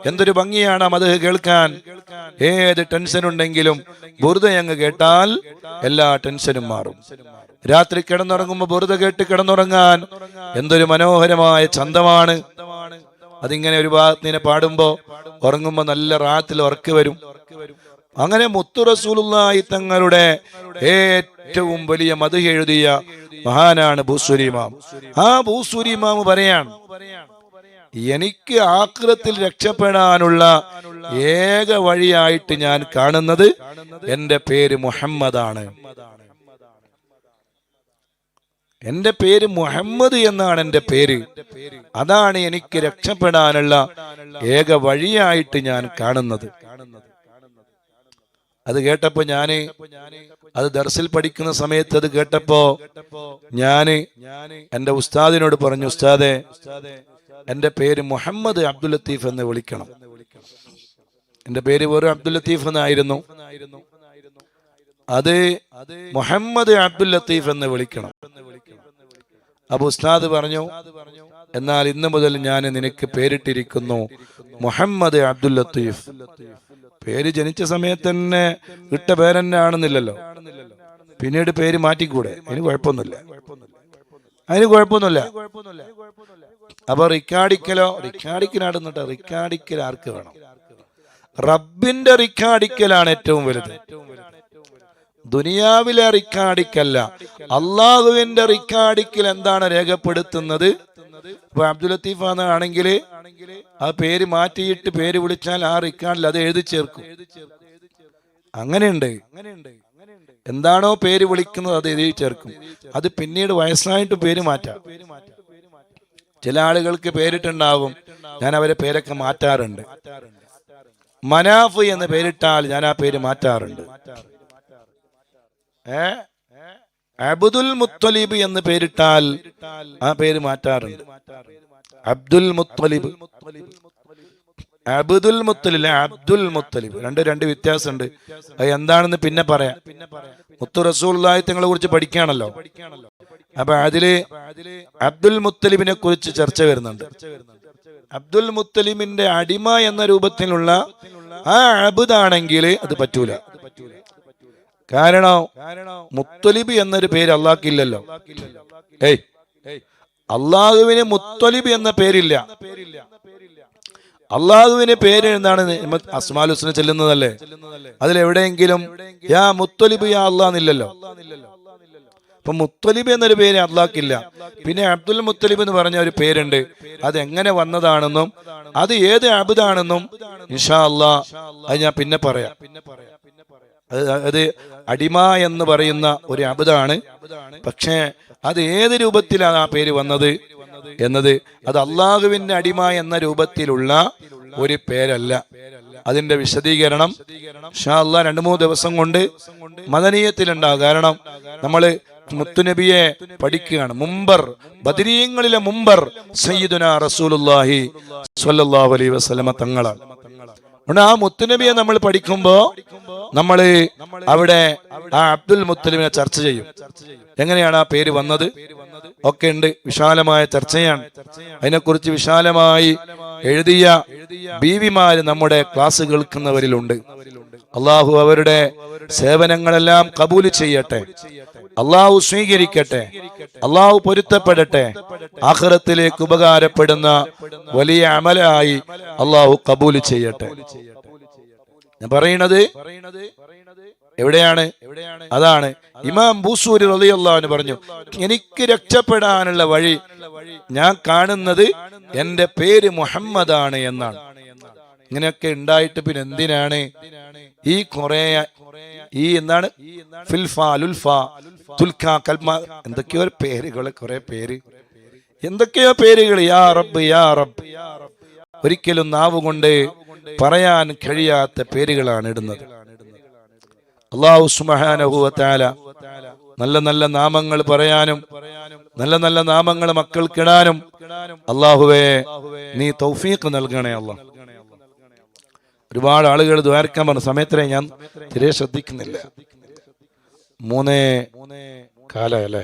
എന്തൊരു ഭംഗിയാണ് മത് കേൾക്കാൻ. ഏത് ടെൻഷൻ ഉണ്ടെങ്കിലും ബുർദ അങ്ങ് കേട്ടാൽ എല്ലാ ടെൻഷനും മാറും. രാത്രി കിടന്നുറങ്ങുമ്പോ ബുർദ കേട്ട് കിടന്നുറങ്ങാൻ എന്തൊരു മനോഹരമായ ചന്തമാണ്. അതിങ്ങനെ ഒരു ഭാഗത്തിനെ പാടുമ്പോ ഉറങ്ങുമ്പോ നല്ല റാത്തിൽ ഉറക്ക് വരും. അങ്ങനെ മുത്തു റസൂലുള്ളാഹി തങ്ങളുടെ ഏറ്റവും വലിയ മത് എഴുതിയ മഹാനാണ് ബൂസൂരി ഇമാം. ആ ബൂസൂരി ഇമാം പറയാണ്, എനിക്ക് ആഖിറത്തിൽ രക്ഷപ്പെടാനുള്ള ഏക വഴിയായിട്ട് ഞാൻ കാണുന്നത് എന്റെ പേര് മുഹമ്മദാണ്. എന്റെ പേര് മുഹമ്മദ് എന്നാണ് എന്റെ പേര്. അതാണ് എനിക്ക് രക്ഷപ്പെടാനുള്ള ഏക വഴിയായിട്ട് ഞാൻ കാണുന്നത്. അത് കേട്ടപ്പോ അത് ദർസിൽ പഠിക്കുന്ന സമയത്ത് അത് കേട്ടപ്പോ എന്റെ ഉസ്താദിനോട് പറഞ്ഞു, ഉസ്താദെ, എന്റെ പേര് മുഹമ്മദ് അബ്ദുൽ ലത്തീഫ് എന്ന് വിളിക്കണം. എന്റെ പേര് വെറും അബ്ദുൽ ലത്തീഫ് എന്നായിരുന്നു. അത് മുഹമ്മദ് അബ്ദുൽ ലത്തീഫ് എന്ന് വിളിക്കണം. അപ്പൊ ഉസ്താദ് പറഞ്ഞു, എന്നാൽ ഇന്നു മുതൽ ഞാൻ നിനക്ക് പേരിട്ടിരിക്കുന്നു മുഹമ്മദ് അബ്ദുൽ ലത്തീഫ്. പേര് ജനിച്ച സമയത്ത് തന്നെ ഇട്ട പേരെന്നെ ആണെന്നില്ലല്ലോ. പിന്നീട് പേര് മാറ്റിക്കൂടെ? അതിന് കുഴപ്പമൊന്നുമില്ല. അപ്പൊ റിക്കാർഡിക്കലാടുന്നിട്ട് റിക്കാർഡിക്കൽ ആർക്ക് വേണം? റബ്ബിന്റെ റിക്കാർഡിക്കലാണ് ഏറ്റവും വലുത്. ദുനിയാവിലെ റിക്കാർഡിക്കല്ല, അള്ളാഹുവിന്റെ റിക്കാർഡിക്കൽ എന്താണ് രേഖപ്പെടുത്തുന്നത്? ഇപ്പൊ അബ്ദുൽ ലത്തീഫ് ആണെങ്കിൽ ആ പേര് മാറ്റിയിട്ട് പേര് വിളിച്ചാൽ ആ റിക്കാർഡിൽ അത് എഴുതി ചേർക്കും. അങ്ങനെയുണ്ട്. എന്താണോ പേര് വിളിക്കുന്നത് അത് എഴുതി ചേർക്കും. അത് പിന്നീട് വയസ്സായിട്ട് പേര് മാറ്റാം. ചില ആളുകൾക്ക് പേരിട്ടുണ്ടാവും, ഞാൻ അവരെ പേരൊക്കെ മാറ്റാറുണ്ട്. മനാഫ് എന്ന് പേരിട്ടാൽ ഞാൻ ആ പേര് മാറ്റാറുണ്ട്. അബ്ദുൽ മുത്തലിബ് എന്ന് പേരിട്ടാൽ ആ പേര് മാറ്റാറുണ്ട്. അബ്ദുൽ മുത്തലിബ്, അബ്ദുൽ മുത്തലിബ്, അബ്ദുൽ മുത്തലിബ് രണ്ട് വ്യത്യാസമുണ്ട്. അത് എന്താണെന്ന് പിന്നെ പറയാം. മുത്തു റസൂലുള്ളാഹി തങ്ങളെ കുറിച്ച് പഠിക്കുകയാണല്ലോ. അപ്പൊ അതില് അബ്ദുൽ മുത്തലിബിനെ കുറിച്ച് ചർച്ച വരുന്നുണ്ട്. അബ്ദുൽ മുത്തലിബിന്റെ അടിമ എന്ന രൂപത്തിലുള്ള ആ അബ്ദാണെങ്കിൽ അത് പറ്റൂല. കാരണം മുത്തലിബ് എന്നൊരു പേര് അള്ളാഹ്ക്കില്ലല്ലോ. അള്ളാഹുവിന് മുത്തലിബ് എന്ന പേരില്ല. അള്ളാഹുവിന് പേര് എന്താണ്? അസ്മാഉൽ ഹുസ്ന ചെല്ലുന്നതല്ലേ. അതിലെവിടെയെങ്കിലും യാ മുത്തലിബ് യാ അള്ളാന്നില്ലല്ലോ. അപ്പൊ മുത്തലിബ് എന്നൊരു പേര് അള്ളാഹ്ക്കില്ല. പിന്നെ അബ്ദുൽ മുത്തലിബ് എന്ന് പറഞ്ഞ ഒരു പേരുണ്ട്. അത് എങ്ങനെ വന്നതാണെന്നും അത് ഏത് അബ്ദാണെന്നും ഇൻഷാ അള്ളാഹ് അത് ഞാൻ പിന്നെ പറയാം. അത് അടിമ എന്ന് പറയുന്ന ഒരു അബ്ദാണ്. പക്ഷേ അത് ഏത് രൂപത്തിലാണ് ആ പേര് വന്നത് എന്നത് അത് അള്ളാഹുവിന്റെ അടിമ എന്ന രൂപത്തിലുള്ള ഒരു പേരല്ല. അതിന്റെ വിശദീകരണം ഇൻഷാ അള്ളാഹ് 2-3 ദിവസം കൊണ്ട് മദനിയത്തിലുണ്ടാകും. കാരണം നമ്മള് മുത്തുനബിയെ പഠിക്കുകയാണ്. മുമ്പർ, ബദരീങ്ങളിലെ മുമ്പർ സയ്യിദുനാ റസൂലുള്ളാഹി സ്വല്ലല്ലാഹു അലൈഹി വസല്ലമ തങ്ങളാണ്. ആ മുത്തുനബിയെ നമ്മൾ പഠിക്കുമ്പോ നമ്മള് അവിടെ ആ അബ്ദുൽ മുത്തലിബിനെ ചർച്ച ചെയ്യും. എങ്ങനെയാണ് ആ പേര് വന്നത് ഒക്കെ ഉണ്ട്. വിശാലമായ ചർച്ചയാണ്. അതിനെക്കുറിച്ച് വിശാലമായി എഴുതിയ ബീവിമാര് നമ്മുടെ ക്ലാസ് കേൾക്കുന്നവരിലുണ്ട്. അള്ളാഹു അവരുടെ സേവനങ്ങളെല്ലാം കബൂൽ ചെയ്യട്ടെ. അള്ളാഹു സ്വീകരിക്കട്ടെ. അള്ളാഹു പൊരുത്തപ്പെടട്ടെ. ആഖിറത്തിലേക്ക് ഉപകാരപ്പെടുന്ന വലിയ അമലായി അള്ളാഹു കബൂൽ ചെയ്യട്ടെ. ഞാൻ പറയുന്നത് എവിടെയാണ്? അതാണ് ഇമാം ബൂസൂരി റളിയല്ലാഹു അൻഹു പറഞ്ഞു, എനിക്ക് രക്ഷപ്പെടാനുള്ള വഴി ഞാൻ കാണുന്നത് എന്റെ പേര് മുഹമ്മദാണ് എന്നാണ്. ഇങ്ങനെയൊക്കെ ഉണ്ടായിട്ട് പിന്നെ എന്തിനാണ് ഈ കുറെ ഈ എന്താണ് ഫിൽഫ ലുൽഫ തുൽഖ കൽമ എന്തൊക്കെയോ പേരുകള്, കുറെ പേര്, എന്തൊക്കെയോ പേരുകൾ. യാ റബ്ബ് യാ റബ്ബ്, ഒരിക്കലും നാവുകൊണ്ട് പറയാൻ കഴിയാത്ത പേരുകളാണ് ഇടുന്നത്. അല്ലാഹു സുബ്ഹാനഹു വ തആല നല്ല നല്ല നാമങ്ങൾ പറയാനും നല്ല നല്ല നാമങ്ങൾ മക്കൾക്കിടാനും അല്ലാഹുവേ നീ തൗഫീഖ് നൽകണേ അല്ലാഹ്. ഒരുപാട് ആളുകൾ ദ്വാരക്കാൻ പറഞ്ഞ സമയത്തിനെ ഞാൻ തിരെ ശ്രദ്ധിക്കുന്നില്ല. 3:15 അല്ലേ?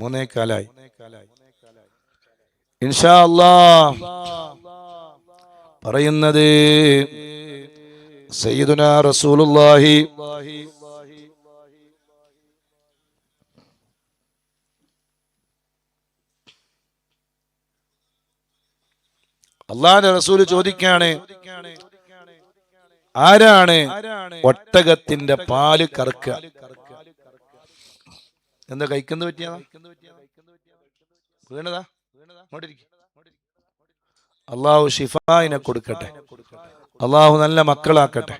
3:15 ഇൻഷാ അല്ലാഹ്. പറയുന്നത് സയ്യിദുനാ റസൂലുള്ളാഹി അല്ലാഹുവിന്റെ റസൂൽ ചോദിക്കാണ്, ആരാണ് ഒട്ടകത്തിന്റെ പാല് കറക്കുക? എന്താ കഴിക്കുന്ന പറ്റിയാ വീണതാ? അള്ളാഹു ഷിഫായിനെ കൊടുക്കട്ടെ, അള്ളാഹു നല്ല മക്കളാക്കട്ടെ.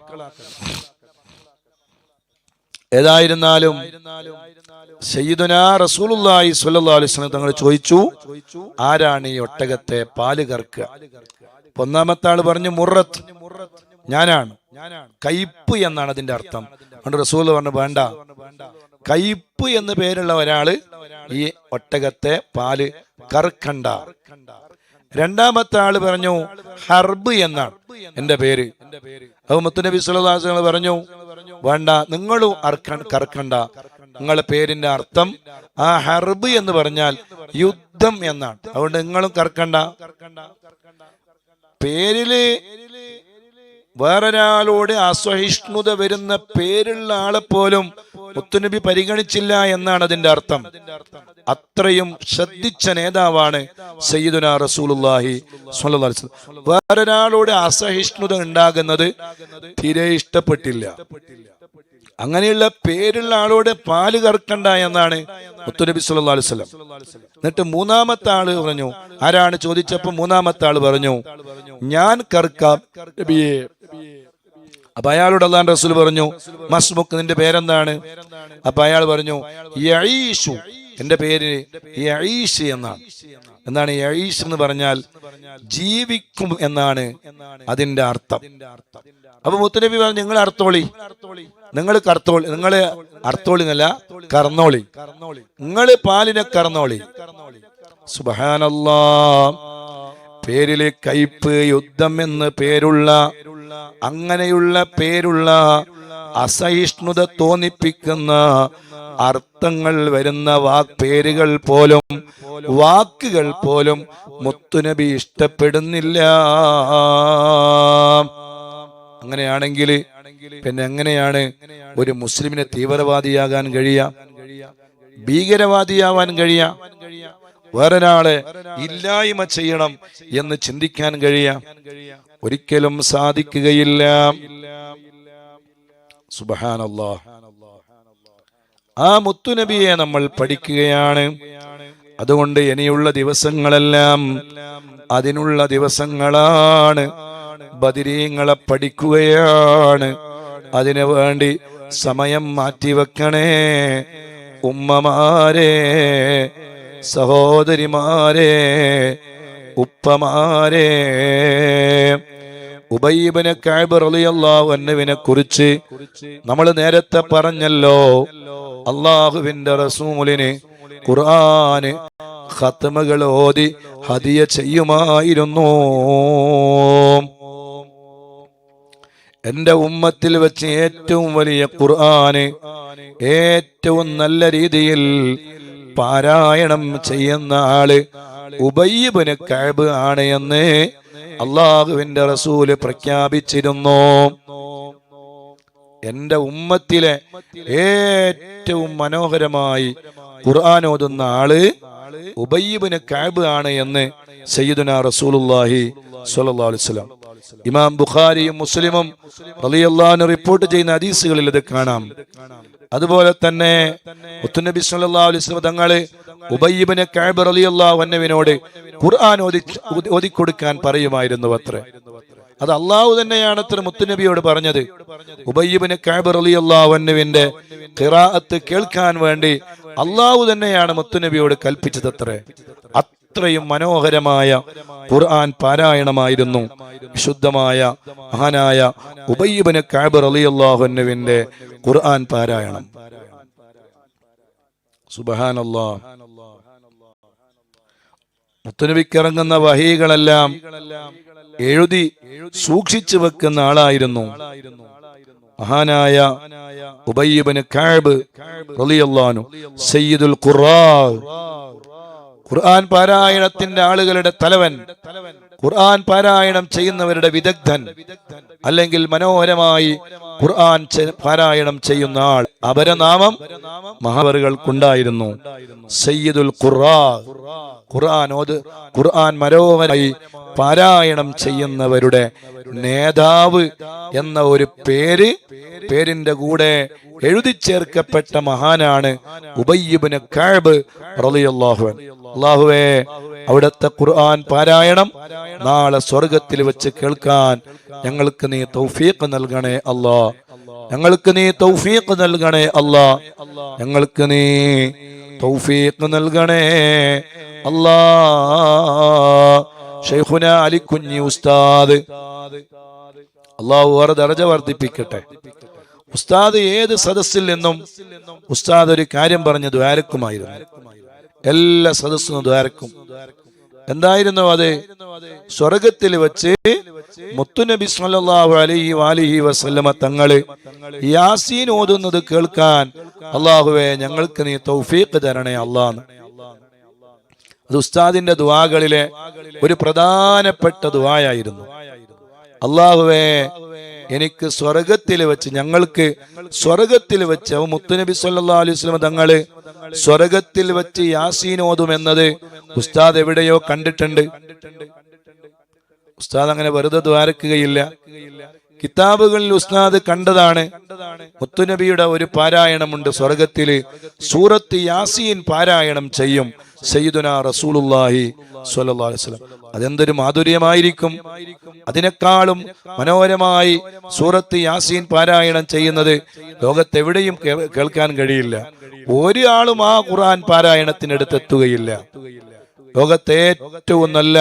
ഏതായിരുന്നാലും സയ്യിദുനാ റസൂലുള്ളാഹി സ്വല്ലല്ലാഹു അലൈഹി വസല്ലം തങ്ങൾ ചോദിച്ചു, ആരാണ് ഈ ഒട്ടകത്തെ പാല് കറക്കുക? ഒന്നാമത്തെ ആള് പറഞ്ഞു മുറത്ത്, ഞാനാണ്. കയ്പ് എന്നാണ് അതിന്റെ അർത്ഥം. അതുകൊണ്ട് റസൂൽ പറഞ്ഞു, വേണ്ട, കയ്പ് എന്ന് പേരുള്ള ഒരാള് ഈ ഒട്ടകത്തെ പാല് കറക്കണ്ട. രണ്ടാമത്തെ ആള് പറഞ്ഞു ഹർബ് എന്നാണ് എന്റെ പേര്. അപ്പൊ മുത്തുനബി സ്വല്ലല്ലാഹു അലൈഹി വസല്ലം പറഞ്ഞു, വേണ്ട, നിങ്ങളും കറക്കണ്ട. നിങ്ങളുടെ പേരിന്റെ അർത്ഥം ആ ഹർബ് എന്ന് പറഞ്ഞാൽ യുദ്ധം എന്നാണ്. അതുകൊണ്ട് നിങ്ങളും കറക്കണ്ട. പേരില് വേറൊരാളോട് അസഹിഷ്ണുത വരുന്ന പേരുള്ള ആളെ പോലും മുത്തുനബി പരിഗണിച്ചില്ല എന്നാണ് അതിന്റെ അർത്ഥം. അത്രയും ശ്രദ്ധിച്ച നേതാവാണ് സയ്യിദുനാ റസൂലുള്ളാഹി സ്വല്ലല്ലാഹു അലൈഹി വസല്ലം. വേറൊരാളോട് അസഹിഷ്ണുത ഉണ്ടാകുന്നത് തീരെ ഇഷ്ടപ്പെട്ടില്ല. അങ്ങനെയുള്ള പേരുള്ള ആളോട് പാല് കറക്കണ്ട എന്നാണ് മുത്തുനബി സ്വല്ലല്ലാഹു അലൈഹി വസല്ലം. എന്നിട്ട് മൂന്നാമത്തെ ആള് പറഞ്ഞു, ആരാണ് ചോദിച്ചപ്പോ മൂന്നാമത്തെ ആള് പറഞ്ഞു, ഞാൻ കറക്കാം നബിയേ. അപ്പൊ അയാളോട് അല്ലാഹുവിന്റെ റസൂൽ പറഞ്ഞു, മസ്മുക്ക്, നിന്റെ പേരെന്താണ്? അപ്പൊ അയാൾ പറഞ്ഞു, യഈഷു, എന്റെ പേര് യഈഷ് എന്നാണ്. എന്താണ് യഈഷ് എന്ന് പറഞ്ഞാൽ? ജീവിക്കും എന്നാണ് അതിന്റെ അർത്ഥം. അപ്പൊ മുത്തുനബി പറഞ്ഞു, നിങ്ങൾ അർത്ഥോളി, നിങ്ങൾ കർത്തോളി, നിങ്ങള് അർത്ഥോളി എന്നല്ല, കർന്നോളി, നിങ്ങള് പാലിനെ കർന്നോളി. സുബ്ഹാനല്ലാഹ്. പേരില് കയ്പ്, യുദ്ധം എന്ന് പേരുള്ള, അങ്ങനെയുള്ള പേരുള്ള അസഹിഷ്ണുത തോന്നിപ്പിക്കുന്ന അർത്ഥങ്ങൾ വരുന്ന പേരുകൾ പോലും, വാക്കുകൾ പോലും മുത്തുനബി ഇഷ്ടപ്പെടുന്നില്ല. അങ്ങനെയാണെങ്കിൽ പിന്നെ എങ്ങനെയാണ് ഒരു മുസ്ലിമിനെ തീവ്രവാദിയാകാൻ കഴിയുക, ഭീകരവാദിയാവാൻ കഴിയുക, വേറൊരാളെ ഇല്ലായ്മ ചെയ്യണം എന്ന് ചിന്തിക്കാൻ കഴിയുക? ഒരിക്കലും സാധിക്കുകയില്ല. സുബ്ഹാനല്ലാഹ്. ആ മുത്തുനബിയെ നമ്മൾ പഠിക്കുകയാണ്. അതുകൊണ്ട് ഇനിയുള്ള ദിവസങ്ങളെല്ലാം അതിനുള്ള ദിവസങ്ങളാണ്. ബദരീങ്ങളെ പഠിക്കുകയാണ്. അതിനു വേണ്ടി സമയം മാറ്റിവെക്കണേ ഉമ്മമാരെ, സഹോദരിമാരെ, ഉപ്പമാരെ. ഉബയ്യ് ഇബ്നു കഅബ് റളിയല്ലാഹു അൻഹുവിനെ കുറിച്ച് നമ്മൾ നേരത്തെ പറഞ്ഞല്ലോ. അല്ലാഹുവിന്റെ റസൂലിന് ഖുർആന് ഖത്മകൾ ഓതി ഹദിയ ചെയ്യുമായിരുന്നു. എന്റെ ഉമ്മത്തിൽ വെച്ച് ഏറ്റവും വലിയ ഖുർആന് ഏറ്റവും നല്ല രീതിയിൽ പാരായണം ചെയ്യുന്ന ആള് ഉബയ്യ് ഇബ്നു കഅബ് ആണ് എന്ന് അള്ളാഹുവിന്റെ റസൂല് പ്രഖ്യാപിച്ചിരുന്നു. എന്റെ ഉമ്മത്തിലെ ഏറ്റവും മനോഹരമായി ഖുർആൻ ഓതുന്ന ആള് ഉബയ്യ് ഇബ്നു കഅബ് ആണ് എന്ന് സയ്യിദുനാ റസൂലുള്ളാഹി സ്വല്ലല്ലാഹു അലൈഹി വസല്ലം. ഇമാം ബുഖാരിയും മുസ്ലിമും റളിയല്ലാഹു അൻഹു റിപ്പോർട്ട് ചെയ്യുന്ന ഹദീസുകളിൽ ഇത് കാണാം. അതുപോലെ തന്നെ മുത്തുനബി സ്വല്ലല്ലാഹു അലൈഹി വസല്ലം തങ്ങള് ഉബയ്യ് ഇബ്നു കഅബ് റളിയല്ലാഹു അൻഹുവിനോട് ഖുർആൻ ഓതിക്കൊടുക്കാൻ പറയുമായിരുന്നു അത്രേ. അത് അള്ളാഹു തന്നെയാണ് അത്ര മുത്തുനബിയോട് പറഞ്ഞത്. ഉബയ്യ് ഇബ്നു കഅബ് റളിയല്ലാഹു അൻഹുവിന്റെ ഖിറാഅത്ത് കേൾക്കാൻ വേണ്ടി അള്ളാഹു തന്നെയാണ് മുത്തുനബിയോട് കൽപ്പിച്ചത് അത്രേ. അത്രയും മനോഹരമായ ഖുർആൻ പാരായണമായിരുന്നു വിശുദ്ധമായ മഹാനായ ഉബയ്യ് ഇബ്നു കഅബ് റളിയല്ലാഹു അൻഹുവിന്റെ ഖുർആൻ പാരായണം. സുബ്ഹാനല്ലാഹ്. മുത്തുനബിക്കിറങ്ങുന്ന വഹീകളെല്ലാം എഴുതി സൂക്ഷിച്ചു വെക്കുന്ന ആളായിരുന്നു മഹാനായ ഉബയ്യ് ഇബ്നു കഅബ് റളിയല്ലാഹു അൻഹു, സയ്യിദുൽ ഖുർആൻ, ഖുർആൻ പാരായണത്തിന്റെ ആളുകളുടെ തലവൻ, ഖുർആൻ പാരായണം ചെയ്യുന്നവരുടെ വിദഗ്ധൻ, അല്ലെങ്കിൽ മനോഹരമായി ഖുർആൻ പാരായണം ചെയ്യുന്ന ആൾ. അപരനാമം മഹാവറുകൾക്കുണ്ടായിരുന്നു സയ്യിദുൽ ഖുർആൻ. ഖുർആൻ മനോഹരമായി പാരായണം ചെയ്യുന്നവരുടെ നേതാവ് എന്ന ഒരു പേരിന്റെ കൂടെ എഴുതി ചേർക്കപ്പെട്ട മഹാനാണ് ഉബയ്യ് ഇബ്നു കഅബ് റളിയല്ലാഹു അൻഹു. അല്ലാഹുവേ, അവിടുത്തെ ഖുർആൻ പാരായണം നാളെ സ്വർഗത്തിൽ വെച്ച് കേൾക്കാൻ ഞങ്ങൾക്ക് നീ തൗഫീഖ് നൽകണേ അല്ലാ. ഞങ്ങൾക്ക് നീ തൗഫീഖ് നൽകണേ അല്ലാ. ഞങ്ങൾക്ക് നീ തൗഫീഖ് നൽകണേ അല്ലാ. ശൈഖുനാ അലിക്കുഞ്ഞി ഉസ്താദ്, അല്ലാഹു അവരുടെ ദർജ വർദ്ധിപ്പിക്കട്ടെ. ഉസ്താദ് ഏത് സദസ്സിൽ നിന്നും ഉസ്താദ് ഒരു കാര്യം പറഞ്ഞ് ദ്വാരക്കുമായിരുന്നു. എല്ലാ സദസ്സും ദ്വാരക്കും. എന്തായിരുന്നു അത്? സ്വർഗത്തിൽ വെച്ച് മുത്തുനബി സല്ലല്ലാഹു അലൈഹി വഅലിഹി വസല്ലമ തങ്ങള് യാസീൻ ഓതുന്നത് കേൾക്കാൻ അല്ലാഹുവേ ഞങ്ങൾക്ക് നീ തൗഫീഖ് തരണേ അല്ലാഹ്. അത് ഉസ്താദിന്റെ ദുആകളിലെ ഒരു പ്രധാനപ്പെട്ട ദുആയായിരുന്നു. അല്ലാഹുവേ, എനിക്ക് സ്വർഗത്തിൽ വെച്ച്, ഞങ്ങൾക്ക് സ്വർഗത്തിൽ വെച്ച് മുത്തുനബി സല്ലല്ലാഹു അലൈഹി വസല്ലം തങ്ങള് സ്വർഗത്തിൽ വെച്ച് യാസീൻ ഓതുമെന്നത് ഉസ്താദ് എവിടെയോ കണ്ടിട്ടുണ്ട്. ഉസ്താദ് അങ്ങനെ വെറുതെ ദ്വാരക്കുകയില്ല. കിതാബുകളിൽ ഉസ്താദ് കണ്ടതാണ്. മുത്തുനബിയുടെ ഒരു പാരായണമുണ്ട് സ്വർഗത്തില്, സൂറത്ത് യാസീൻ പാരായണം ചെയ്യും സയ്യിദുനാ റസൂലുള്ളാഹി സ്വല്ലല്ലാഹു അലൈഹി വസല്ലം. അതെന്തൊരു മാധുര്യമായിരിക്കും! അതിനേക്കാളും മനോഹരമായി സൂറത്ത് യാസീൻ പാരായണം ചെയ്യുന്നത് ലോകത്തെവിടെയും കേൾക്കാൻ കഴിയില്ല. ഒരാളും ആ ഖുർആൻ പാരായണത്തിനടുത്തെത്തുകയില്ല. ലോകത്തെ ഏറ്റവും നല്ല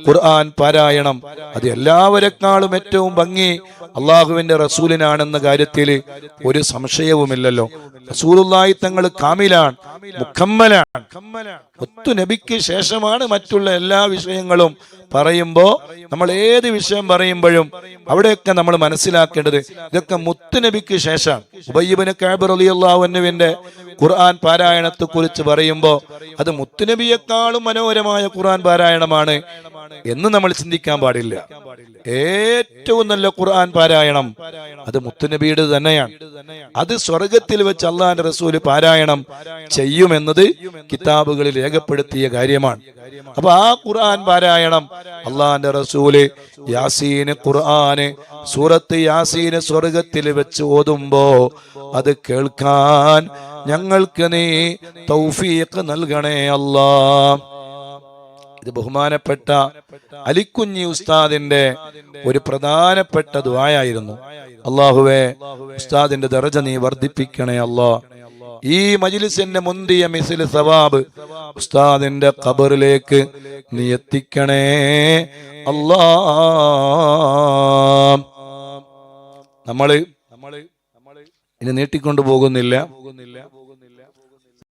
ഖുർആൻ പാരായണം, അത് എല്ലാവരെക്കാളും ഏറ്റവും ഭംഗി അള്ളാഹുവിന്റെ റസൂലിനാണെന്ന കാര്യത്തിൽ ഒരു സംശയവുമില്ലല്ലോ. റസൂലുള്ളാഹി തങ്ങൾ കാമിലാണ്, മുക്കമ്മലാണ്. മുത്തു നബിക്ക് ശേഷമാണ് മറ്റുള്ള എല്ലാ വിഷയങ്ങളും പറയുമ്പോ, നമ്മൾ ഏത് വിഷയം പറയുമ്പോഴും അവിടെയൊക്കെ നമ്മൾ മനസ്സിലാക്കേണ്ടത് ഇതൊക്കെ മുത്തു നബിക്ക് ശേഷമാണ്. ഉബയ്യ് ഇബ്നു കഅബ് റളിയല്ലാഹു അൻഹുവിന്റെ ഖുർആൻ പാരായണത്തെ കുറിച്ച് പറയുമ്പോ അത് മുത്തുനബിയെക്കാളും മനോഹരമായ ഖുർആൻ പാരായണമാണ് എന്ന് നമ്മൾ ചിന്തിക്കാൻ പാടില്ല. ഏറ്റവും നല്ല ഖുർആൻ പാരായണം അത് മുത്തുനബിയുടെ തന്നെയാണ്. അത് സ്വർഗത്തിൽ വെച്ച് അള്ളാന്റെ റസൂല് പാരായണം ചെയ്യുമെന്നത് കിതാബുകളിൽ രേഖപ്പെടുത്തിയ കാര്യമാണ്. അപ്പൊ ആ ഖുർആൻ പാരായണം അള്ളാന്റെ റസൂല് യാസീന്, ഖുർആന് സൂറത്ത് യാസീന് സ്വർഗത്തിൽ വെച്ച് ഓതുമ്പോ അത് കേൾക്കാൻ ഞങ്ങൾക്ക് നീ തൗഫീഖ് നൽകണേ അല്ലാ. ഇത് ബഹുമാനപ്പെട്ട അലിക്കുഞ്ഞി ഉസ്താദിന്റെ ഒരു പ്രധാനപ്പെട്ട ദുആയായിരുന്നു. അല്ലാഹുവേ, ഉസ്താദിന്റെ ദർജ നീ വർദ്ധിപ്പിക്കണേ അല്ലാ. ഈ മജ്ലിസിന്റെ മുന്തിയ മിസ്ൽ സവാബ് ഉസ്താദിന്റെ ഖബറിലേക്ക് നീ എത്തിക്കണേ അല്ലാ. നമ്മള് ഇനി നീട്ടിക്കൊണ്ടു പോകുന്നില്ല.